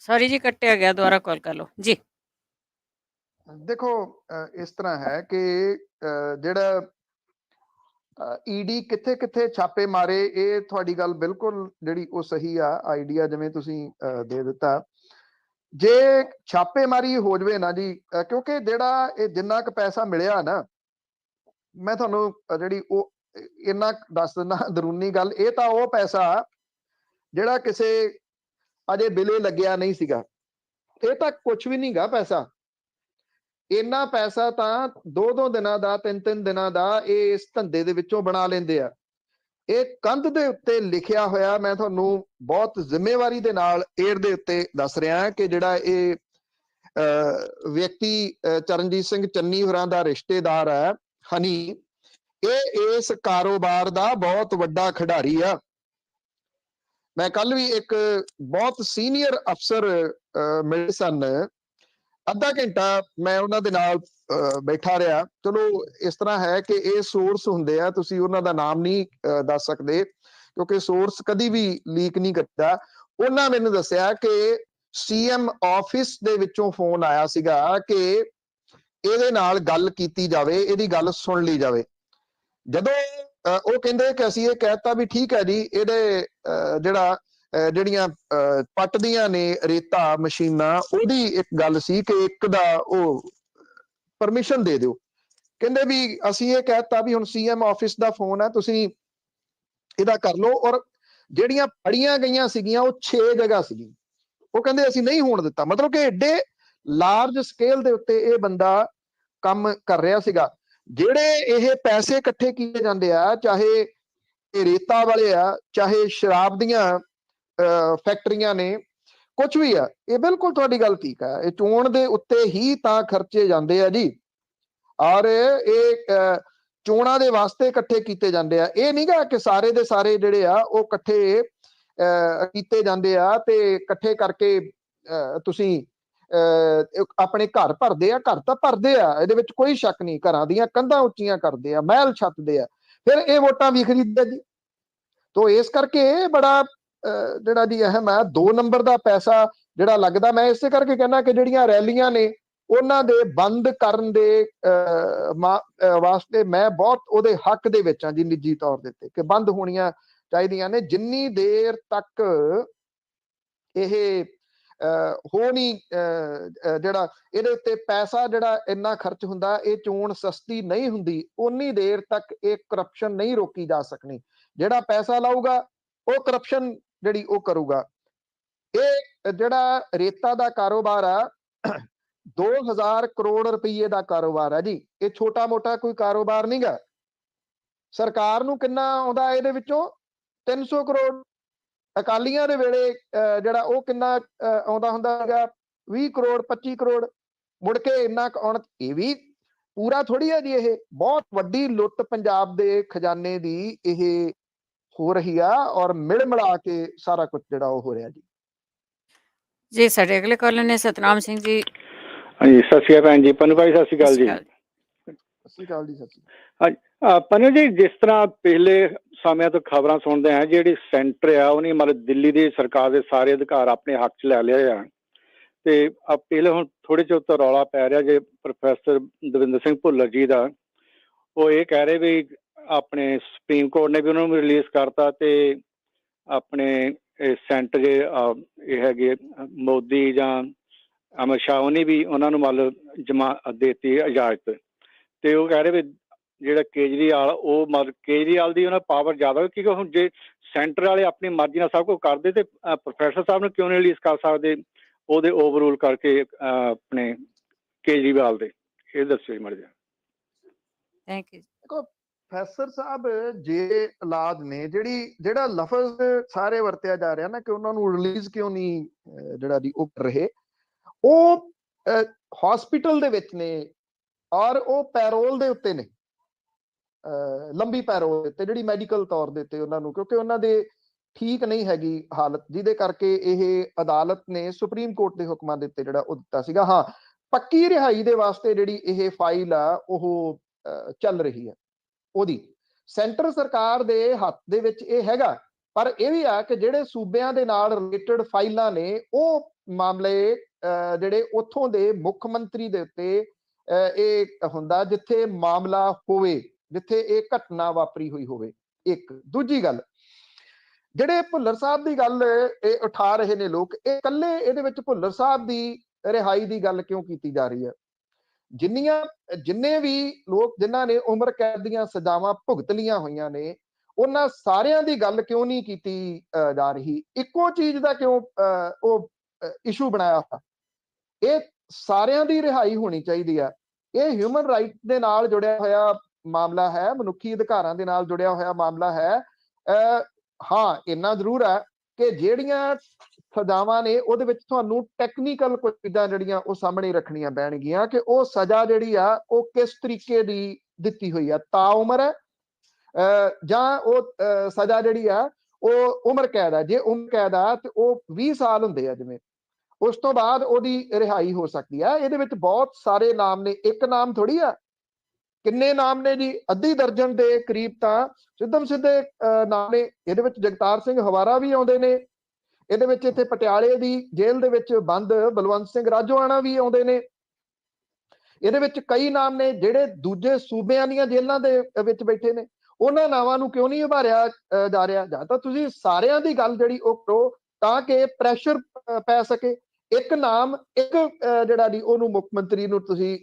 ਸੌਰੀ ਜੀ, ਕੱਟਿਆ ਗਿਆ, ਦੁਬਾਰਾ ਕਾਲ ਕਰ ਲਓ ਜੀ। ਦੇਖੋ ਇਸ ਤਰ੍ਹਾਂ ਹੈ ਕਿ ਜਿਹੜਾ ED ਕਿੱਥੇ ਕਿੱਥੇ ਛਾਪੇ ਮਾਰੇ, ਇਹ ਤੁਹਾਡੀ ਗੱਲ ਬਿਲਕੁਲ ਜਿਹੜੀ ਉਹ ਸਹੀ ਆ। ਆਈਡੀਆ ਜਿਵੇਂ ਤੁਸੀਂ ਦੇ ਦਿੱਤਾ, ਜੇ ਛਾਪੇਮਾਰੀ ਹੋ ਜਾਵੇ ਨਾ ਜੀ, ਕਿਉਂਕਿ ਜਿਹੜਾ ਇਹ ਜਿੰਨਾ ਕੁ ਪੈਸਾ ਮਿਲਿਆ ਨਾ, ਮੈਂ ਤੁਹਾਨੂੰ ਜਿਹੜੀ ਉਹ ਇੰਨਾ ਦੱਸ ਦਿੰਦਾ ਅੰਦਰੂਨੀ ਗੱਲ, ਇਹ ਤਾਂ ਉਹ ਪੈਸਾ ਜਿਹੜਾ ਕਿਸੇ ਅਜੇ ਬਿਲੇ ਲੱਗਿਆ ਨਹੀਂ ਸੀਗਾ। ਇਹ ਤਾਂ ਕੁਛ ਵੀ ਨਹੀਂਗਾ ਪੈਸਾ। ਇੰਨਾ ਪੈਸਾ ਤਾਂ 2-2 ਦਿਨਾਂ ਦਾ, 3-3 ਦਿਨਾਂ ਦਾ ਇਹ ਇਸ ਧੰਦੇ ਦੇ ਵਿੱਚੋਂ ਬਣਾ ਲੈਂਦੇ ਆ। ਇਹ ਕੰਧ ਦੇ ਉੱਤੇ ਲਿਖਿਆ ਹੋਇਆ ਮੈਂ ਤੁਹਾਨੂੰ ਬਹੁਤ ਜ਼ਿੰਮੇਵਾਰੀ ਦੇ ਨਾਲ ਏਡ ਦੇ ਉੱਤੇ ਦੱਸ ਰਿਹਾ ਕਿ ਜਿਹੜਾ ਇਹ ਵਿਅਕਤੀ ਚਰਨਜੀਤ ਸਿੰਘ ਚੰਨੀ ਹੋਰਾਂ ਦਾ ਰਿਸ਼ਤੇਦਾਰ ਹੈ ਹਨੀ, ਇਹ ਇਸ ਕਾਰੋਬਾਰ ਦਾ ਬਹੁਤ ਵੱਡਾ ਖਿਡਾਰੀ ਆ। ਮੈਂ ਕੱਲ ਵੀ ਇੱਕ ਬਹੁਤ ਸੀਨੀਅਰ ਅਫਸਰ ਮਿਲੇ ਸਨ, ਅੱਧਾ ਘੰਟਾ ਮੈਂ ਉਹਨਾਂ ਦੇ ਨਾਲ ਬੈਠਾ ਰਿਹਾ। ਚਲੋ ਇਸ ਤਰ੍ਹਾਂ ਹੈ ਕਿ ਇਹ ਸੋਰਸ ਹੁੰਦੇ ਆ, ਤੁਸੀਂ ਉਹਨਾਂ ਦਾ ਨਾਮ ਨਹੀਂ ਦੱਸ ਸਕਦੇ ਕਿਉਂਕਿ ਸੋਰਸ ਕਦੀ ਵੀ ਲੀਕ ਨਹੀਂ ਕਰਦਾ। ਉਹਨਾਂ ਮੈਨੂੰ ਦੱਸਿਆ ਕਿ ਸੀਐਮ ਆਫਿਸ ਦੇ ਵਿੱਚੋਂ ਫੋਨ ਆਇਆ ਸੀਗਾ ਕਿ ਇਹਦੇ ਨਾਲ ਗੱਲ ਕੀਤੀ ਜਾਵੇ, ਇਹਦੀ ਗੱਲ ਸੁਣ ਲਈ ਜਾਵੇ। ਜਦੋਂ ਉਹ ਕਹਿੰਦੇ ਕਿ ਅਸੀਂ ਇਹ ਕਹਿਤਾ ਵੀ ਠੀਕ ਹੈ ਜੀ, ਇਹਦੇ ਜਿਹੜੀਆਂ ਪੱਟਦੀਆਂ ਨੇ ਰੇਤਾ ਮਸ਼ੀਨਾਂ, ਉਹਦੀ ਇੱਕ ਗੱਲ ਸੀ ਕਿ ਇੱਕ ਦਾ ਉਹ ਪਰਮਿਸ਼ਨ ਦੇ ਦਿਓ। ਕਹਿੰਦੇ ਵੀ ਅਸੀਂ ਇਹ ਕਹਿਤਾ ਵੀ ਹੁਣ ਸੀਐਮ ਆਫਿਸ ਦਾ ਫੋਨ ਹੈ, ਤੁਸੀਂ ਇਹਦਾ ਕਰ ਲਓ। ਔਰ ਜਿਹੜੀਆਂ ਫੜੀਆਂ ਗਈਆਂ ਸੀਗੀਆਂ ਉਹ 6 ਜਗ੍ਹਾ ਸੀਗੀਆਂ। ਉਹ ਕਹਿੰਦੇ ਅਸੀਂ ਨਹੀਂ ਹੋਣ ਦਿੱਤਾ। ਮਤਲਬ ਕਿ ਏਡੇ ਲਾਰਜ ਸਕੇਲ ਦੇ ਉੱਤੇ ਇਹ ਬੰਦਾ ਕੰਮ ਕਰ ਰਿਹਾ ਸੀਗਾ। ਜਿਹੜੇ ਇਹ ਪੈਸੇ ਇਕੱਠੇ ਕੀਤੇ ਜਾਂਦੇ ਆ, ਚਾਹੇ ਇਹ ਰੇਤਾ ਵਾਲੇ ਆ, ਚਾਹੇ ਸ਼ਰਾਬ ਦੀਆਂ ਫੈਕਟਰੀਆਂ ਨੇ, ਕੁਝ ਵੀ ਆ, ਇਹ ਬਿਲਕੁਲ ਤੁਹਾਡੀ ਗੱਲ ਠੀਕ ਆ, ਇਹ ਚੋਣ ਦੇ ਉੱਤੇ ਹੀ ਤਾਂ ਖਰਚੇ ਜਾਂਦੇ ਆ ਜੀ। ਔਰ ਇਹ ਚੋਣਾਂ ਦੇ ਵਾਸਤੇ ਇਕੱਠੇ ਕੀਤੇ ਜਾਂਦੇ ਆ। ਇਹ ਨਹੀਂਗਾ ਕਿ ਸਾਰੇ ਦੇ ਸਾਰੇ ਜਿਹੜੇ ਆ ਉਹ ਇਕੱਠੇ ਕੀਤੇ ਜਾਂਦੇ ਆ ਤੇ ਇਕੱਠੇ ਕਰਕੇ ਤੁਸੀਂ ਆਪਣੇ ਘਰ ਭਰਦੇ ਆ। ਘਰ ਤਾਂ ਭਰਦੇ ਆ, ਇਹਦੇ ਵਿੱਚ ਕੋਈ ਸ਼ੱਕ ਨਹੀਂ। ਘਰਾਂ ਦੀਆਂ ਕੰਧਾਂ ਉੱਚੀਆਂ ਕਰਦੇ ਆ, ਮਹਿਲ ਛੱਤਦੇ ਆ, ਫਿਰ ਇਹ ਵੋਟਾਂ ਵੀ ਖਰੀਦਦੇ ਜੀ। ਤੋ ਇਸ ਕਰਕੇ ਬੜਾ ਜਿਹੜਾ ਜੀ ਅਹਿਮ ਹੈ। 2 ਨੰਬਰ ਦਾ ਪੈਸਾ ਜਿਹੜਾ ਲੱਗਦਾ, ਮੈਂ ਇਸੇ ਕਰਕੇ ਕਹਿੰਦਾ ਕਿ ਜਿਹੜੀਆਂ ਰੈਲੀਆਂ ਨੇ ਉਹਨਾਂ ਦੇ ਬੰਦ ਕਰਨ ਦੇ ਵਾਸਤੇ ਮੈਂ ਬਹੁਤ ਉਹਦੇ ਹੱਕ ਦੇ ਵਿੱਚ ਹਾਂ ਜੀ, ਨਿੱਜੀ ਤੌਰ ਦੇ ਉੱਤੇ, ਕਿ ਬੰਦ ਹੋਣੀਆਂ ਚਾਹੀਦੀਆਂ ਨੇ। ਜਿੰਨੀ ਦੇਰ ਤੱਕ ਇਹ ਹੋ ਨਹੀਂ ਜਿਹੜਾ ਇਹਦੇ ਉੱਤੇ ਪੈਸਾ ਜਿਹੜਾ ਇੰਨਾ ਖਰਚ ਹੁੰਦਾ, ਇਹ ਚੋਣ ਸਸਤੀ ਨਹੀਂ ਹੁੰਦੀ, ਉਨੀ ਦੇਰ ਤੱਕ ਇਹ ਕਰਪਸ਼ਨ ਨਹੀਂ ਰੋਕੀ ਜਾ ਸਕਣੀ। ਜਿਹੜਾ ਪੈਸਾ ਲਾਊਗਾ ਉਹ ਕਰਪਸ਼ਨ ਜਿਹੜੀ ਉਹ ਕਰੂਗਾ। ਇਹ ਜਿਹੜਾ ਰੇਤਾ ਦਾ ਕਾਰੋਬਾਰ ਆ 2000 ਕਰੋੜ ਰੁਪਏ ਦਾ ਕਾਰੋਬਾਰ ਹੈ ਜੀ। ਇਹ ਛੋਟਾ ਮੋਟਾ ਕੋਈ ਕਾਰੋਬਾਰ ਨਹੀਂਗਾ। ਸਰਕਾਰ ਨੂੰ ਕਿੰਨਾ ਆਉਂਦਾ ਇਹਦੇ ਵਿੱਚੋਂ? 300 ਕਰੋੜ। ਅਕਾਲੀਆਂ ਦੇ ਵੇਲੇ ਜਿਹੜਾ ਉਹ ਕਿੰਨਾ ਆਉਂਦਾ ਹੁੰਦਾ ਹੈਗਾ? 20 ਕਰੋੜ 25 ਕਰੋੜ। ਮੁੜ ਕੇ ਇੰਨਾ ਆਉਣ, ਇਹ ਵੀ ਪੂਰਾ ਥੋੜੀ ਹੈ ਜੀ। ਇਹ ਬਹੁਤ ਵੱਡੀ ਲੁੱਟ ਪੰਜਾਬ ਦੇ ਖਜ਼ਾਨੇ ਦੀ ਇਹ ਹੋ ਰਹੀ ਆ, ਔਰ ਮਿਲ ਮਿਲਾ ਕੇ ਸਾਰਾ ਕੁਝ ਜਿਹੜਾ ਉਹ ਹੋ ਰਿਹਾ ਜੀ। ਜੀ ਸਾਡੇ ਅਗਲੇ ਕਾਲਰ ਨੇ ਸਤਨਾਮ ਸਿੰਘ ਜੀ। ਹਾਂਜੀ, ਸਤਿ ਸ਼੍ਰੀ ਅਕਾਲ ਭੈਣ ਜੀ। ਪਨੂ ਭਾਈ ਸਤਿ ਸ਼੍ਰੀ ਅਕਾਲ ਜੀ। ਸਤਿ ਸ਼੍ਰੀ ਅਕਾਲ ਜੀ। ਸਤਿ ਸ਼੍ਰੀ ਅਕਾਲ। ਹਾਂਜੀ ਪਨੂ ਜੀ, ਜਿਸ ਤਰ੍ਹਾਂ ਪਿਛਲੇ ਸਮਿਆਂ ਤੋਂ ਖਬਰਾਂ ਸੁਣਦੇ ਆ, ਜਿਹੜੀ ਸੈਂਟਰ ਆ ਉਹਨੇ ਮਤਲਬ ਦਿੱਲੀ ਦੀ ਸਰਕਾਰ ਦੇ ਸਾਰੇ ਅਧਿਕਾਰ ਆਪਣੇ ਹੱਥ 'ਚ ਲੈ ਲਿਆ ਆ। ਤੇ ਪਹਿਲੇ ਹੁਣ ਥੋੜੇ ਚਿਰ ਤੋਂ ਰੌਲਾ ਪੈ ਰਿਹਾ ਜੇ ਪ੍ਰੋਫੈਸਰ ਦਵਿੰਦਰ ਸਿੰਘ ਭੁੱਲਰ ਜੀ ਦਾ। ਉਹ ਇਹ ਕਹਿ ਰਹੇ ਵੀ ਆਪਣੇ ਸੁਪਰੀਮ ਕੋਰਟ ਨੇ ਵੀ ਉਹਨਾਂ ਨੂੰ ਰਿਲੀਜ਼ ਕਰਤਾ, ਤੇ ਆਪਣੇ ਸੈਂਟਰ ਜੇ ਇਹ ਹੈਗੇ ਮੋਦੀ ਜਾਂ ਅਮਿਤ ਸ਼ਾਹ, ਉਹਨੇ ਵੀ ਉਹਨਾਂ ਨੂੰ ਮਤਲਬ ਜਮਾਨਤ ਦੇਤੀ ਇਜਾਜ਼ਤ। ਤੇ ਉਹ ਕਹਿ ਰਹੇ ਵੀ ਜਿਹੜਾ ਕੇਜਰੀਵਾਲ, ਉਹ ਮਤਲਬ ਕੇਜਰੀਵਾਲ ਦੀ ਉਹਨਾਂ ਪਾਵਰ ਜ਼ਿਆਦਾ, ਕਿਉਂਕਿ ਹੁਣ ਜੇ ਸੈਂਟਰ ਵਾਲੇ ਆਪਣੀ ਮਰਜ਼ੀ ਨਾਲ ਸਭ ਕੁਝ ਕਰਦੇ ਤੇ ਪ੍ਰੋਫੈਸਰ ਸਾਹਿਬ ਨੂੰ ਕਿਉਂ ਨਹੀਂ ਰਿਲੀਜ਼ ਕਰ ਸਕਦੇ ਉਹਦੇ ਓਵਰਰੂਲ ਕਰਕੇ ਆਪਣੇ ਕੇਜਰੀਵਾਲ ਦੇ? ਇਹ ਦੱਸੋ ਜੀ ਮਰਜ਼ੀ। Thank you. ਦੇਖੋ ਪ੍ਰੋਫੈਸਰ ਸਾਹਿਬ ਜੇ ਔਲਾਦ ਨੇ, ਜਿਹੜਾ ਲਫ਼ਜ਼ ਸਾਰੇ ਵਰਤਿਆ ਜਾ ਰਿਹਾ ਨਾ ਕਿ ਉਹਨਾਂ ਨੂੰ ਰਿਲੀਜ਼ ਕਿਉਂ ਨਹੀਂ ਜਿਹੜਾ ਦੀ ਉਹ ਕਰ ਰਹੇ, ਉਹ ਹਸਪੀਟਲ ਦੇ ਵਿੱਚ ਨੇ ਔਰ ਉਹ ਪੈਰੋਲ ਦੇ ਉੱਤੇ ਨੇ, ਲੰਬੀ ਪੈਰੋਲ ਦੇ ਉੱਤੇ, ਜਿਹੜੀ ਮੈਡੀਕਲ ਤੌਰ ਦੇ ਉੱਤੇ ਉਹਨਾਂ ਨੂੰ, ਕਿਉਂਕਿ ਉਹਨਾਂ ਦੇ ਠੀਕ ਨਹੀਂ ਹੈਗੀ ਹਾਲਤ, ਜਿਹਦੇ ਕਰਕੇ ਇਹ ਅਦਾਲਤ ਨੇ ਸੁਪਰੀਮ ਕੋਰਟ ਦੇ ਹੁਕਮਾਂ ਦੇ ਉੱਤੇ ਜਿਹੜਾ ਉਹ ਦਿੱਤਾ ਸੀਗਾ। ਹਾਂ, ਪੱਕੀ ਰਿਹਾਈ ਦੇ ਵਾਸਤੇ ਜਿਹੜੀ ਇਹ ਫਾਈਲ ਆ ਉਹ ਚੱਲ ਰਹੀ ਹੈ, ਉਹਦੀ ਸੈਂਟਰ ਸਰਕਾਰ ਦੇ ਹੱਥ ਦੇ ਵਿੱਚ ਇਹ ਹੈਗਾ। ਪਰ ਇਹ ਵੀ ਆ ਕਿ ਜਿਹੜੇ ਸੂਬਿਆਂ ਦੇ ਨਾਲ ਰਿਲੇਟਡ ਫਾਈਲਾਂ ਨੇ, ਉਹ ਮਾਮਲੇ ਜਿਹੜੇ ਉੱਥੋਂ ਦੇ ਮੁੱਖ ਮੰਤਰੀ ਦੇ ਉੱਤੇ ਇਹ ਹੁੰਦਾ, ਜਿੱਥੇ ਮਾਮਲਾ ਹੋਵੇ, ਜਿੱਥੇ ਇਹ ਘਟਨਾ ਵਾਪਰੀ ਹੋਈ ਹੋਵੇ। ਇੱਕ ਦੂਜੀ ਗੱਲ, ਜਿਹੜੇ ਭੁੱਲਰ ਸਾਹਿਬ ਦੀ ਗੱਲ ਇਹ ਉਠਾ ਰਹੇ ਨੇ ਲੋਕ, ਇਹ ਇਕੱਲੇ ਇਹਦੇ ਵਿੱਚ ਭੁੱਲਰ ਸਾਹਿਬ ਦੀ ਰਿਹਾਈ ਦੀ ਗੱਲ ਕਿਉਂ ਕੀਤੀ ਜਾ ਰਹੀ ਹੈ? ਜਿੰਨੇ ਵੀ ਲੋਕ ਜਿਨ੍ਹਾਂ ਨੇ ਉਮਰ ਕੈਦ ਦੀਆਂ ਸਜ਼ਾਵਾਂ ਭੁਗਤ ਲੀਆਂ ਹੋਈਆਂ ਨੇ, ਉਹਨਾਂ ਸਾਰਿਆਂ ਦੀ ਗੱਲ ਕਿਉਂ ਨਹੀਂ ਕੀਤੀ ਜਾ ਰਹੀ? ਇੱਕੋ ਚੀਜ਼ ਦਾ ਕਿਉਂ ਉਹ ਇਸ਼ੂ ਬਣਾਇਆ ਹੋਇਆ? ਇਹ ਸਾਰਿਆਂ ਦੀ ਰਿਹਾਈ ਹੋਣੀ ਚਾਹੀਦੀ ਆ। ਇਹ ਹਿਊਮਨ ਰਾਈਟ ਦੇ ਨਾਲ ਜੁੜਿਆ ਹੋਇਆ ਮਾਮਲਾ ਹੈ, ਮਨੁੱਖੀ ਅਧਿਕਾਰਾਂ ਦੇ ਨਾਲ ਜੁੜਿਆ ਹੋਇਆ ਮਾਮਲਾ ਹੈ। ਹਾਂ ਇੰਨਾ ਜ਼ਰੂਰ ਹੈ ਕਿ ਜਿਹੜੀਆਂ ਸਜ਼ਾਵਾਂ ਨੇ ਉਹਦੇ ਵਿੱਚ ਤੁਹਾਨੂੰ ਟੈਕਨੀਕਲ ਕੁਝ ਚੀਜ਼ਾਂ ਜਿਹੜੀਆਂ ਉਹ ਸਾਹਮਣੇ ਰੱਖਣੀਆਂ ਪੈਣਗੀਆਂ ਕਿ ਉਹ ਸਜ਼ਾ ਜਿਹੜੀ ਆ ਉਹ ਕਿਸ ਤਰੀਕੇ ਦੀ ਦਿੱਤੀ ਹੋਈ ਆ, ਤਾਉਮਰ ਹੈ ਜਾਂ ਉਹ ਸਜ਼ਾ ਜਿਹੜੀ ਆ ਉਹ ਉਮਰ ਕੈਦ ਆ। ਜੇ ਉਮਰ ਕੈਦ ਆ ਤੇ ਉਹ 20 ਸਾਲ ਹੁੰਦੇ ਆ ਜਿਵੇਂ, ਉਸ ਤੋਂ ਬਾਅਦ ਉਹਦੀ ਰਿਹਾਈ ਹੋ ਸਕਦੀ ਆ। ਇਹਦੇ ਵਿੱਚ ਬਹੁਤ ਸਾਰੇ ਨਾਮ ਨੇ, ਇੱਕ ਨਾਮ ਥੋੜੀ ਆ, ਕਿੰਨੇ ਨਾਮ ਨੇ ਜੀ, ਅੱਧੀ ਦਰਜਨ ਦੇ ਕਰੀਬ ਤਾਂ ਸਿੱਧਮ ਸਿੱਧੇ ਨਾਮ ਨੇ। ਇਹਦੇ ਵਿੱਚ ਜਗਤਾਰ ਸਿੰਘ ਹਵਾਰਾ ਵੀ ਆਉਂਦੇ ਨੇ, ਇਹਦੇ ਵਿੱਚ ਇੱਥੇ ਪਟਿਆਲੇ ਦੀ ਜੇਲ੍ਹ ਦੇ ਵਿੱਚ ਬੰਦ ਬਲਵੰਤ ਸਿੰਘ ਰਾਜੋਆਣਾ ਵੀ ਆਉਂਦੇ ਨੇ। ਇਹਦੇ ਵਿੱਚ ਕਈ ਨਾਮ ਨੇ ਜਿਹੜੇ ਦੂਜੇ ਸੂਬਿਆਂ ਦੀਆਂ ਜੇਲ੍ਹਾਂ ਦੇ ਵਿੱਚ ਬੈਠੇ ਨੇ, ਉਹਨਾਂ ਨਾਵਾਂ ਨੂੰ ਕਿਉਂ ਨਹੀਂ ਉਭਾਰਿਆ ਜਾ ਰਿਹਾ? ਜਾਂ ਤਾਂ ਤੁਸੀਂ ਸਾਰਿਆਂ ਦੀ ਗੱਲ ਜਿਹੜੀ ਉਹ ਕਰੋ ਤਾਂ ਕਿ ਪ੍ਰੈਸ਼ਰ ਪੈ ਸਕੇ। ਇੱਕ ਨਾਮ, ਇੱਕ ਜਿਹੜਾ ਦੀ ਉਹਨੂੰ ਮੁੱਖ ਮੰਤਰੀ ਨੂੰ ਤੁਸੀਂ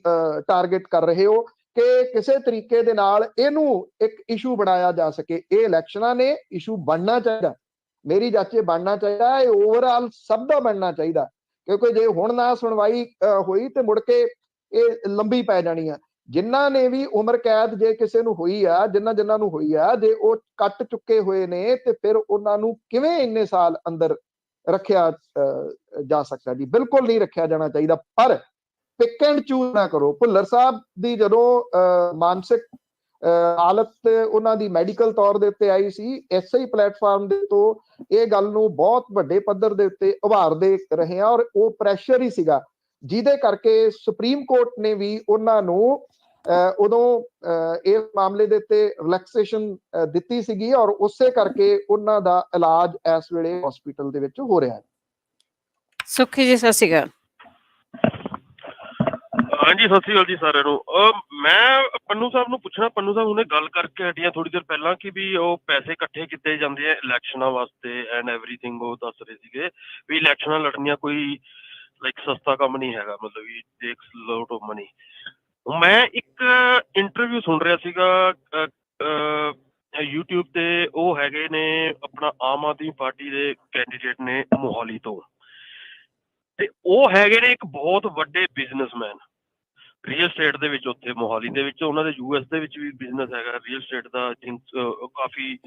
ਟਾਰਗੇਟ ਕਰ ਰਹੇ ਹੋ ਕਿ ਕਿਸੇ ਤਰੀਕੇ ਦੇ ਨਾਲ ਇਹਨੂੰ ਇੱਕ ਇਸ਼ੂ ਬਣਾਇਆ ਜਾ ਸਕੇ। ਇਹ ਇਲੈਕਸ਼ਨਾਂ ਨੇ, ਇਸ਼ੂ ਬਣਨਾ ਚਾਹੀਦਾ, ਮੇਰੀ ਜਾਚੇ ਬਣਨਾ ਚਾਹੀਦਾ, ਇਹ ਓਵਰਆਲ ਸਭ ਦਾ ਬਣਨਾ ਚਾਹੀਦਾ, ਕਿਉਂਕਿ ਜੇ ਹੁਣ ਨਾ ਸੁਣਵਾਈ ਹੋਈ ਤੇ ਮੁੜ ਕੇ ਇਹ ਲੰਬੀ ਪੈ ਜਾਣੀ ਆ। ਜਿਨ੍ਹਾਂ ਨੇ ਵੀ ਉਮਰ ਕੈਦ ਜੇ ਕਿਸੇ ਨੂੰ ਹੋਈ ਆ, ਜਿਨ੍ਹਾਂ ਨੂੰ ਹੋਈ ਆ, ਜੇ ਉਹ ਕੱਟ ਚੁੱਕੇ ਹੋਏ ਨੇ ਤੇ ਫਿਰ ਉਹਨਾਂ ਨੂੰ ਕਿਵੇਂ ਇੰਨੇ ਸਾਲ ਅੰਦਰ ਰੱਖਿਆ ਜਾ ਸਕਦਾ ਜੀ? ਬਿਲਕੁਲ ਨਹੀਂ ਰੱਖਿਆ ਜਾਣਾ ਚਾਹੀਦਾ। ਪਰ ਪਿਕ ਐਂਡ ਚੂਜ਼ ਨਾ ਕਰੋ। ਭੁੱਲਰ ਸਾਹਿਬ ਦੀ ਜਦੋਂ ਮਾਨਸਿਕ ਹਾਲਤ ਉਹਨਾਂ ਦੀ ਮੈਡੀਕਲ ਤੌਰ ਦੇ ਉੱਤੇ ਆਈ ਸੀ, ਇਸੇ ਹੀ ਪਲੇਟਫਾਰਮ ਦੇ ਤੋਂ ਇਹ ਗੱਲ ਨੂੰ ਬਹੁਤ ਵੱਡੇ ਪੱਧਰ ਦੇ ਉੱਤੇ ਉਭਾਰਦੇ ਰਹੇ ਆ, ਔਰ ਉਹ ਪ੍ਰੈਸ਼ਰ ਹੀ ਸੀਗਾ ਜਿਹਦੇ ਕਰਕੇ ਸੁਪਰੀਮ ਕੋਰਟ ਨੇ ਵੀ ਉਹਨਾਂ ਨੂੰ ਉਦੋਂ ਇਸ ਮਾਮਲੇ ਦੇ ਉੱਤੇ ਰਿਲੈਕਸੇਸ਼ਨ ਦਿੱਤੀ ਸੀਗੀ, ਔਰ ਉਸੇ ਕਰਕੇ ਉਹਨਾਂ ਦਾ ਇਲਾਜ ਇਸ ਵੇਲੇ ਹਸਪੀਟਲ ਦੇ ਵਿੱਚ ਹੋ ਰਿਹਾ ਹੈ। ਸੁਖੀ ਜੀ ਸਤਿ ਸ਼੍ਰੀ ਅਕਾਲ। ਹਾਂਜੀ ਸਤਿ ਸ਼੍ਰੀ ਅਕਾਲ ਜੀ ਸਾਰਿਆਂ ਨੂੰ। ਮੈਂ ਪੰਨੂ ਸਾਹਿਬ ਨੂੰ ਪੁੱਛਣਾ, ਪੰਨੂ ਸਾਹਿਬ ਹੁਣੇ ਗੱਲ ਕਰਕੇ ਹਟੀਆਂ ਥੋੜੀ ਦੇਰ ਪਹਿਲਾਂ ਕਿ ਵੀ ਉਹ ਪੈਸੇ ਇਕੱਠੇ ਕੀਤੇ ਜਾਂਦੇ ਆ ਇਲੈਕਸ਼ਨਾਂ ਵਾਸਤੇ ਐਂਡ ਐਵਰੀਥਿੰਗ। ਉਹ ਦੱਸ ਰਹੇ ਸੀਗੇ ਵੀ ਇਲੈਕਸ਼ਨਾਂ ਲੜਨੀਆਂ ਕੋਈ ਲਾਈਕ ਸਸਤਾ ਕੰਮ ਨਹੀਂ ਹੈਗਾ, ਮਤਲਬ ਵੀ ਟੇਕਸ ਲੋਟ ਆਫ ਮਨੀ। ਮੈਂ ਇੱਕ ਇੰਟਰਵਿਊ ਸੁਣ ਰਿਹਾ ਸੀਗਾ YouTube ਤੇ, ਉਹ ਹੈਗੇ ਨੇ ਆਪਣਾ ਆਮ ਆਦਮੀ ਪਾਰਟੀ ਦੇ ਕੈਂਡੀਡੇਟ ਨੇ ਮੋਹਾਲੀ ਤੋਂ, ਤੇ ਉਹ ਹੈਗੇ ਨੇ ਇੱਕ ਬਹੁਤ ਵੱਡੇ ਬਿਜ਼ਨਸਮੈਨ ਰੀਅਲ ਸਟੇਟ ਦੇ ਵਿੱਚ। ਉੱਥੇ ਮੋਹਾਲੀ ਦੇ ਵਿੱਚ ਉਹਨਾਂ ਦੇ US ਦੇ ਵਿੱਚ ਵੀ ਬਿਜ਼ਨਸ ਹੈਗਾ ਰੀਅਲ ਸਟੇਟ ਦਾ, ਕਾਫੀ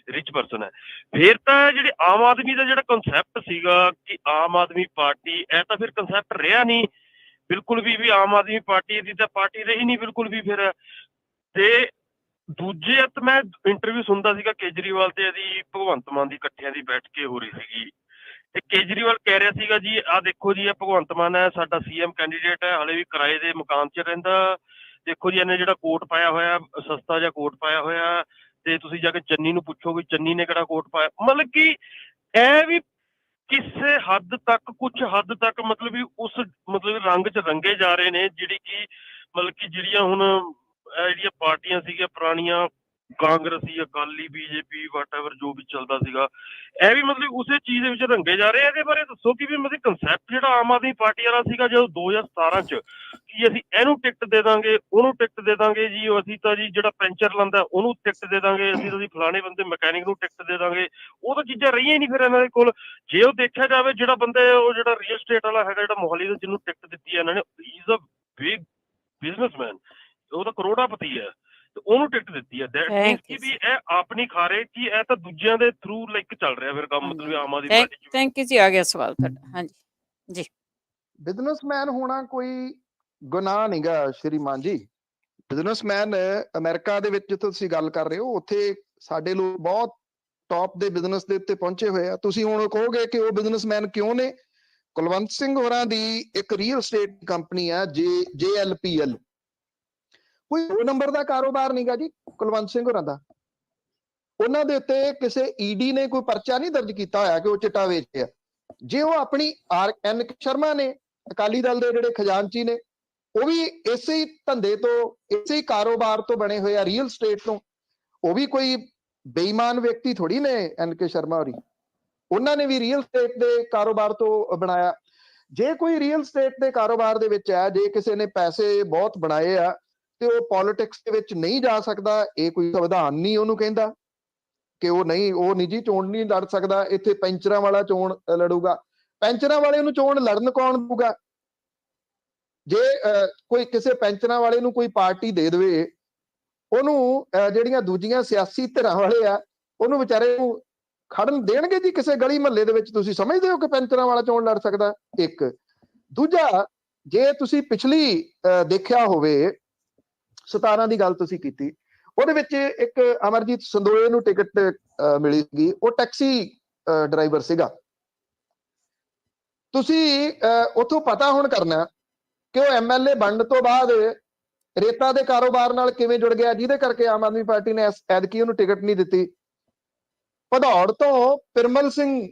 ਰਿਚ ਪਰਸਨ ਹੈ। ਫਿਰ ਤਾਂ ਜਿਹੜੇ ਆਮ ਆਦਮੀ ਦਾ ਜਿਹੜਾ ਕੰਸੈਪਟ ਸੀਗਾ ਕਿ ਆਮ ਆਦਮੀ ਪਾਰਟੀ, ਇਹ ਤਾਂ ਫਿਰ ਕੰਸੈਪਟ ਰਿਹਾ ਨਹੀਂ ਬਿਲਕੁਲ ਵੀ ਆਮ ਆਦਮੀ ਪਾਰਟੀ ਦੀ ਤਾਂ ਪਾਰਟੀ ਰਹੀ ਨਹੀਂ ਬਿਲਕੁਲ ਵੀ ਫਿਰ। ਤੇ ਦੂਜੇ ਮੈਂ ਇੰਟਰਵਿਊ ਸੁਣਦਾ ਸੀਗਾ ਕੇਜਰੀਵਾਲ ਤੇ ਇਹਦੀ ਭਗਵੰਤ ਮਾਨ ਦੀ ਇਕੱਠਿਆਂ ਦੀ ਬੈਠ ਕੇ ਹੋ ਰਹੀ ਸੀਗੀ, ਤੇ ਕੇਜਰੀਵਾਲ ਕਹਿ ਰਿਹਾ ਸੀਗਾ ਜੀ ਆਹ ਦੇਖੋ ਜੀ, ਇਹ ਭਗਵੰਤ ਮਾਨ ਹੈ ਸਾਡਾ CM ਕੈਂਡੀਡੇਟ ਹੈ, ਹਾਲੇ ਵੀ ਕਿਰਾਏ ਦੇ ਮਕਾਨ 'ਚ ਰਹਿੰਦਾ, ਦੇਖੋ ਜੀ ਇਹਨੇ ਜਿਹੜਾ ਕੋਟ ਪਾਇਆ ਹੋਇਆ ਸਸਤਾ ਜਿਹਾ ਕੋਟ ਪਾਇਆ ਹੋਇਆ, ਤੇ ਤੁਸੀਂ ਜਾ ਕੇ ਚੰਨੀ ਨੂੰ ਪੁੱਛੋਗੇ ਚੰਨੀ ਨੇ ਕਿਹੜਾ ਕੋਟ ਪਾਇਆ। ਮਤਲਬ ਕਿ ਇਹ ਵੀ ਕਿਸੇ ਹੱਦ ਤੱਕ, ਕੁਝ ਹੱਦ ਤੱਕ ਮਤਲਬ ਵੀ ਉਸ ਮਤਲਬ ਰੰਗ 'ਚ ਰੰਗੇ ਜਾ ਰਹੇ ਨੇ, ਜਿਹੜੀ ਕਿ ਮਤਲਬ ਕਿ ਜਿਹੜੀਆਂ ਹੁਣ ਜਿਹੜੀਆਂ ਪਾਰਟੀਆਂ ਸੀਗੀਆਂ ਪੁਰਾਣੀਆਂ, ਕਾਂਗਰਸੀ, ਅਕਾਲੀ, BJP ਵਾਟਐਵਰ ਜੋ ਵੀ ਚੱਲਦਾ ਸੀਗਾ, ਇਹ ਵੀ ਮਤਲਬ ਉਸੇ ਚੀਜ਼ ਦੇ ਵਿੱਚ ਰੰਗੇ ਜਾ ਰਹੇ ਆ। ਇਹਦੇ ਬਾਰੇ ਦੱਸੋ ਕਿ ਵੀ ਮਤਲਬ ਕੰਸੈਪਟ ਜਿਹੜਾ ਆਮ ਆਦਮੀ ਪਾਰਟੀ ਵਾਲਾ ਸੀਗਾ ਜਦੋਂ 2017 ਚ ਕਿ ਅਸੀਂ ਇਹਨੂੰ ਟਿਕਟ ਦੇ ਦਾਂਗੇ, ਉਹਨੂੰ ਟਿਕਟ ਦੇ ਦਾਂਗੇ ਜੀ, ਅਸੀਂ ਤਾਂ ਜੀ ਜਿਹੜਾ ਪੈਂਚਰ ਲਾਉਂਦਾ ਉਹਨੂੰ ਟਿਕਟ ਦੇ ਦਾਂਗੇ, ਅਸੀਂ ਤਾਂ ਜੀ ਫਲਾਣੇ ਬੰਦੇ ਮਕੈਨਿਕ ਨੂੰ ਟਿਕਟ ਦੇ ਦਾਂਗੇ, ਉਹ ਤਾਂ ਚੀਜ਼ਾਂ ਰਹੀਆਂ ਹੀ ਨਹੀਂ ਫਿਰ ਇਹਨਾਂ ਦੇ ਕੋਲ। ਜੇ ਉਹ ਦੇਖਿਆ ਜਾਵੇ ਜਿਹੜਾ ਬੰਦਾ ਉਹ ਜਿਹੜਾ ਰੀਅਲ ਸਟੇਟ ਵਾਲਾ ਹੈਗਾ ਜਿਹੜਾ ਮੋਹਾਲੀ ਦਾ, ਜਿਹਨੂੰ ਟਿਕਟ ਦਿੱਤੀ ਹੈ ਇਹਨਾਂ ਨੇ, he is a big businessman, ਉਹ ਤਾਂ ਕਰੋੜਾਪਤੀ ਹੈ, ਉਹਨੂੰ ਟਿਕਟ ਦਿੱਤੀ ਹੈ। ਦੈਟ ਮੀਨਸ ਕਿ ਵੀ ਇਹ ਆਪ ਨਹੀਂ ਖਾ ਰਹੇ ਕਿ ਇਹ ਤਾਂ ਦੂਜਿਆਂ ਦੇ ਥਰੂ ਲਾਈਕ ਚੱਲ ਰਿਹਾ ਫਿਰ ਕੰਮ, ਮਤਲਬ Aam Aadmi party. Thank you ਜੀ, ਆ ਗਿਆ ਸਵਾਲ ਤੁਹਾਡਾ। ਹਾਂਜੀ ਜੀ, ਬਿਜ਼ਨਸਮੈਨ ਹੋਣਾ ਕੋਈ ਗੁਨਾਹ ਨਹੀਂਗਾ ਸ਼੍ਰੀਮਾਨ ਜੀ। ਬਿਜ਼ਨਸਮੈਨ ਅਮਰੀਕਾ ਦੇ ਵਿੱਚ ਜਿੱਥੇ ਤੁਸੀਂ ਗੱਲ ਕਰ ਰਹੇ ਹੋ, ਉੱਥੇ ਸਾਡੇ ਲੋਕ ਬਹੁਤ ਟੌਪ ਦੇ ਬਿਜ਼ਨਸ ਦੇ ਉੱਤੇ ਪਹੁੰਚੇ ਹੋਏ ਆ। ਤੁਸੀਂ ਹੁਣ ਕਹੋਗੇ ਕਿ ਉਹ ਬਿਜ਼ਨਸਮੈਨ ਕਿਉਂ ਨੇ? ਕੁਲਵੰਤ ਸਿੰਘ ਹੋਰਾਂ ਦੀ ਇੱਕ ਰੀਅਲ ਸਟੇਟ ਕੰਪਨੀ ਆ JLPL, ਕੋਈ 2 ਨੰਬਰ ਦਾ ਕਾਰੋਬਾਰ ਨਹੀਂਗਾ ਜੀ ਕੁਲਵੰਤ ਸਿੰਘ ਹੋਰਾਂ ਦਾ। ਉਹਨਾਂ ਦੇ ਉੱਤੇ ਕਿਸੇ ED ਨੇ ਕੋਈ ਪਰਚਾ ਨਹੀਂ ਦਰਜ ਕੀਤਾ ਹੋਇਆ ਕਿ ਉਹ ਚਿੱਟਾ ਵੇਚਿਆ। ਜੇ ਉਹ ਆਪਣੀ NK ਸ਼ਰਮਾ ਨੇ, ਅਕਾਲੀ ਦਲ ਦੇ ਜਿਹੜੇ ਖਜ਼ਾਨਚੀ ਨੇ, ਉਹ ਵੀ ਇਸੇ ਹੀ ਧੰਦੇ ਤੋਂ, ਇਸੇ ਹੀ ਕਾਰੋਬਾਰ ਤੋਂ ਬਣੇ ਹੋਏ ਆ, ਰੀਅਲ ਸਟੇਟ ਤੋਂ। ਉਹ ਵੀ ਕੋਈ ਬੇਈਮਾਨ ਵਿਅਕਤੀ ਥੋੜੀ ਨੇ NK ਸ਼ਰਮਾ ਹੋਰੀ, ਉਹਨਾਂ ਨੇ ਵੀ ਰੀਅਲ ਸਟੇਟ ਦੇ ਕਾਰੋਬਾਰ ਤੋਂ ਬਣਾਇਆ। ਜੇ ਕੋਈ ਰੀਅਲ ਸਟੇਟ ਦੇ ਕਾਰੋਬਾਰ ਦੇ ਵਿੱਚ ਹੈ, ਜੇ ਕਿਸੇ ਨੇ ਪੈਸੇ ਬਹੁਤ ਬਣਾਏ ਆ ਤੇ ਉਹ ਪੋਲਿਟਿਕਸ ਦੇ ਵਿੱਚ ਨਹੀਂ ਜਾ ਸਕਦਾ, ਇਹ ਕੋਈ ਸੰਵਿਧਾਨ ਨਹੀਂ ਉਹਨੂੰ ਕਹਿੰਦਾ ਕਿ ਉਹ ਨਹੀਂ, ਉਹ ਨਿੱਜੀ ਚੋਣ ਨਹੀਂ ਲੜ ਸਕਦਾ। ਇੱਥੇ ਪੈਂਚਰਾਂ ਵਾਲਾ ਚੋਣ ਲੜੂਗਾ, ਪੈਂਚਰਾਂ ਵਾਲੇ ਨੂੰ ਚੋਣ ਲੜਨ ਕੌਣ ਦਊਗਾ? ਜੇ ਕੋਈ ਕਿਸੇ ਪੈਂਚਰਾਂ ਵਾਲੇ ਨੂੰ ਕੋਈ ਪਾਰਟੀ ਦੇ ਦੇਵੇ, ਉਹਨੂੰ ਜਿਹੜੀਆਂ ਦੂਜੀਆਂ ਸਿਆਸੀ ਧਿਰਾਂ ਵਾਲੇ ਆ ਉਹਨੂੰ ਵਿਚਾਰੇ ਨੂੰ ਖੜਨ ਦੇਣਗੇ ਜੀ ਕਿਸੇ ਗਲੀ ਮਹੱਲੇ ਦੇ ਵਿੱਚ? ਤੁਸੀਂ ਸਮਝਦੇ ਹੋ ਕਿ ਪੈਂਚਰਾਂ ਵਾਲਾ ਚੋਣ ਲੜ ਸਕਦਾ? ਇੱਕ। ਦੂਜਾ, ਜੇ ਤੁਸੀਂ ਪਿਛਲੀ ਦੇਖਿਆ ਹੋਵੇ 17 ਦੀ ਗੱਲ ਤੁਸੀਂ ਕੀਤੀ, ਉਹਦੇ ਵਿੱਚ ਇੱਕ ਅਮਰਜੀਤ ਸੰਦੋਏ ਨੂੰ ਟਿਕਟ ਮਿਲੀ ਸੀਗੀ, ਉਹ ਟੈਕਸੀ ਡਰਾਈਵਰ ਸੀਗਾ। ਤੁਸੀਂ ਉੱਥੋਂ ਪਤਾ ਹੁਣ ਕਰਨਾ ਕਿ ਉਹ MLA ਬਣਨ ਤੋਂ ਬਾਅਦ ਰੇਤਾ ਦੇ ਕਾਰੋਬਾਰ ਨਾਲ ਕਿਵੇਂ ਜੁੜ ਗਿਆ, ਜਿਹਦੇ ਕਰਕੇ ਆਮ ਆਦਮੀ ਪਾਰਟੀ ਨੇ ਐਤਕੀ ਉਹਨੂੰ ਟਿਕਟ ਨਹੀਂ ਦਿੱਤੀ। ਭਦੌੜ ਤੋਂ ਪਿਰਮਲ ਸਿੰਘ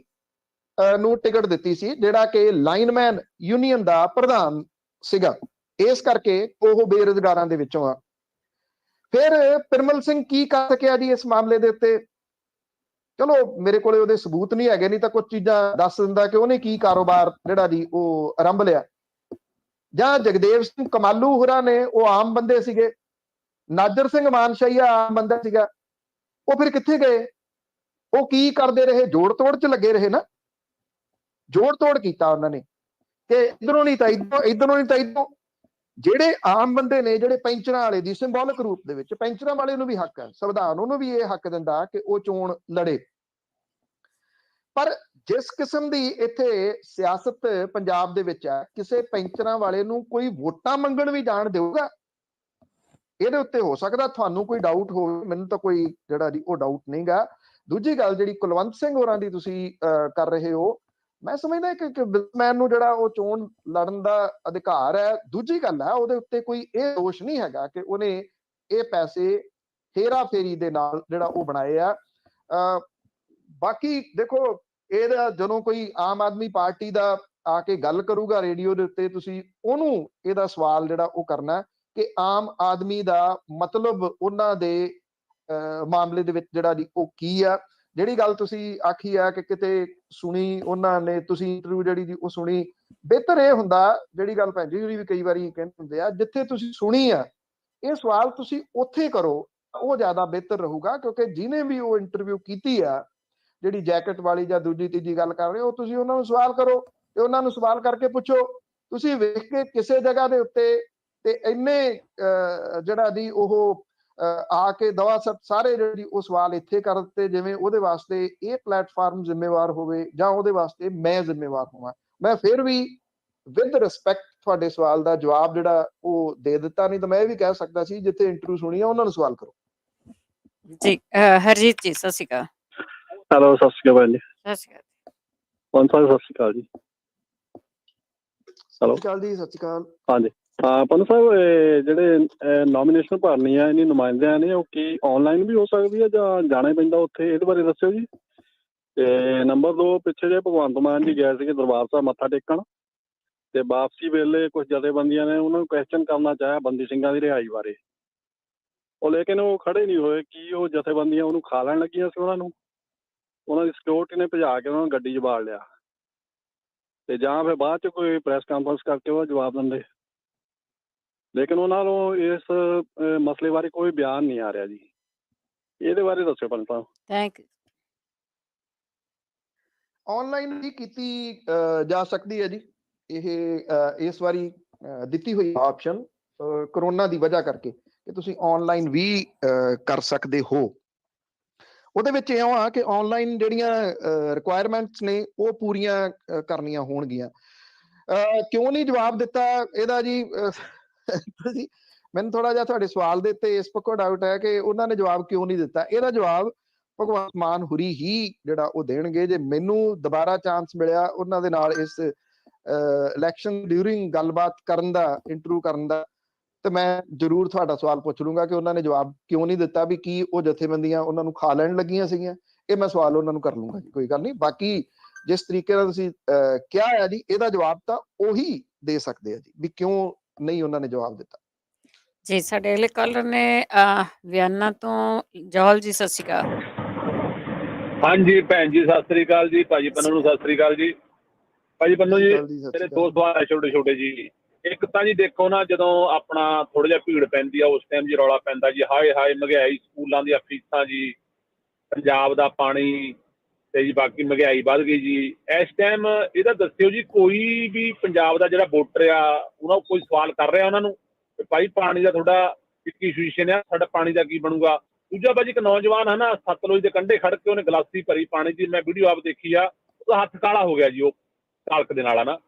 ਨੂੰ ਟਿਕਟ ਦਿੱਤੀ ਸੀ, ਜਿਹੜਾ ਕਿ ਲਾਈਨਮੈਨ ਯੂਨੀਅਨ ਦਾ ਪ੍ਰਧਾਨ ਸੀਗਾ, ਇਸ ਕਰਕੇ ਉਹ ਬੇਰੁਜ਼ਗਾਰਾਂ ਦੇ ਵਿੱਚੋਂ ਆ। ਫਿਰ ਪਿਰਮਲ ਸਿੰਘ ਕੀ ਕਰ ਸਕਿਆ ਜੀ ਇਸ ਮਾਮਲੇ ਦੇ ਉੱਤੇ? ਚਲੋ ਮੇਰੇ ਕੋਲੇ ਉਹਦੇ ਸਬੂਤ ਨਹੀਂ ਹੈਗੇ, ਨਹੀਂ ਤਾਂ ਕੁਝ ਚੀਜ਼ਾਂ ਦੱਸ ਦਿੰਦਾ ਕਿ ਉਹਨੇ ਕੀ ਕਾਰੋਬਾਰ ਜਿਹੜਾ ਜੀ ਉਹ ਆਰੰਭ ਲਿਆ। ਜਾਂ ਜਗਦੇਵ ਸਿੰਘ ਕਮਾਲੂ ਹੋਰਾਂ ਨੇ, ਉਹ ਆਮ ਬੰਦੇ ਸੀਗੇ। ਨਾਜਰ ਸਿੰਘ ਮਾਨਸ਼ਾਹੀਆ ਆਮ ਬੰਦਾ ਸੀਗਾ। ਉਹ ਫਿਰ ਕਿੱਥੇ ਗਏ? ਉਹ ਕੀ ਕਰਦੇ ਰਹੇ? ਜੋੜ ਤੋੜ 'ਚ ਲੱਗੇ ਰਹੇ ਨਾ। ਜੋੜ ਤੋੜ ਕੀਤਾ ਉਹਨਾਂ ਨੇ ਕਿ ਇਧਰੋਂ ਨਹੀਂ ਤਾਂ ਇਧਰੋਂ, ਇਧਰੋਂ ਨਹੀਂ ਤਾਂ ਇਧਰੋਂ। ਜਿਹੜੇ ਆਮ ਬੰਦੇ ਨੇ, ਜਿਹੜੇ ਪੈਂਚਰਾਂ ਵਾਲੇ ਦੀ ਸਿੰਬੋਲਿਕ ਰੂਪ ਦੇ ਵਿੱਚ, ਪੈਂਚਰਾਂ ਵਾਲੇ ਨੂੰ ਵੀ ਹੱਕ ਹੈ, ਸੰਵਿਧਾਨ ਉਹਨੂੰ ਵੀ ਇਹ ਹੱਕ ਦਿੰਦਾ ਕਿ ਉਹ ਚੋਣ ਲੜੇ। ਪਰ ਜਿਸ ਕਿਸਮ ਦੀ ਇੱਥੇ ਸਿਆਸਤ ਪੰਜਾਬ ਦੇ ਵਿੱਚ ਹੈ, ਕਿਸੇ ਪੈਂਚਰਾਂ ਵਾਲੇ ਨੂੰ ਕੋਈ ਵੋਟਾਂ ਮੰਗਣ ਵੀ ਜਾਣ ਦੇਊਗਾ? ਇਹਦੇ ਉੱਤੇ ਹੋ ਸਕਦਾ ਤੁਹਾਨੂੰ ਕੋਈ ਡਾਊਟ ਹੋਵੇ, ਮੈਨੂੰ ਤਾਂ ਕੋਈ ਜਿਹੜਾ ਜੀ ਉਹ ਡਾਊਟ ਨਹੀਂਗਾ। ਦੂਜੀ ਗੱਲ, ਜਿਹੜੀ ਕੁਲਵੰਤ ਸਿੰਘ ਹੋਰਾਂ ਦੀ ਤੁਸੀਂ ਕਰ ਰਹੇ ਹੋ, ਮੈਂ ਸਮਝਦਾ ਕਿ ਬਿਜ਼ਨਸਮੈਨ ਨੂੰ ਜਿਹੜਾ ਉਹ ਚੋਣ ਲੜਨ ਦਾ ਅਧਿਕਾਰ ਹੈ। ਦੂਜੀ ਗੱਲ ਹੈ, ਉਹਦੇ ਉੱਤੇ ਕੋਈ ਇਹ ਦੋਸ਼ ਨਹੀਂ ਹੈਗਾ ਕਿ ਉਹਨੇ ਇਹ ਪੈਸੇ ਹੇਰਾ ਫੇਰੀ ਦੇ ਨਾਲ ਜਿਹੜਾ ਉਹ ਬਣਾਏ ਆ। ਬਾਕੀ ਦੇਖੋ, ਇਹਦਾ ਜਦੋਂ ਕੋਈ ਆਮ ਆਦਮੀ ਪਾਰਟੀ ਦਾ ਆ ਕੇ ਗੱਲ ਕਰੂਗਾ ਰੇਡੀਓ ਦੇ ਉੱਤੇ, ਤੁਸੀਂ ਉਹਨੂੰ ਇਹਦਾ ਸਵਾਲ ਜਿਹੜਾ ਉਹ ਕਰਨਾ ਕਿ ਆਮ ਆਦਮੀ ਦਾ ਮਤਲਬ ਉਹਨਾਂ ਦੇ ਮਾਮਲੇ ਦੇ ਵਿੱਚ ਜਿਹੜਾ ਜੀ ਉਹ ਕੀ ਆ। ਜਿਹੜੀ ਗੱਲ ਤੁਸੀਂ ਆਖੀ ਆ ਕਿ ਕਿਤੇ ਸੁਣੀ ਉਹਨਾਂ ਨੇ, ਤੁਸੀਂ ਇੰਟਰਵਿਊ ਜਿਹੜੀ ਜੀ ਉਹ ਸੁਣੀ, ਬਿਹਤਰ ਇਹ ਹੁੰਦਾ, ਜਿਹੜੀ ਗੱਲ ਭੈਣ ਜੀ ਵੀ ਕਈ ਵਾਰੀ ਕਹਿੰਦੇ ਹੁੰਦੇ ਆ, ਜਿੱਥੇ ਤੁਸੀਂ ਸੁਣੀ ਆ ਇਹ ਸਵਾਲ ਤੁਸੀਂ ਉੱਥੇ ਕਰੋ, ਉਹ ਜ਼ਿਆਦਾ ਬਿਹਤਰ ਰਹੂਗਾ। ਕਿਉਂਕਿ ਜਿਹਨੇ ਵੀ ਉਹ ਇੰਟਰਵਿਊ ਕੀਤੀ ਆ, ਜਿਹੜੀ ਜੈਕਟ ਵਾਲੀ ਜਾਂ ਦੂਜੀ ਤੀਜੀ ਗੱਲ ਕਰ ਰਹੇ ਹੋ, ਤੁਸੀਂ ਉਹਨਾਂ ਨੂੰ ਸਵਾਲ ਕਰੋ ਤੇ ਉਹਨਾਂ ਨੂੰ ਸਵਾਲ ਕਰਕੇ ਪੁੱਛੋ। ਤੁਸੀਂ ਵੇਖ ਕੇ ਕਿਸੇ ਜਗ੍ਹਾ ਦੇ ਉੱਤੇ ਤੇ ਇੰਨੇ ਜਿਹੜਾ ਜੀ ਉਹ ਆ ਕੇ ਦਵਾ ਸਾਰੇ ਜਿਹੜੀ ਉਹ ਸਵਾਲ ਇੱਥੇ ਕਰ ਦਿੱਤੇ ਜਿਵੇਂ ਉਹਦੇ ਵਾਸਤੇ ਇਹ ਪਲੇਟਫਾਰਮ ਜ਼ਿੰਮੇਵਾਰ ਹੋਵੇ ਜਾਂ ਉਹਦੇ ਵਾਸਤੇ ਮੈਂ ਜ਼ਿੰਮੇਵਾਰ ਹੋਵਾਂ। ਮੈਂ ਫਿਰ ਵੀ ਵਿਦ ਰਿਸਪੈਕਟ ਤੁਹਾਡੇ ਸਵਾਲ ਦਾ ਜਵਾਬ ਜਿਹੜਾ ਉਹ ਦੇ ਦਿੱਤਾ, ਨਹੀਂ ਤਾਂ ਮੈਂ ਇਹ ਵੀ ਕਹਿ ਸਕਦਾ ਸੀ ਜਿੱਥੇ ਇੰਟਰਵਿਊ ਸੁਣੀ ਆ ਉਹਨਾਂ ਨੂੰ ਸਵਾਲ ਕਰੋ ਜੀ। ਹਰਜੀਤ ਜੀ ਸਤਿ ਸ਼੍ਰੀ ਅਕਾਲ। ਹੈਲੋ, ਸਤਿ ਸ਼੍ਰੀ ਅਕਾਲ ਜੀ। ਸਤਿ ਸ਼੍ਰੀ ਅਕਾਲ ਪੰਜ ਸਾਹਿਬ, ਸਤਿ ਸ਼੍ਰੀ ਅਕਾਲ ਜੀ। ਸਤਿ ਸ਼੍ਰੀ ਅਕਾਲ ਜੀ। ਸਤਿ ਸ਼੍ਰੀ ਅਕਾਲ। ਹਾਂਜੀ ਹਾਂ ਪੰਨੂ ਸਾਹਿਬ, ਜਿਹੜੇ ਨੋਮੀਨੇਸ਼ਨ ਭਰਨੀ ਆ ਇਹਨੀ ਨੁਮਾਇੰਦਿਆਂ ਨੇ, ਉਹ ਕੀ ਆਨਲਾਈਨ ਵੀ ਹੋ ਸਕਦੀ ਹੈ ਜਾਂ ਜਾਣਾ ਹੀ ਪੈਂਦਾ ਉੱਥੇ? ਇਹਦੇ ਬਾਰੇ ਦੱਸਿਓ ਜੀ। ਤੇ ਨੰਬਰ 2, ਪਿੱਛੇ ਜੇ ਭਗਵੰਤ ਮਾਨ ਜੀ ਗਏ ਸੀਗੇ ਦਰਬਾਰ ਸਾਹਿਬ ਮੱਥਾ ਟੇਕਣ, ਤੇ ਵਾਪਸੀ ਵੇਲੇ ਕੁਝ ਜਥੇਬੰਦੀਆਂ ਨੇ ਉਹਨਾਂ ਨੂੰ ਕੁਐਸਚਨ ਕਰਨਾ ਚਾਹਿਆ ਬੰਦੀ ਸਿੰਘਾਂ ਦੀ ਰਿਹਾਈ ਬਾਰੇ, ਉਹ ਲੇਕਿਨ ਉਹ ਖੜੇ ਨਹੀਂ ਹੋਏ। ਕੀ ਉਹ ਜਥੇਬੰਦੀਆਂ ਉਹਨੂੰ ਖਾ ਲੈਣ ਲੱਗੀਆਂ ਸੀ? ਉਹਨਾਂ ਦੀ ਸਿਕਿਉਰਿਟੀ ਨੇ ਭਜਾ ਕੇ ਉਹਨਾਂ ਨੂੰ ਗੱਡੀ 'ਚ ਬਾੜ ਲਿਆ, ਤੇ ਜਾਂ ਫਿਰ ਬਾਅਦ 'ਚ ਕੋਈ ਪ੍ਰੈਸ ਕਾਨਫਰੰਸ ਕਰਕੇ ਉਹ ਜਵਾਬ ਦਿੰਦੇ, ਲੇਕਿਨ ਉਹਨਾਂ ਨੂੰ ਇਸ ਮਸਲੇ ਬਾਰੇ ਕੋਈ ਬਿਆਨ ਨਹੀਂ ਆ ਰਿਹਾ ਜੀ। ਇਹਦੇ ਬਾਰੇ ਦੱਸਿਓ ਪੰਨੂ ਸਾਹਿਬ। Thank you. ਆਨਲਾਈਨ ਵੀ ਕੀਤੀ ਜਾ ਸਕਦੀ ਹੈ ਜੀ। ਇਹ ਇਸ ਵਾਰੀ ਦਿੱਤੀ ਹੋਈ ਆਪਸ਼ਨ ਕਰੋਨਾ ਦੀ ਵਜ੍ਹਾ ਕਰਕੇ ਕਿ ਤੁਸੀਂ ਆਨਲਾਈਨ ਵੀ ਕਰ ਸਕਦੇ ਹੋ। ਉਹਦੇ ਵਿੱਚ ਇਉਂ ਆ ਕਿ ਆਨਲਾਈਨ ਜਿਹੜੀਆਂ ਰਿਕੁਆਇਰਮੈਂਟਸ ਨੇ ਉਹ ਪੂਰੀਆਂ ਕਰਨੀਆਂ ਹੋਣਗੀਆਂ। ਕਿਉਂ ਨਹੀਂ ਜਵਾਬ ਦਿੱਤਾ ਇਹਦਾ ਜੀ? ਮੈਨੂੰ ਥੋੜਾ ਜਿਹਾ ਤੁਹਾਡੇ ਸਵਾਲ ਦੇ ਉੱਤੇ ਇਸ ਪੱਖੋਂ ਡਾਊਟ ਹੈ ਕਿ ਉਹਨਾਂ ਨੇ ਜਵਾਬ ਕਿਉਂ ਨਹੀਂ ਦਿੱਤਾ। ਇਹਦਾ ਜਵਾਬ ਭਗਵੰਤ ਮਾਨ ਹੁਰੀ ਹੀ ਜਿਹੜਾ ਉਹ ਦੇਣਗੇ। ਜੇ ਮੈਨੂੰ ਦੁਬਾਰਾ ਚਾਂਸ ਮਿਲਿਆ ਉਹਨਾਂ ਦੇ ਨਾਲ ਇਸ ਇਲੈਕਸ਼ਨ ਡਿਊਰਿੰਗ ਗੱਲਬਾਤ ਕਰਨ ਦਾ, ਇੰਟਰਵਿਊ ਕਰਨ ਦਾ, ਤੇ ਮੈਂ ਜ਼ਰੂਰ ਤੁਹਾਡਾ ਸਵਾਲ ਪੁੱਛ ਲੂੰਗਾ ਕਿ ਉਹਨਾਂ ਨੇ ਜਵਾਬ ਕਿਉਂ ਨਹੀਂ ਦਿੱਤਾ, ਵੀ ਕੀ ਉਹ ਜਥੇਬੰਦੀਆਂ ਉਹਨਾਂ ਨੂੰ ਖਾ ਲੈਣ ਲੱਗੀਆਂ ਸੀਗੀਆਂ। ਇਹ ਮੈਂ ਸਵਾਲ ਉਹਨਾਂ ਨੂੰ ਕਰ ਲੂੰਗਾ ਜੀ, ਕੋਈ ਗੱਲ ਨਹੀਂ। ਬਾਕੀ ਜਿਸ ਤਰੀਕੇ ਨਾਲ ਤੁਸੀਂ ਕਿਹਾ ਹੈ ਜੀ, ਇਹਦਾ ਜਵਾਬ ਤਾਂ ਉਹੀ ਦੇ ਸਕਦੇ ਆ ਜੀ, ਵੀ ਕਿਉਂ ਨਹੀਂ ਉਹਨਾਂ ਨੇ ਜਵਾਬ ਦਿੱਤਾ ਜੀ। ਸਾਡੇ ਅਗਲੇ ਕਾਲਰ ਨੇ ਵਿਆਨਾ ਤੋਂ ਜੋਹਲ ਜੀ, ਸਤਿ ਸ਼੍ਰੀ ਅਕਾਲ। ਹਾਂਜੀ ਭੈਣ ਜੀ, ਸਤਿ ਸ੍ਰੀ ਅਕਾਲ ਜੀ। ਭਾਜੀ ਪੰਨੂ ਨੂੰ ਸਤਿ ਸ੍ਰੀ ਅਕਾਲ ਜੀ। ਭਾਜੀ ਪੰਨੂ ਜੀ, ਮੇਰੇ 2 ਸਵਾਲ ਹੈ ਛੋਟੇ ਛੋਟੇ ਜੀ। ਇੱਕ ਤਾਂ ਜੀ ਦੇਖੋ ਨਾ, ਜਦੋਂ ਆਪਣਾ ਥੋੜਾ ਜਿਹਾ ਭੀੜ ਪੈਂਦੀ ਆ ਉਸ ਟਾਈਮ ਜੀ ਰੌਲਾ ਪੈਂਦਾ ਜੀ, ਹਾਏ ਹਾਏ ਮਹਿੰਗਾਈ, ਸਕੂਲਾਂ ਦੀਆਂ ਫੀਸਾਂ ਜੀ, ਪੰਜਾਬ ਦਾ ਪਾਣੀ, ਤੇ ਜੀ ਬਾਕੀ ਮਹਿੰਗਾਈ ਵੱਧ ਗਈ ਜੀ। ਇਸ ਟਾਈਮ ਇਹਦਾ ਦੱਸਿਓ ਜੀ, ਕੋਈ ਵੀ ਪੰਜਾਬ ਦਾ ਜਿਹੜਾ ਵੋਟਰ ਆ ਉਹਨਾਂ ਕੋਈ ਸਵਾਲ ਕਰ ਰਿਹਾ ਉਹਨਾਂ ਨੂੰ ਭਾਈ ਪਾਣੀ ਦਾ ਤੁਹਾਡਾ ਕੀ ਸਿਚੁਏਸ਼ਨ ਆ, ਸਾਡਾ ਪਾਣੀ ਦਾ ਕੀ ਬਣੂਗਾ? ਦੂਜਾ ਭਾਜੀ ਇੱਕ ਨੌਜਵਾਨ ਹੈ ਨਾ ਸਤਲੁਜ ਦੇ ਕੰਢੇ ਖੜ ਕੇ ਉਹਨੇ ਗਲਾਸੀ ਭਰੀ ਪਾਣੀ ਦੀ, ਮੈਂ ਵੀਡੀਓ ਆਪ ਦੇਖੀ ਆ, ਉਹਦਾ ਹੱਥ ਕਾਲਾ ਹੋ ਗਿਆ ਜੀ ਉਹ ਕਾਲਕ ਦੇ ਨਾਲ ਨਾ।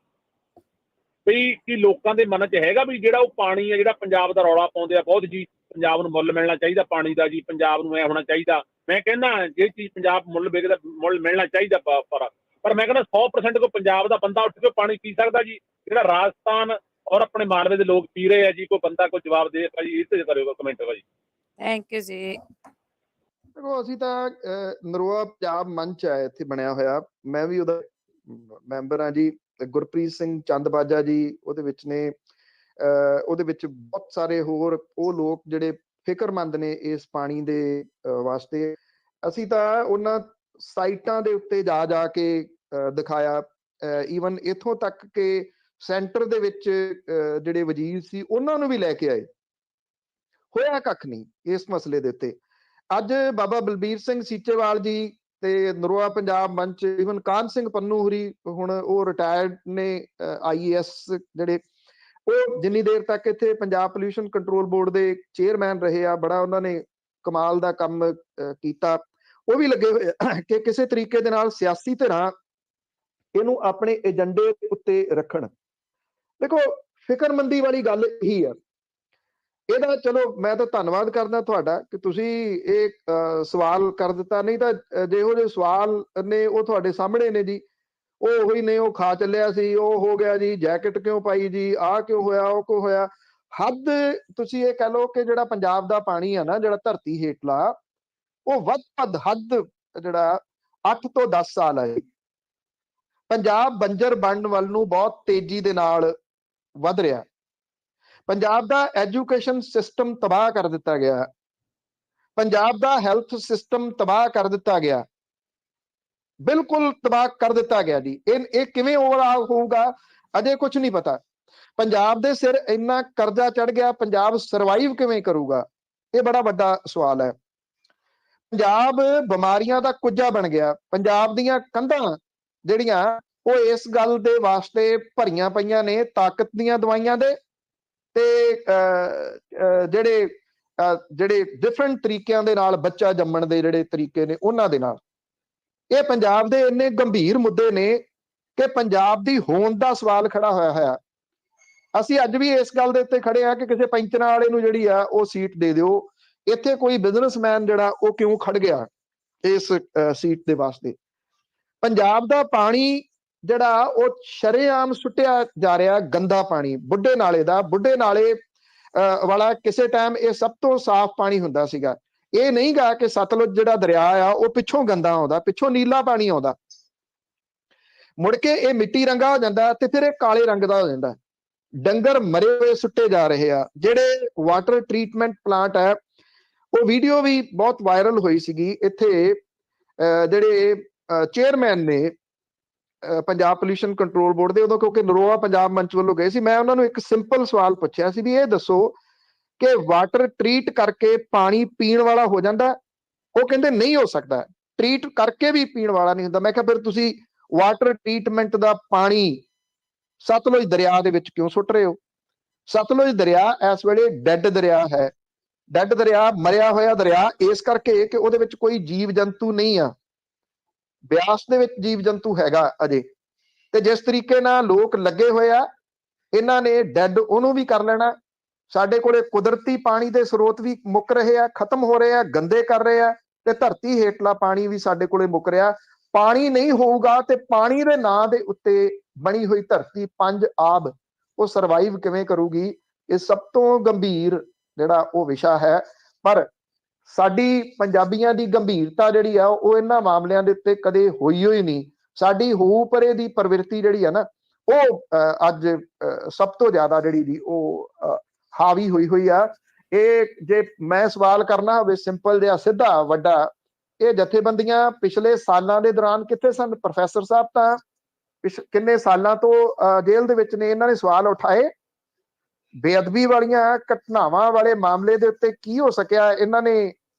ਬਈ ਕੀ ਲੋਕਾਂ ਦੇ ਮਨ 'ਚ ਹੈਗਾ ਵੀ ਜਿਹੜਾ ਉਹ ਪਾਣੀ ਆ ਜਿਹੜਾ ਪੰਜਾਬ ਦਾ ਰੌਲਾ ਪਾਉਂਦੇ ਆ ਬਹੁਤ ਜੀ, ਪੰਜਾਬ ਨੂੰ ਮੁੱਲ ਮਿਲਣਾ ਚਾਹੀਦਾ ਪਾਣੀ ਦਾ ਜੀ, ਪੰਜਾਬ ਨੂੰ ਐ ਹੋਣਾ ਚਾਹੀਦਾ। ਮੈਂ ਕਹਿੰਦਾ ਜਿਹੜੀ ਚੀਜ਼ ਪੰਜਾਬ ਮੁੱਲ ਵਿਕਦਾ ਮੁੱਲ ਮਿਲਣਾ ਚਾਹੀਦਾ ਪਰ ਮੈਂ ਕਹਿੰਦਾ 100% ਕੋਈ ਪੰਜਾਬ ਦਾ ਬੰਦਾ ਉੱਠ ਕੇ ਪਾਣੀ ਪੀ ਸਕਦਾ ਜੀ, ਜਿਹੜਾ ਰਾਜਸਥਾਨ ਔਰ ਆਪਣੇ ਮਾਲਵੇ ਦੇ ਲੋਕ ਪੀ ਰਹੇ ਆ ਜੀ। ਕੋਈ ਬੰਦਾ ਕੋਈ ਜਵਾਬ ਦੇ ਭਾਜੀ, ਇਹ ਤੇ ਕਰਿਓ ਕਮੈਂਟ ਭਾਜੀ। ਥੈਂਕ ਯੂ ਜੀ। ਦੇਖੋ ਅਸੀਂ ਤਾਂ ਨਰੋਆ ਪੰਜਾਬ ਮੰਚ ਹੈ ਇੱਥੇ ਬਣਿਆ ਹੋਇਆ, ਮੈਂ ਵੀ ਉਹਦਾ ਮੈਂਬਰ ਹਾਂ ਜੀ। ਗੁਰਪ੍ਰੀਤ ਸਿੰਘ ਚੰਦਬਾਜਾ ਜੀ ਉਹਦੇ ਵਿੱਚ ਨੇ, ਉਹਦੇ ਵਿੱਚ ਬਹੁਤ ਸਾਰੇ ਹੋਰ ਉਹ ਲੋਕ ਜਿਹੜੇ ਫਿਕਰਮੰਦ ਨੇ ਇਸ ਪਾਣੀ ਦੇ ਵਾਸਤੇ। ਅਸੀਂ ਤਾਂ ਉਹਨਾਂ ਸਾਈਟਾਂ ਦੇ ਉੱਤੇ ਜਾ ਕੇ ਦਿਖਾਇਆ, ਈਵਨ ਇੱਥੋਂ ਤੱਕ ਕਿ ਸੈਂਟਰ ਦੇ ਵਿੱਚ ਜਿਹੜੇ ਵਜ਼ੀਰ ਸੀ ਉਹਨਾਂ ਨੂੰ ਵੀ ਲੈ ਕੇ ਆਏ, ਹੋਇਆ ਕੱਖ ਨਹੀਂ ਇਸ ਮਸਲੇ ਦੇ ਉੱਤੇ। ਅੱਜ ਬਾਬਾ ਬਲਬੀਰ ਸਿੰਘ ਸੀਚੇਵਾਲ ਜੀ ਤੇ ਨਰੋਆ ਪੰਜਾਬ ਮੰਚ, ਈਵਨ ਕਾਹਨ ਸਿੰਘ ਪੰਨੂ ਹੋਰੀ, ਹੁਣ ਉਹ ਰਿਟਾਇਰਡ ਨੇ IAS ਜਿਹੜੇ, ਉਹ ਜਿੰਨੀ ਦੇਰ ਤੱਕ ਇੱਥੇ ਪੰਜਾਬ ਪੋਲਿਊਸ਼ਨ ਕੰਟਰੋਲ ਬੋਰਡ ਦੇ ਚੇਅਰਮੈਨ ਰਹੇ ਆ, ਬੜਾ ਉਹਨਾਂ ਨੇ ਕਮਾਲ ਦਾ ਕੰਮ ਕੀਤਾ। ਉਹ ਵੀ ਲੱਗੇ ਹੋਏ ਕਿ ਕਿਸੇ ਤਰੀਕੇ ਦੇ ਨਾਲ ਸਿਆਸੀ ਧਿਰਾਂ ਇਹਨੂੰ ਆਪਣੇ ਏਜੰਡੇ ਉੱਤੇ ਰੱਖਣ। ਦੇਖੋ ਫਿਕਰਮੰਦੀ ਵਾਲੀ ਗੱਲ ਇਹੀ ਆ ਇਹਦਾ। ਚਲੋ ਮੈਂ ਤਾਂ ਧੰਨਵਾਦ ਕਰਦਾ ਤੁਹਾਡਾ ਕਿ ਤੁਸੀਂ ਇਹ ਸਵਾਲ ਕਰ ਦਿੱਤਾ, ਨਹੀਂ ਤਾਂ ਜਿਹੋ ਜਿਹੇ ਸਵਾਲ ਨੇ ਉਹ ਤੁਹਾਡੇ ਸਾਹਮਣੇ ਨੇ ਜੀ। ਉਹ ਉਹੀ ਨੇ, ਉਹ ਖਾ ਚੱਲਿਆ ਸੀ, ਉਹ ਹੋ ਗਿਆ ਜੀ, ਜੈਕਟ ਕਿਉਂ ਪਾਈ ਜੀ, ਆਹ ਕਿਉਂ ਹੋਇਆ, ਉਹ ਕਿਉਂ ਹੋਇਆ। ਹੱਦ ਤੁਸੀਂ ਇਹ ਕਹਿ ਲਓ ਕਿ ਜਿਹੜਾ ਪੰਜਾਬ ਦਾ ਪਾਣੀ ਆ ਨਾ, ਜਿਹੜਾ ਧਰਤੀ ਹੇਠਲਾ, ਉਹ ਵੱਧ ਹੱਦ ਜਿਹੜਾ 8 ਤੋਂ 10 ਸਾਲ ਹੈ। ਪੰਜਾਬ ਬੰਜਰ ਬਣਨ ਵੱਲ ਨੂੰ ਬਹੁਤ ਤੇਜ਼ੀ ਦੇ ਨਾਲ ਵੱਧ ਰਿਹਾ। ਪੰਜਾਬ ਦਾ ਐਜੂਕੇਸ਼ਨ ਸਿਸਟਮ ਤਬਾਹ ਕਰ ਦਿੱਤਾ ਗਿਆ, ਪੰਜਾਬ ਦਾ ਹੈਲਥ ਸਿਸਟਮ ਤਬਾਹ ਕਰ ਦਿੱਤਾ ਗਿਆ, ਬਿਲਕੁਲ ਤਬਾਹ ਕਰ ਦਿੱਤਾ ਗਿਆ ਜੀ। ਇਹ ਕਿਵੇਂ ਓਵਰਆਲ ਹੋਊਗਾ ਅਜੇ ਕੁਝ ਨਹੀਂ ਪਤਾ। ਪੰਜਾਬ ਦੇ ਸਿਰ ਇੰਨਾ ਕਰਜ਼ਾ ਚੜ ਗਿਆ, ਪੰਜਾਬ ਸਰਵਾਈਵ ਕਿਵੇਂ ਕਰੂਗਾ, ਇਹ ਬੜਾ ਵੱਡਾ ਸਵਾਲ ਹੈ। ਪੰਜਾਬ ਬਿਮਾਰੀਆਂ ਦਾ ਕੁੱਜਾ ਬਣ ਗਿਆ। ਪੰਜਾਬ ਦੀਆਂ ਕੰਧਾਂ ਜਿਹੜੀਆਂ ਉਹ ਇਸ ਗੱਲ ਦੇ ਵਾਸਤੇ ਭਰੀਆਂ ਪਈਆਂ ਨੇ, ਤਾਕਤ ਦੀਆਂ ਦਵਾਈਆਂ ਦੇ ਤੇ ਜਿਹੜੇ ਡਿਫਰੈਂਟ ਤਰੀਕਿਆਂ ਦੇ ਨਾਲ ਬੱਚਾ ਜੰਮਣ ਦੇ ਜਿਹੜੇ ਤਰੀਕੇ ਨੇ ਉਹਨਾਂ ਦੇ ਨਾਲ। ਇਹ ਪੰਜਾਬ ਦੇ ਇੰਨੇ ਗੰਭੀਰ ਮੁੱਦੇ ਨੇ ਕਿ ਪੰਜਾਬ ਦੀ ਹੋਂਦ ਦਾ ਸਵਾਲ ਖੜਾ ਹੋਇਆ। ਅਸੀਂ ਅੱਜ ਵੀ ਇਸ ਗੱਲ ਦੇ ਉੱਤੇ ਖੜੇ ਆ ਕਿ ਕਿਸੇ ਪੈਂਚਰਾਂ ਵਾਲੇ ਨੂੰ ਜਿਹੜੀ ਆ ਉਹ ਸੀਟ ਦੇ ਦਿਓ। ਇੱਥੇ ਕੋਈ ਬਿਜ਼ਨਸਮੈਨ ਜਿਹੜਾ ਉਹ ਕਿਉਂ ਖੜ ਗਿਆ ਇਸ ਸੀਟ ਦੇ ਵਾਸਤੇ। ਪੰਜਾਬ ਦਾ ਪਾਣੀ ਜਿਹੜਾ ਉਹ ਸ਼ਰੇਆਮ ਸੁੱਟਿਆ ਜਾ ਰਿਹਾ, ਗੰਦਾ ਪਾਣੀ। ਬੁੱਢੇ ਨਾਲੇ ਦਾ, ਬੁੱਢੇ ਨਾਲੇ ਵਾਲਾ ਕਿਸੇ ਟਾਈਮ ਇਹ ਸਭ ਤੋਂ ਸਾਫ਼ ਪਾਣੀ ਹੁੰਦਾ ਸੀਗਾ। ਇਹ ਨਹੀਂ ਗਾ ਕਿ ਸਤਲੁਜ ਜਿਹੜਾ ਦਰਿਆ ਆ ਉਹ ਪਿੱਛੋਂ ਗੰਦਾ ਆਉਂਦਾ, ਪਿੱਛੋਂ ਨੀਲਾ ਪਾਣੀ ਆਉਂਦਾ, ਮੁੜ ਕੇ ਇਹ ਮਿੱਟੀ ਰੰਗਾ ਹੋ ਜਾਂਦਾ ਤੇ ਫਿਰ ਇਹ ਕਾਲੇ ਰੰਗ ਦਾ ਹੋ ਜਾਂਦਾ। ਡੰਗਰ ਮਰੇ ਹੋਏ ਸੁੱਟੇ ਜਾ ਰਹੇ ਆ। ਜਿਹੜੇ ਵਾਟਰ ਟਰੀਟਮੈਂਟ ਪਲਾਂਟ ਹੈ, ਉਹ ਵੀਡੀਓ ਵੀ ਬਹੁਤ ਵਾਇਰਲ ਹੋਈ ਸੀਗੀ। ਇੱਥੇ ਜਿਹੜੇ ਚੇਅਰਮੈਨ ਨੇ ਪੰਜਾਬ ਪੋਲਿਊਸ਼ਨ ਕੰਟਰੋਲ ਬੋਰਡ ਦੇ, ਉਦੋਂ ਕਿਉਂਕਿ ਨਰੋਆ ਪੰਜਾਬ ਮੰਚ ਵੱਲੋਂ ਗਏ ਸੀ, ਮੈਂ ਉਹਨਾਂ ਨੂੰ ਇੱਕ ਸਿੰਪਲ ਸਵਾਲ ਪੁੱਛਿਆ ਸੀ ਵੀ ਇਹ ਦੱਸੋ ਕਿ ਵਾਟਰ ਟਰੀਟ ਕਰਕੇ ਪਾਣੀ ਪੀਣ ਵਾਲਾ ਹੋ ਜਾਂਦਾ? ਉਹ ਕਹਿੰਦੇ ਨਹੀਂ ਹੋ ਸਕਦਾ, ਟਰੀਟ ਕਰਕੇ ਵੀ ਪੀਣ ਵਾਲਾ ਨਹੀਂ ਹੁੰਦਾ। ਮੈਂ ਕਿਹਾ ਫਿਰ ਤੁਸੀਂ ਵਾਟਰ ਟਰੀਟਮੈਂਟ ਦਾ ਪਾਣੀ ਸਤਲੁਜ ਦਰਿਆ ਦੇ ਵਿੱਚ ਕਿਉਂ ਸੁੱਟ ਰਹੇ ਹੋ? ਸਤਲੁਜ ਦਰਿਆ ਇਸ ਵੇਲੇ ਡੈਡ ਦਰਿਆ ਹੈ, ਡੈਡ ਦਰਿਆ, ਮਰਿਆ ਹੋਇਆ ਦਰਿਆ, ਇਸ ਕਰਕੇ ਕਿ ਉਹਦੇ ਵਿੱਚ ਕੋਈ ਜੀਵ ਜੰਤੂ ਨਹੀਂ ਆ। ਬਿਆਸ ਦੇ ਵਿੱਚ ਜੀਵ ਜੰਤੂ ਹੈਗਾ ਅਜੇ, ਤੇ ਜਿਸ ਤਰੀਕੇ ਨਾਲ ਲੋਕ ਲੱਗੇ ਹੋਏ ਆ, ਇਹਨਾਂ ਨੇ ਡੈਡ ਉਹਨੂੰ ਵੀ ਕਰ ਲੈਣਾ। ਸਾਡੇ ਕੋਲੇ ਕੁਦਰਤੀ ਪਾਣੀ ਦੇ ਸਰੋਤ ਵੀ ਮੁੱਕ ਰਹੇ ਆ, ਖਤਮ ਹੋ ਰਹੇ ਆ, ਗੰਦੇ ਕਰ ਰਹੇ ਆ, ਤੇ ਧਰਤੀ ਹੇਠਲਾ ਪਾਣੀ ਵੀ ਸਾਡੇ ਕੋਲੇ ਮੁੱਕ ਰਿਹਾ। ਪਾਣੀ ਨਹੀਂ ਹੋਊਗਾ ਤੇ ਪਾਣੀ ਦੇ ਨਾਂ ਦੇ ਉੱਤੇ ਬਣੀ ਹੋਈ ਧਰਤੀ, ਪੰਜ ਆਬ, ਉਹ ਸਰਵਾਈਵ ਕਿਵੇਂ ਕਰੂਗੀ? ਇਹ ਸਭ ਤੋਂ ਗੰਭੀਰ ਜਿਹੜਾ ਉਹ ਵਿਸ਼ਾ ਹੈ। ਪਰ ਸਾਡੀ ਪੰਜਾਬੀਆਂ ਦੀ ਗੰਭੀਰਤਾ ਜਿਹੜੀ ਆ ਉਹ ਇਹਨਾਂ ਮਾਮਲਿਆਂ ਦੇ ਉੱਤੇ ਕਦੇ ਹੋਈ ਹੋਈ ਨਹੀਂ। ਸਾਡੀ ਹੂ ਪਰੇ ਦੀ ਪ੍ਰਵਿਰਤੀ ਜਿਹੜੀ ਆ ਨਾ, ਉਹ ਅੱਜ ਸਭ ਤੋਂ ਜ਼ਿਆਦਾ ਜਿਹੜੀ ਦੀ ਉਹ ਹਾਵੀ ਹੋਈ ਆ। ਇਹ ਜੇ ਮੈਂ ਸਵਾਲ ਕਰਨਾ ਹੋਵੇ ਸਿੰਪਲ ਜਿਹਾ, ਸਿੱਧਾ, ਵੱਡਾ, ਇਹ ਜਥੇਬੰਦੀਆਂ ਪਿਛਲੇ ਸਾਲਾਂ ਦੇ ਦੌਰਾਨ ਕਿੱਥੇ ਸਨ? ਪ੍ਰੋਫੈਸਰ ਸਾਹਿਬ ਤਾਂ ਕਿੰਨੇ ਸਾਲਾਂ ਤੋਂ ਜੇਲ੍ਹ ਦੇ ਵਿੱਚ ਨੇ। ਇਹਨਾਂ ਨੇ ਸਵਾਲ ਉਠਾਏ ਬੇਅਦਬੀ ਵਾਲੀਆਂ ਘਟਨਾਵਾਂ ਵਾਲੇ ਮਾਮਲੇ ਦੇ ਉੱਤੇ, ਕੀ ਹੋ ਸਕਿਆ? ਇਹਨਾਂ ਨੇ,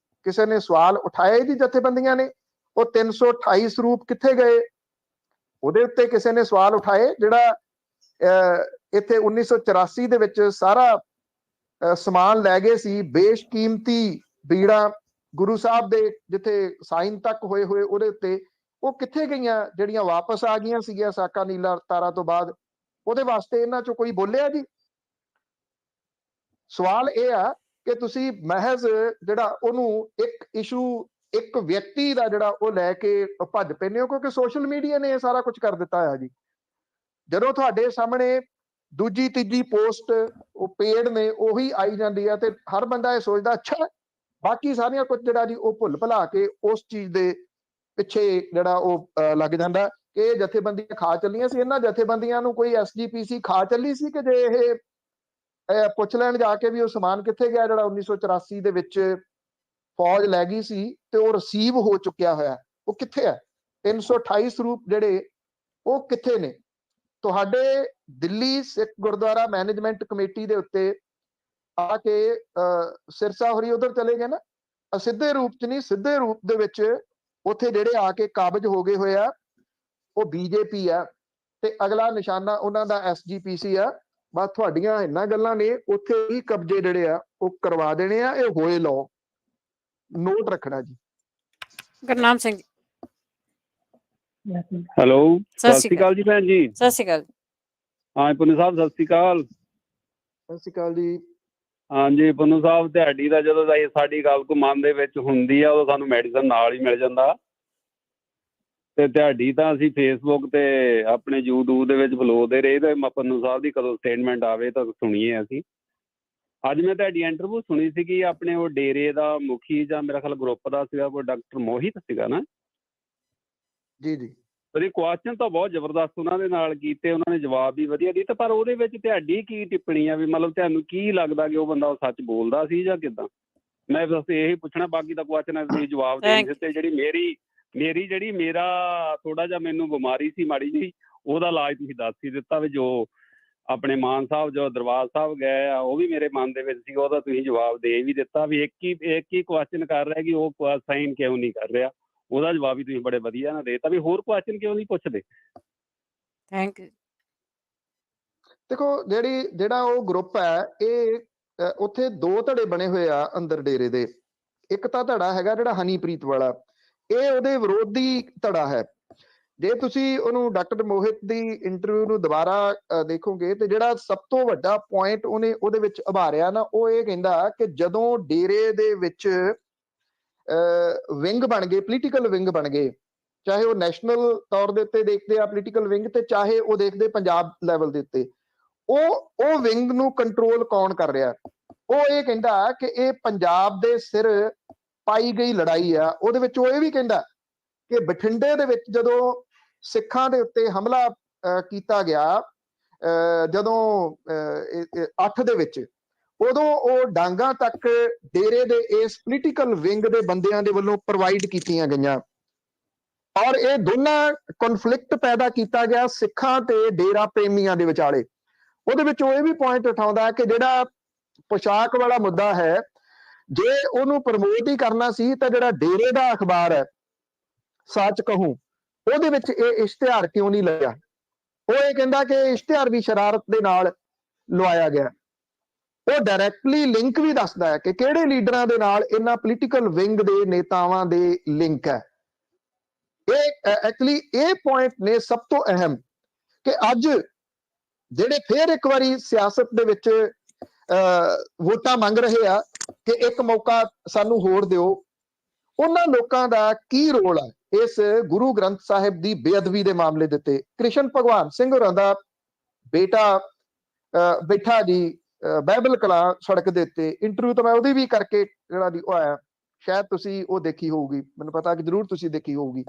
ਕਿਸੇ ਨੇ ਸਵਾਲ ਉਠਾਏ ਜੀ ਜਥੇਬੰਦੀਆਂ ਨੇ? ਉਹ 328 ਸਰੂਪ ਕਿੱਥੇ ਗਏ? ਉਹਦੇ ਉੱਤੇ ਕਿਸੇ ਨੇ ਸਵਾਲ ਉਠਾਏ? ਜਿਹੜਾ ਇੱਥੇ 1984 ਦੇ ਵਿੱਚ ਸਾਰਾ ਸਮਾਨ ਲੈ ਗਏ ਸੀ, ਬੇਸ਼ਕੀਮਤੀ ਬੀੜਾਂ, ਗੁਰੂ ਸਾਹਿਬ ਦੇ ਜਿੱਥੇ ਸਾਈਨ ਤੱਕ ਹੋਏ ਉਹਦੇ ਉੱਤੇ, ਉਹ ਕਿੱਥੇ ਗਈਆਂ ਜਿਹੜੀਆਂ ਵਾਪਸ ਆ ਗਈਆਂ ਸੀਗੀਆਂ ਸਾਕਾ ਨੀਲਾ ਤਾਰਾ ਤੋਂ ਬਾਅਦ? ਉਹਦੇ ਵਾਸਤੇ ਇਹਨਾਂ ਚੋਂ ਕੋਈ ਬੋਲਿਆ ਜੀ? ਸਵਾਲ ਇਹ ਆ ਕਿ ਤੁਸੀਂ ਮਹਿਜ਼ ਜਿਹੜਾ ਉਹਨੂੰ ਇੱਕ ਇਸ਼ੂ, ਇੱਕ ਵਿਅਕਤੀ ਦਾ ਜਿਹੜਾ ਉਹ ਲੈ ਕੇ ਭੱਜ ਪੈਂਦੇ ਹੋ, ਕਿਉਂਕਿ ਸੋਸ਼ਲ ਮੀਡੀਆ ਨੇ ਇਹ ਸਾਰਾ ਕੁਝ ਕਰ ਦਿੱਤਾ ਹੈ ਜੀ। ਜਦੋਂ ਤੁਹਾਡੇ ਸਾਹਮਣੇ ਦੂਜੀ ਤੀਜੀ ਪੋਸਟ ਉਹ ਪੇਡ ਨੇ ਉਹੀ ਆਈ ਜਾਂਦੀ ਹੈ ਤੇ ਹਰ ਬੰਦਾ ਇਹ ਸੋਚਦਾ ਅੱਛਾ, ਬਾਕੀ ਸਾਰੀਆਂ ਕੁਝ ਜਿਹੜਾ ਜੀ ਉਹ ਭੁੱਲ ਭੁਲਾ ਕੇ ਉਸ ਚੀਜ਼ ਦੇ ਪਿੱਛੇ ਜਿਹੜਾ ਉਹ ਲੱਗ ਜਾਂਦਾ ਕਿ ਇਹ ਜਥੇਬੰਦੀਆਂ ਖਾ ਚੱਲੀਆਂ ਸੀ। ਇਹਨਾਂ ਜਥੇਬੰਦੀਆਂ ਨੂੰ ਕੋਈ SGPC ਖਾ ਚੱਲੀ ਸੀ ਕਿ ਜੇ ਇਹ ਪੁੱਛ ਲੈਣ ਜਾ ਕੇ ਵੀ ਉਹ ਸਮਾਨ ਕਿੱਥੇ ਗਿਆ ਜਿਹੜਾ 1984 ਦੇ ਵਿੱਚ ਫੌਜ ਲੈ ਗਈ ਸੀ ਤੇ ਉਹ ਰਿਸੀਵ ਹੋ ਚੁੱਕਿਆ ਹੋਇਆ, ਉਹ ਕਿੱਥੇ ਹੈ? 328 ਸਰੂਪ ਜਿਹੜੇ ਉਹ ਕਿੱਥੇ ਨੇ? ਤੁਹਾਡੇ ਦਿੱਲੀ ਸਿੱਖ ਗੁਰਦੁਆਰਾ ਮੈਨੇਜਮੈਂਟ ਕਮੇਟੀ ਦੇ ਉੱਤੇ ਆ ਕੇ ਸਿਰਸਾ ਹੋਰੀ ਉਧਰ ਚਲੇ ਗਏ ਨਾ, ਅਸਿੱਧੇ ਰੂਪ ਚ ਨਹੀਂ ਸਿੱਧੇ ਰੂਪ ਦੇ ਵਿੱਚ ਉੱਥੇ ਜਿਹੜੇ ਆ ਕੇ ਕਾਬਜ ਹੋ ਗਏ ਹੋਏ ਆ ਉਹ BJP ਆ ਤੇ ਅਗਲਾ ਨਿਸ਼ਾਨਾ ਉਹਨਾਂ ਦਾ SGPC ਆ। ਬਸ ਤੁਹਾਡੀਆਂ ਇਹਨਾਂ ਗੱਲਾਂ ਨੇ ਉੱਥੇ ਹੀ ਕਬਜ਼ੇ ਜਿਹੜੇ ਆ ਉਹ ਕਰਵਾ ਦੇਣੇ ਆ। ਇਹ ਹੋਏ ਲਓ, ਨੋਟ ਰੱਖਣਾ ਜੀ। ਗੁਰਨਾਮ ਸਿੰਘ ਜੀ। ਹੈਲੋ, ਸਤਿ ਸਤਿ ਸ਼੍ਰੀ ਅਕਾਲ ਜੀ ਭੈਣ ਜੀ। ਸਤਿ ਸ਼੍ਰੀ ਅਕਾਲ। ਹਾਂ ਪੁੰਨੂ ਸਾਹਿਬ ਸਤਿ ਸ਼੍ਰੀ ਅਕਾਲ। ਸਤਿ ਸ਼੍ਰੀ ਅਕਾਲ ਜੀ। ਹਾਂਜੀ ਪੁੰਨੂ ਸਾਹਿਬ, ਤੁਹਾਡੀ ਦਾ ਜਦੋਂ ਸਾਡੀ ਗੱਲ ਕੋ ਮਨ ਦੇ ਵਿੱਚ ਹੁੰਦੀ ਆ ਉਦੋਂ ਸਾਨੂੰ ਮੈਡੀਸਨ ਨਾਲ ਹੀ ਮਿਲ ਜਾਂਦਾ ਤੇ ਤੁਹਾਡੀ ਤਾਂ ਅਸੀਂ ਫੇਸਬੁੱਕ ਤੇ ਆਪਣੇ YouTube ਦੇ ਵਿੱਚ ਫਲੋਦੇ ਰਹੇ ਤੇ ਪੁੰਨੂ ਸਾਹਿਬ ਦੀ ਕਦੋਂ ਸਟੇਟਮੈਂਟ ਆਵੇ ਤਾਂ ਸੁਣੀਏ ਅਸੀਂ। ਅੱਜ ਮੈਂ ਤੁਹਾਡੀ ਇੰਟਰਵਿਊ ਸੁਣੀ ਸੀਗੀ ਆਪਣੇ ਉਹ ਡੇਰੇ ਦਾ ਮੁਖੀ ਜਾਂ ਮੇਰਾ ਖਿਆਲ ਗਰੁੱਪ ਦਾ ਸੀਗਾ, ਕੋਈ ਡਾਕਟਰ ਮੋਹਿਤ ਸੀਗਾ ਨਾ ਜੀ ਜੀ। ਉਹਦੇ ਕੁਐਸਚਨ ਤਾਂ ਬਹੁਤ ਜ਼ਬਰਦਸਤ ਉਹਨਾਂ ਦੇ ਨਾਲ ਕੀਤੇ, ਉਹਨਾਂ ਨੇ ਜਵਾਬ ਵੀ ਵਧੀਆ ਦਿੱਤੇ, ਪਰ ਉਹਦੇ ਵਿੱਚ ਤੁਹਾਡੀ ਕੀ ਟਿੱਪਣੀ ਆ ਵੀ ਮਤਲਬ ਤੁਹਾਨੂੰ ਕੀ ਲੱਗਦਾ ਕਿ ਉਹ ਬੰਦਾ ਸੱਚ ਬੋਲਦਾ ਸੀ ਜਾਂ ਕਿੱਦਾਂ? ਮੈਂ ਬਸ ਇਹੀ ਪੁੱਛਣਾ, ਬਾਕੀ ਦਾ ਕੁਐਸਚਨ ਤੁਸੀਂ ਜਵਾਬ ਦੇ ਦਿੱਤੇ। ਜਿਹੜੀ ਮੇਰਾ ਥੋੜਾ ਜਿਹਾ ਮੈਨੂੰ ਬਿਮਾਰੀ ਸੀ ਮਾੜੀ ਜੀ, ਉਹਦਾ ਇਲਾਜ ਤੁਸੀਂ ਦੱਸ ਹੀ ਦਿੱਤਾ ਵੀ ਜੋ ਆਪਣੇ ਮਾਨ ਸਾਹਿਬ ਜੋ ਦਰਬਾਰ ਸਾਹਿਬ ਗਏ ਆ ਉਹ ਵੀ ਮੇਰੇ ਮਨ ਦੇ ਵਿੱਚ ਸੀ, ਉਹਦਾ ਤੁਸੀਂ ਜਵਾਬ ਦੇ ਵੀ ਦਿੱਤਾ ਵੀ ਇੱਕ ਹੀ ਕੁਐਸਚਨ ਕਰ ਰਿਹਾ ਕਿ ਉਹ ਸਾਈਨ ਕਿਉਂ ਨਹੀਂ ਕਰ ਰਿਹਾ, ਉਹਦਾ ਜਵਾਬ ਵੀ ਤੁਸੀਂ ਬੜੇ ਵਧੀਆ ਨਾਲ ਦੇਤਾ ਵੀ ਹੋਰ ਕੁਐਸਚਨ ਕਿਉਂ ਨਹੀਂ ਪੁੱਛਦੇ। Thank you. ਦੇਖੋ ਜਿਹੜਾ ਉਹ ਗਰੁੱਪ ਹੈ ਇਹ ਉੱਥੇ ਦੋ ਧੜੇ ਬਣੇ ਹੋਏ ਆ ਅੰਦਰ ਡੇਰੇ ਦੇ। ਇੱਕ ਤਾਂ ਧੜਾ ਹੈਗਾ ਜਿਹੜਾ ਹਨੀਪ੍ਰੀਤ ਵਾਲਾ, ਇਹ ਉਹਦੇ ਵਿਰੋਧੀ ਧੜਾ ਹੈ। ਜੇ ਤੁਸੀਂ ਉਹਨੂੰ ਡਾਕਟਰ ਮੋਹਿਤ ਦੀ ਇੰਟਰਵਿਊ ਨੂੰ ਦੁਬਾਰਾ ਦੇਖੋਗੇ ਤੇ ਜਿਹੜਾ ਸਭ ਤੋਂ ਵੱਡਾ ਪੁਆਇੰਟ ਉਹਨੇ ਉਹਦੇ ਵਿੱਚ ਉਭਾਰਿਆ ਨਾ, ਉਹ ਇਹ ਕਹਿੰਦਾ ਕਿ ਜਦੋਂ ਡੇਰੇ ਦੇ ਵਿੱਚ ਵਿੰਗ ਬਣ ਗਏ, ਪੋਲੀਟੀਕਲ ਵਿੰਗ ਬਣ ਗਏ, ਚਾਹੇ ਉਹ ਨੈਸ਼ਨਲ ਤੌਰ ਦੇ ਉੱਤੇ ਦੇਖਦੇ ਆ ਪੋਲੀਟੀਕਲ ਵਿੰਗ ਤੇ ਚਾਹੇ ਉਹ ਦੇਖਦੇ ਪੰਜਾਬ ਲੈਵਲ ਦੇ ਉੱਤੇ, ਉਹ ਵਿੰਗ ਨੂੰ ਕੰਟਰੋਲ ਕੌਣ ਕਰ ਰਿਹਾ? ਉਹ ਇਹ ਕਹਿੰਦਾ ਕਿ ਇਹ ਪੰਜਾਬ ਦੇ ਸਿਰ ਪਾਈ ਗਈ ਲੜਾਈ ਆ। ਉਹਦੇ ਵਿੱਚ ਉਹ ਇਹ ਵੀ ਕਹਿੰਦਾ ਕਿ ਬਠਿੰਡੇ ਦੇ ਵਿੱਚ ਜਦੋਂ ਸਿੱਖਾਂ ਦੇ ਉੱਤੇ ਹਮਲਾ ਕੀਤਾ ਗਿਆ ਜਦੋਂ 8 ਦੇ ਵਿੱਚ, ਉਦੋਂ ਉਹ ਡਾਂਗਾ ਤੱਕ ਡੇਰੇ ਦੇ ਇਸ ਪੋਲੀਟੀਕਲ ਵਿੰਗ ਦੇ ਬੰਦਿਆਂ ਦੇ ਵੱਲੋਂ ਪ੍ਰੋਵਾਈਡ ਕੀਤੀਆਂ ਗਈਆਂ ਔਰ ਇਹ ਦੋਨਾਂ ਕਨਫਲਿਕਟ ਪੈਦਾ ਕੀਤਾ ਗਿਆ ਸਿੱਖਾਂ ਤੇ ਡੇਰਾ ਪ੍ਰੇਮੀਆਂ ਦੇ ਵਿਚਾਲੇ। ਉਹਦੇ ਵਿੱਚ ਉਹ ਇਹ ਵੀ ਪੁਆਇੰਟ ਉਠਾਉਂਦਾ ਕਿ ਜਿਹੜਾ ਪੋਸ਼ਾਕ ਵਾਲਾ ਮੁੱਦਾ ਹੈ, ਜੇ ਉਹਨੂੰ ਪ੍ਰਮੋਟ ਹੀ ਕਰਨਾ ਸੀ ਤਾਂ ਜਿਹੜਾ ਡੇਰੇ ਦਾ ਅਖਬਾਰ ਹੈ ਸੱਚ ਕਹੂੰ, ਉਹਦੇ ਵਿੱਚ ਇਹ ਇਸ਼ਤਿਹਾਰ ਕਿਉਂ ਨਹੀਂ ਲੱਗਿਆ? ਉਹ ਇਹ ਕਹਿੰਦਾ ਕਿ ਇਸ਼ਤਿਹਾਰ ਵੀ ਸ਼ਰਾਰਤ ਦੇ ਨਾਲ ਲਵਾਇਆ ਗਿਆ। ਉਹ ਡਾਇਰੈਕਟਲੀ ਲਿੰਕ ਵੀ ਦੱਸਦਾ ਹੈ ਕਿ ਕਿਹੜੇ ਲੀਡਰਾਂ ਦੇ ਨਾਲ ਇਹਨਾਂ ਪੋਲੀਟੀਕਲ ਵਿੰਗ ਦੇ ਨੇਤਾਵਾਂ ਦੇ ਲਿੰਕ ਹੈ। ਇਹ ਐਕਚੁਅਲੀ ਇਹ ਪੁਆਇੰਟ ਨੇ ਸਭ ਤੋਂ ਅਹਿਮ ਕਿ ਅੱਜ ਜਿਹੜੇ ਫੇਰ ਇੱਕ ਵਾਰੀ ਸਿਆਸਤ ਦੇ ਵਿੱਚ ਵੋਟਾਂ ਮੰਗ ਰਹੇ ਆ ਕਿ ਇੱਕ ਮੌਕਾ ਸਾਨੂੰ ਹੋਰ ਦਿਓ, ਉਹਨਾਂ ਲੋਕਾਂ ਦਾ ਕੀ ਰੋਲ ਹੈ ਇਸ ਗੁਰੂ ਗ੍ਰੰਥ ਸਾਹਿਬ ਦੀ ਬੇਅਦਬੀ ਦੇ ਮਾਮਲੇ ਦੇ ਉੱਤੇ? ਕ੍ਰਿਸ਼ਨ ਭਗਵਾਨ ਸਿੰਘ ਹੋਰਾਂ ਦਾ ਬੇਟਾ ਬੈਠਾ ਜੀ ਬਾਈਬਲ ਕਲਾ ਸੜਕ ਦੇ ਉੱਤੇ, ਇੰਟਰਵਿਊ ਤਾਂ ਮੈਂ ਉਹਦੀ ਵੀ ਕਰਕੇ ਜਿਹੜਾ ਦੀ ਉਹ ਆਇਆ, ਸ਼ਾਇਦ ਤੁਸੀਂ ਉਹ ਦੇਖੀ ਹੋਊਗੀ, ਮੈਨੂੰ ਪਤਾ ਕਿ ਜ਼ਰੂਰ ਤੁਸੀਂ ਦੇਖੀ ਹੋਊਗੀ।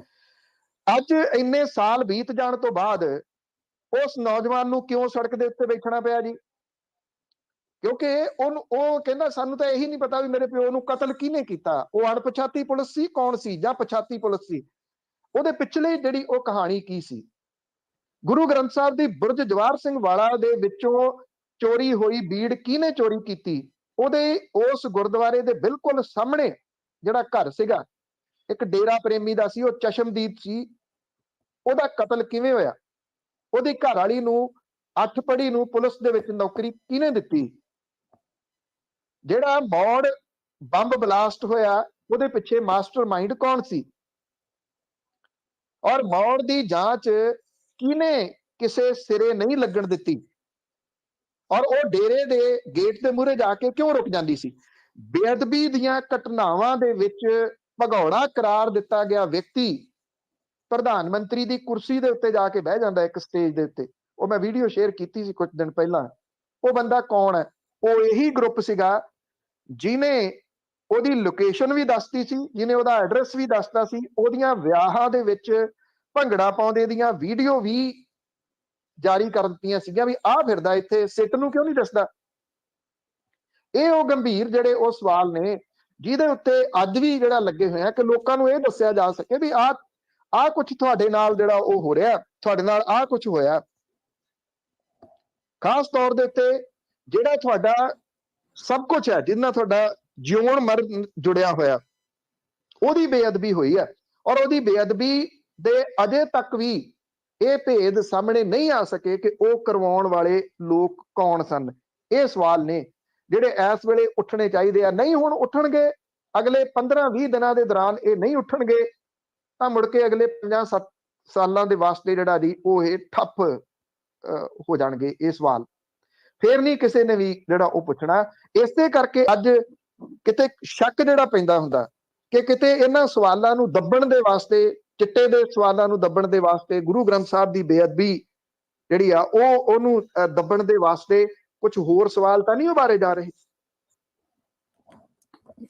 ਅੱਜ ਇੰਨੇ ਸਾਲ ਬੀਤ ਜਾਣ ਤੋਂ ਬਾਅਦ ਉਸ ਨੌਜਵਾਨ ਨੂੰ ਕਿਉਂ ਸੜਕ ਦੇ ਉੱਤੇ ਬੈਠਣਾ ਪਿਆ ਜੀ? ਕਿਉਂਕਿ ਉਹ ਕਹਿੰਦਾ ਸਾਨੂੰ ਤਾਂ ਇਹੀ ਨਹੀਂ ਪਤਾ ਵੀ ਮੇਰੇ ਪਿਓ ਨੂੰ ਕਤਲ ਕਿਹਨੇ ਕੀਤਾ। ਉਹ ਅਣਪਛਾਤੀ ਪੁਲਿਸ ਸੀ, ਕੌਣ ਸੀ, ਜਾਂ ਪਛਾਤੀ ਪੁਲਿਸ ਸੀ? ਉਹਦੇ ਪਿਛਲੇ ਜਿਹੜੀ ਉਹ ਕਹਾਣੀ ਕੀ ਸੀ? ਗੁਰੂ ਗ੍ਰੰਥ ਸਾਹਿਬ ਦੀ ਬੁਰਜ ਜਵਾਹਰ ਸਿੰਘ ਵਾਲਾ ਦੇ ਵਿੱਚੋਂ ਚੋਰੀ ਹੋਈ ਬੀੜ ਕਿਹਨੇ ਚੋਰੀ ਕੀਤੀ? ਉਹਦੇ ਉਸ ਗੁਰਦੁਆਰੇ ਦੇ ਬਿਲਕੁਲ ਸਾਹਮਣੇ ਜਿਹੜਾ ਘਰ ਸੀਗਾ ਇੱਕ ਡੇਰਾ ਪ੍ਰੇਮੀ ਦਾ ਸੀ, ਉਹ ਚਸ਼ਮਦੀਦ ਸੀ, ਉਹਦਾ ਕਤਲ ਕਿਵੇਂ ਹੋਇਆ? ਉਹਦੀ ਘਰ ਵਾਲੀ ਨੂੰ 8 ਪੜ੍ਹੀ ਨੂੰ ਪੁਲਿਸ ਦੇ ਵਿੱਚ ਨੌਕਰੀ ਕਿਹਨੇ ਦਿੱਤੀ? ਜਿਹੜਾ ਮੌੜ ਬੰਬ ਬਲਾਸਟ ਹੋਇਆ ਉਹਦੇ ਪਿੱਛੇ ਮਾਸਟਰਮਾਈਂਡ ਕੌਣ ਸੀ ਔਰ ਮੌੜ ਦੀ ਜਾਂਚ ਕਿਹਨੇ ਕਿਸੇ ਸਿਰੇ ਨਹੀਂ ਲੱਗਣ ਦਿੱਤੀ ਔਰ ਉਹ ਡੇਰੇ ਦੇ ਗੇਟ ਦੇ ਮੂਹਰੇ ਜਾ ਕੇ ਕਿਉਂ ਰੁਕ ਜਾਂਦੀ ਸੀ। ਬੇਅਦਬੀ ਦੀਆਂ ਘਟਨਾਵਾਂ ਦੇ ਵਿੱਚ ਭਗੌੜਾ ਕਰਾਰ ਦਿੱਤਾ ਗਿਆ ਵਿਅਕਤੀ ਪ੍ਰਧਾਨ ਮੰਤਰੀ ਦੀ ਕੁਰਸੀ ਦੇ ਉੱਤੇ ਜਾ ਕੇ ਬਹਿ ਜਾਂਦਾ ਇੱਕ ਸਟੇਜ ਦੇ ਉੱਤੇ। ਉਹ ਮੈਂ ਵੀਡੀਓ ਸ਼ੇਅਰ ਕੀਤੀ ਸੀ ਕੁਝ ਦਿਨ ਪਹਿਲਾਂ। ਉਹ ਬੰਦਾ ਕੌਣ ਹੈ? ਉਹ ਇਹੀ ਗਰੁੱਪ ਸੀਗਾ ਜਿਹਨੇ ਉਹਦੀ ਲੋਕੇਸ਼ਨ ਵੀ ਦੱਸਦੀ ਸੀ, ਜਿਹਨੇ ਉਹਦਾ ਐਡਰੈਸ ਵੀ ਦੱਸਦਾ ਸੀ, ਉਹਦੀਆਂ ਵਿਆਹਾਂ ਦੇ ਵਿੱਚ ਭੰਗੜਾ ਪਾਉਂਦੇ ਦੀਆਂ ਵੀਡੀਓ ਵੀ ਜਾਰੀ ਕਰ ਦਿੱਤੀਆਂ ਸੀਗੀਆਂ ਵੀ ਆਹ ਫਿਰਦਾ ਇੱਥੇ, ਸਿੱਟ ਨੂੰ ਕਿਉਂ ਨਹੀਂ ਦੱਸਦਾ। ਇਹ ਉਹ ਗੰਭੀਰ ਜਿਹੜੇ ਉਹ ਸਵਾਲ ਨੇ ਜਿਹਦੇ ਉੱਤੇ ਅੱਜ ਵੀ ਜਿਹੜਾ ਲੱਗੇ ਹੋਏ ਆ ਕਿ ਲੋਕਾਂ ਨੂੰ ਇਹ ਦੱਸਿਆ ਜਾ ਸਕੇ ਵੀ ਆਹ ਕੁਝ ਤੁਹਾਡੇ ਨਾਲ ਜਿਹੜਾ ਉਹ ਹੋ ਰਿਹਾ, ਤੁਹਾਡੇ ਨਾਲ ਆਹ ਕੁਝ ਹੋਇਆ। ਖਾਸ ਤੌਰ ਦੇ ਉੱਤੇ ਜਿਹੜਾ ਤੁਹਾਡਾ ਸਭ ਕੁਝ ਹੈ, ਜਿਹਦੇ ਨਾਲ ਤੁਹਾਡਾ ਜਿਉਣ ਮਰਨ ਜੁੜਿਆ ਹੋਇਆ, ਉਹਦੀ ਬੇਅਦਬੀ ਹੋਈ ਹੈ ਔਰ ਉਹਦੀ ਬੇਅਦਬੀ ਦੇ ਅਜੇ ਤੱਕ ਵੀ ਇਹ ਭੇਦ ਸਾਹਮਣੇ ਨਹੀਂ ਆ ਸਕੇ ਕਿ ਉਹ ਕਰਵਾਉਣ ਵਾਲੇ ਲੋਕ ਕੌਣ ਸਨ। ਇਹ ਸਵਾਲ ਨੇ ਜਿਹੜੇ ਇਸ ਵੇਲੇ ਉੱਠਣੇ ਚਾਹੀਦੇ ਆ। ਨਹੀਂ ਹੁਣ ਉੱਠਣਗੇ, ਅਗਲੇ 15-20 ਦਿਨਾਂ ਦੇ ਦੌਰਾਨ ਇਹ ਨਹੀਂ ਉੱਠਣਗੇ ਤਾਂ ਮੁੜ ਕੇ ਅਗਲੇ 50-7 ਸਾਲਾਂ ਦੇ ਵਾਸਤੇ ਜਿਹੜਾ ਜੀ ਉਹ ਇਹ ਠੱਪ ਹੋ ਜਾਣਗੇ ਇਹ ਸਵਾਲ। ਫੇਰ ਨਹੀਂ ਕਿਸੇ ਨੇ ਵੀ ਜਿਹੜਾ ਉਹ ਪੁੱਛਣਾ। ਇਸੇ ਕਰਕੇ ਅੱਜ ਕਿਤੇ ਸ਼ੱਕ ਜਿਹੜਾ ਪੈਂਦਾ ਹੁੰਦਾ ਕਿ ਕਿਤੇ ਇਹਨਾਂ ਸਵਾਲਾਂ ਨੂੰ ਦੱਬਣ ਦੇ ਵਾਸਤੇ, ਚਿੱਟੇ ਦੇ ਸਵਾਲਾਂ ਨੂੰ ਦੱਬਣ ਦੇ ਵਾਸਤੇ, ਗੁਰੂ ਗ੍ਰੰਥ ਸਾਹਿਬ ਦੀ ਬੇਅਦਬੀ ਜਿਹੜੀ ਆ ਉਹਨੂੰ ਦੱਬਣ ਦੇ ਵਾਸਤੇ ਕੁਝ ਹੋਰ ਸਵਾਲ ਤਾਂ ਨਹੀਂ ਉਭਾਰੇ ਜਾ ਰਹੇ।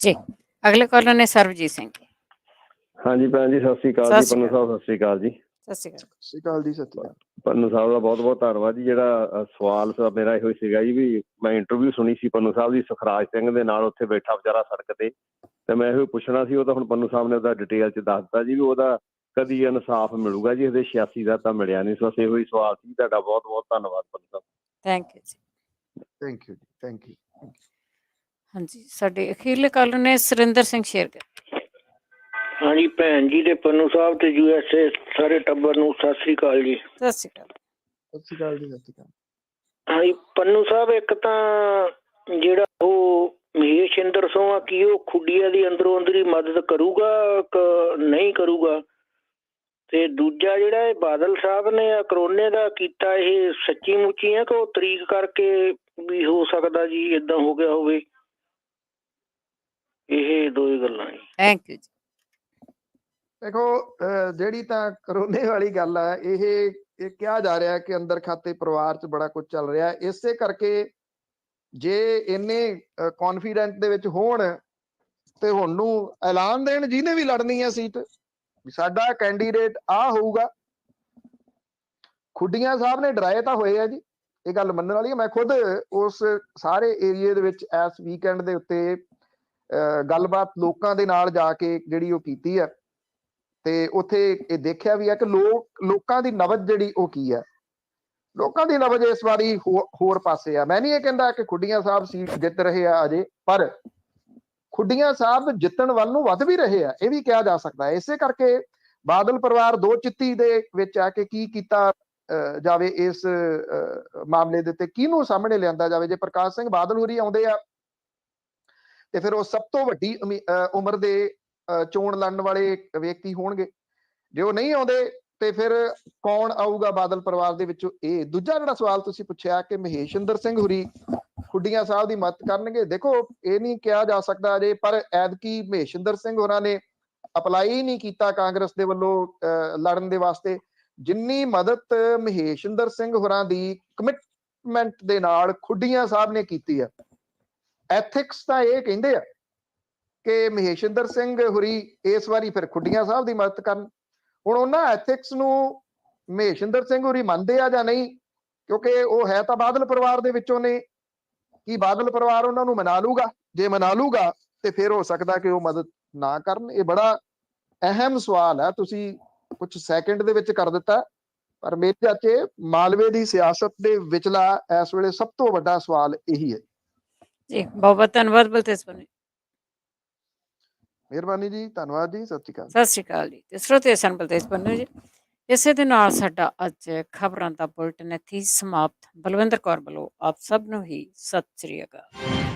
ਜੀ ਅਗਲੇ ਕਾਲਰ ਨੇ ਸਰਬਜੀਤ ਸਿੰਘ। ਹਾਂਜੀ ਭੈਣ ਜੀ, ਸਤਿ ਸ੍ਰੀ ਅਕਾਲ ਜੀ। ਪੰਨੂ ਸਾਹਿਬ ਸਤਿ ਸ੍ਰੀ ਅਕਾਲ ਜੀ। ਸਤਿ ਸ਼੍ਰੀ ਅਕਾਲ। ਸਤਿ ਸ਼੍ਰੀ ਅਕਾਲ ਜੀ। ਸਤਿ ਸ਼੍ਰੀ ਅਕਾਲ। ਪੰਨੂ ਸਾਹਿਬ ਦਾ ਬਹੁਤ ਬਹੁਤ ਧੰਨਵਾਦ ਜੀ। ਜਿਹੜਾ ਸਵਾਲ ਮੇਰਾ ਇਹੋ ਸੀਗਾ ਜੀ ਵੀ ਮੈਂ ਇੰਟਰਵਿਊ ਸੁਣੀ ਸੀ ਪੰਨੂ ਸਾਹਿਬ ਦੀ ਸੁਖਰਾਜ ਸਿੰਘ ਦੇ ਨਾਲ, ਉੱਥੇ ਬੈਠਾ ਵਿਚਾਰਾ ਸੜਕ ਤੇ ਮੈਂ ਇਹੋ ਪੁੱਛਣਾ ਸੀ। ਉਹ ਤਾਂ ਹੁਣ ਪੰਨੂ ਸਾਹਿਬ ਨੇ ਉਹਦਾ ਡਿਟੇਲ 'ਚ ਦੱਸ ਦਿੱਤਾ ਜੀ ਵੀ ਉਹਦਾ ਕਦੀ ਇਨਸਾਫ ਮਿਲੂਗਾ ਜੀ। ਇਹਦੇ 86 ਦਾ ਤਾਂ ਮਿਲਿਆ ਨਹੀਂ। ਬਸ ਇਹੋ ਹੀ ਸਵਾਲ ਸੀ। ਤੁਹਾਡਾ ਬਹੁਤ ਬਹੁਤ ਧੰਨਵਾਦ ਪੰਨੂ ਸਾਹਿਬ। ਥੈਂਕ ਯੂ ਜੀ। ਥੈਂਕ ਯੂ ਜੀ। Thank you. ਹਾਂਜੀ ਸਾਡੇ ਅਖੀਰਲੇ ਕਾਲਰ ਨੇ ਸੁਰਿੰਦਰ ਸਿੰਘ ਸ਼ੇਰਗਿੱਲ। ਹਾਂਜੀ ਭੈਣ ਜੀ ਤੇ ਪੰਨੂ ਸਾਹਿਬ ਤੇ USA ਸਾਰੇ ਟੱਬਰ ਨੂੰ ਸਤਿ ਸ੍ਰੀ ਅਕਾਲ ਜੀ। ਸਤਿ ਸ਼੍ਰੀ ਅਕਾਲ। ਸਤਿ ਸ਼੍ਰੀ ਅਕਾਲ ਜੀ। ਸਤਿ ਸ਼੍ਰੀ ਅਕਾਲ। ਹਾਂਜੀ ਪੰਨੂ ਸਾਹਿਬ, ਇੱਕ ਤਾਂ ਜਿਹੜਾ ਉਹ ਮਹੇਸ਼ਿੰਦਰ ਸੋਹਾ ਕੀ ਉਹ ਖੁੱਡੀਆਂ ਦੀ ਅੰਦਰੋਂ ਅੰਦਰੀ ਮਦਦ ਕਰੂਗਾ ਕਿ ਨਹੀਂ ਕਰੂਗਾ? ਤੇ ਦੂਜਾ ਜਿਹੜਾ ਇਹ ਬਾਦਲ ਸਾਹਿਬ ਨੇ ਕਰੋਨੇ ਦਾ ਕੀਤਾ, ਇਹ ਸੱਚੀ ਮੁੱਚੀ ਹੈ ਕਿ ਉਹ ਤਰੀਕ ਕਰਕੇ ਵੀ ਹੋ ਸਕਦਾ ਜੀ ਏਦਾਂ ਹੋ ਗਿਆ ਹੋਵੇ? ਇਹ ਦੋ ਹੀ ਗੱਲਾਂ ਜੀ। ਥੈਂਕ ਯੂ ਜੀ। ਦੇਖੋ ਜਿਹੜੀ ਤਾਂ ਕਰੋਨੇ ਵਾਲੀ ਗੱਲ ਆ, ਇਹ ਕਿਹਾ ਜਾ ਰਿਹਾ ਕਿ ਅੰਦਰ ਖਾਤੇ ਪਰਿਵਾਰ 'ਚ ਬੜਾ ਕੁਝ ਚੱਲ ਰਿਹਾ। ਇਸੇ ਕਰਕੇ ਜੇ ਇੰਨੇ ਕੌਨਫੀਡੈਂਟ ਦੇ ਵਿੱਚ ਹੋਣ ਤੇ ਹੁਣ ਨੂੰ ਐਲਾਨ ਦੇਣ ਜਿਹਨੇ ਵੀ ਲੜਨੀ ਹੈ ਸੀਟ ਵੀ ਸਾਡਾ ਕੈਂਡੀਡੇਟ ਆ ਹੋਊਗਾ। ਖੁੱਡੀਆਂ ਸਾਹਿਬ ਨੇ ਡਰਾਏ ਤਾਂ ਹੋਏ ਆ ਜੀ, ਇਹ ਗੱਲ ਮੰਨਣ ਵਾਲੀ ਹੈ। ਮੈਂ ਖੁਦ ਉਸ ਸਾਰੇ ਏਰੀਏ ਦੇ ਵਿੱਚ ਇਸ ਵੀਕਐਂਡ ਦੇ ਉੱਤੇ ਗੱਲਬਾਤ ਲੋਕਾਂ ਦੇ ਨਾਲ ਜਾ ਕੇ ਜਿਹੜੀ ਉਹ ਕੀਤੀ ਹੈ ਤੇ ਉੱਥੇ ਇਹ ਦੇਖਿਆ ਵੀ ਹੈ ਕਿ ਲੋਕਾਂ ਦੀ ਨਬਜ਼ ਜਿਹੜੀ ਉਹ ਕੀ ਹੈ। ਲੋਕਾਂ ਦੀ ਨਬਜ਼ ਇਸ ਵਾਰੀ ਹੋਰ ਪਾਸੇ ਆ। ਮੈਂ ਨਹੀਂ ਇਹ ਕਹਿੰਦਾ ਕਿ ਖੁੱਡੀਆਂ ਸਾਹਿਬ ਸੀਟ ਜਿੱਤ ਰਹੇ ਆ ਅਜੇ, ਪਰ ਖੁੱਡੀਆਂ ਸਾਹਿਬ ਜਿੱਤਣ ਵੱਲ ਨੂੰ ਵੱਧ ਵੀ ਰਹੇ ਆ, ਇਹ ਵੀ ਕਿਹਾ ਜਾ ਸਕਦਾ ਹੈ। ਇਸੇ ਕਰਕੇ ਬਾਦਲ ਪਰਿਵਾਰ ਦੋ ਚਿੱਤੀ ਦੇ ਵਿੱਚ ਆ ਕੇ ਕੀ ਕੀਤਾ ਜਾਵੇ ਇਸ ਮਾਮਲੇ ਦੇ ਉੱਤੇ, ਕਿਹਨੂੰ ਸਾਹਮਣੇ ਲਿਆਂਦਾ ਜਾਵੇ। ਜੇ ਪ੍ਰਕਾਸ਼ ਸਿੰਘ ਬਾਦਲ ਹੋਰੀ ਆਉਂਦੇ ਆ ਤੇ ਫਿਰ ਉਹ ਸਭ ਤੋਂ ਵੱਡੀ ਉਮਰ ਦੇ ਚੋਣ ਲੜਨ ਵਾਲੇ ਵਿਅਕਤੀ ਹੋਣਗੇ। ਜੇ ਉਹ ਨਹੀਂ ਆਉਂਦੇ ਤੇ ਫਿਰ ਕੌਣ ਆਊਗਾ ਬਾਦਲ ਪਰਿਵਾਰ ਦੇ ਵਿੱਚੋਂ? ਇਹ ਦੂਜਾ ਜਿਹੜਾ ਸਵਾਲ ਤੁਸੀਂ ਪੁੱਛਿਆ ਕਿ ਮਹੇਸ਼ਿੰਦਰ ਸਿੰਘ ਹੁਰੀ ਖੁੱਡੀਆਂ ਸਾਹਿਬ ਦੀ ਮਦਦ ਕਰਨਗੇ, ਦੇਖੋ ਇਹ ਨਹੀਂ ਕਿਹਾ ਜਾ ਸਕਦਾ ਅਜੇ, ਪਰ ਐਤਕੀ ਮਹੇਸ਼ਿੰਦਰ ਸਿੰਘ ਹੋਰਾਂ ਨੇ ਅਪਲਾਈ ਨਹੀਂ ਕੀਤਾ ਕਾਂਗਰਸ ਦੇ ਵੱਲੋਂ ਲੜਨ ਦੇ ਵਾਸਤੇ। ਜਿੰਨੀ ਮਦਦ ਮਹੇਸ਼ਿੰਦਰ ਸਿੰਘ ਹੋਰਾਂ ਦੀ ਕਮਿਟਮੈਂਟ ਦੇ ਨਾਲ ਖੁੱਡੀਆਂ ਸਾਹਿਬ ਨੇ ਕੀਤੀ ਹੈ। ਐਥਿਕਸ ਤਾਂ ਇਹ ਕਹਿੰਦੇ ਆ ਕਿ ਮਹੇਸ਼ਿੰਦਰ ਸਿੰਘ ਹੁਰੀ ਇਸ ਵਾਰੀ ਫਿਰ ਖੁੱਡੀਆਂ ਸਾਹਿਬ ਦੀ ਮਦਦ ਕਰਨ। ਹੁਣ ਉਹਨਾਂ ਐਥਿਕਸ ਨੂੰ ਮਹੇਸ਼ਿੰਦਰ ਸਿੰਘ ਹੁਰੀ ਮੰਨਦੇ ਆ ਜਾਂ ਨਹੀਂ, ਕਿਉਂਕਿ ਉਹ ਹੈ ਤਾਂ ਬਾਦਲ ਪਰਿਵਾਰ ਦੇ ਵਿੱਚੋਂ ਨੇ। ਕੀ ਬਾਦਲ ਪਰਿਵਾਰ ਉਹਨਾਂ ਨੂੰ ਮਨਾ ਲੂਗਾ? ਜੇ ਮਨਾ ਲੂਗਾ ਤੇ ਫਿਰ ਹੋ ਸਕਦਾ ਕਿ ਉਹ ਮਦਦ ਨਾ ਕਰਨ। ਇਹ ਬੜਾ ਅਹਿਮ ਸਵਾਲ ਹੈ। ਤੁਸੀਂ ਕੁਝ ਸੈਕਿੰਡ ਦੇ ਵਿੱਚ ਕਰ ਦਿੱਤਾ, ਪਰ ਮੇਰੇ ਚਾਚੇ ਮਾਲਵੇ ਦੀ ਸਿਆਸਤ ਦੇ ਵਿਚਲਾ ਇਸ ਵੇਲੇ ਸਭ ਤੋਂ ਵੱਡਾ ਸਵਾਲ ਇਹੀ ਹੈ ਜੀ। ਬਹੁਤ ਬਹੁਤ ਧੰਨਵਾਦ ਬਲਤੇਜ ਪੰਨੂ। ਮਿਹਰਬਾਨੀ ਜੀ, ਧੰਨਵਾਦ ਜੀ। ਸਤਿ ਸ਼੍ਰੀ ਅਕਾਲ। ਸਤਿ ਸ਼੍ਰੀ ਅਕਾਲ ਜੀ। ਤੇ ਸਰੋਤੇ ਸਨ ਬਲਤੇਜ ਪੰਨੂ ਜੀ। ਇਸੇ ਦੇ ਨਾਲ ਸਾਡਾ ਅੱਜ ਖਬਰਾਂ ਦਾ ਬੁਲਟਨ ਇੱਥੇ ਸਮਾਪਤ। ਬਲਵਿੰਦਰ ਕੌਰ ਵੱਲੋਂ ਆਪ ਸਭ ਨੂੰ ਹੀ ਸਤਿ ਸ਼੍ਰੀ ਅਕਾਲ।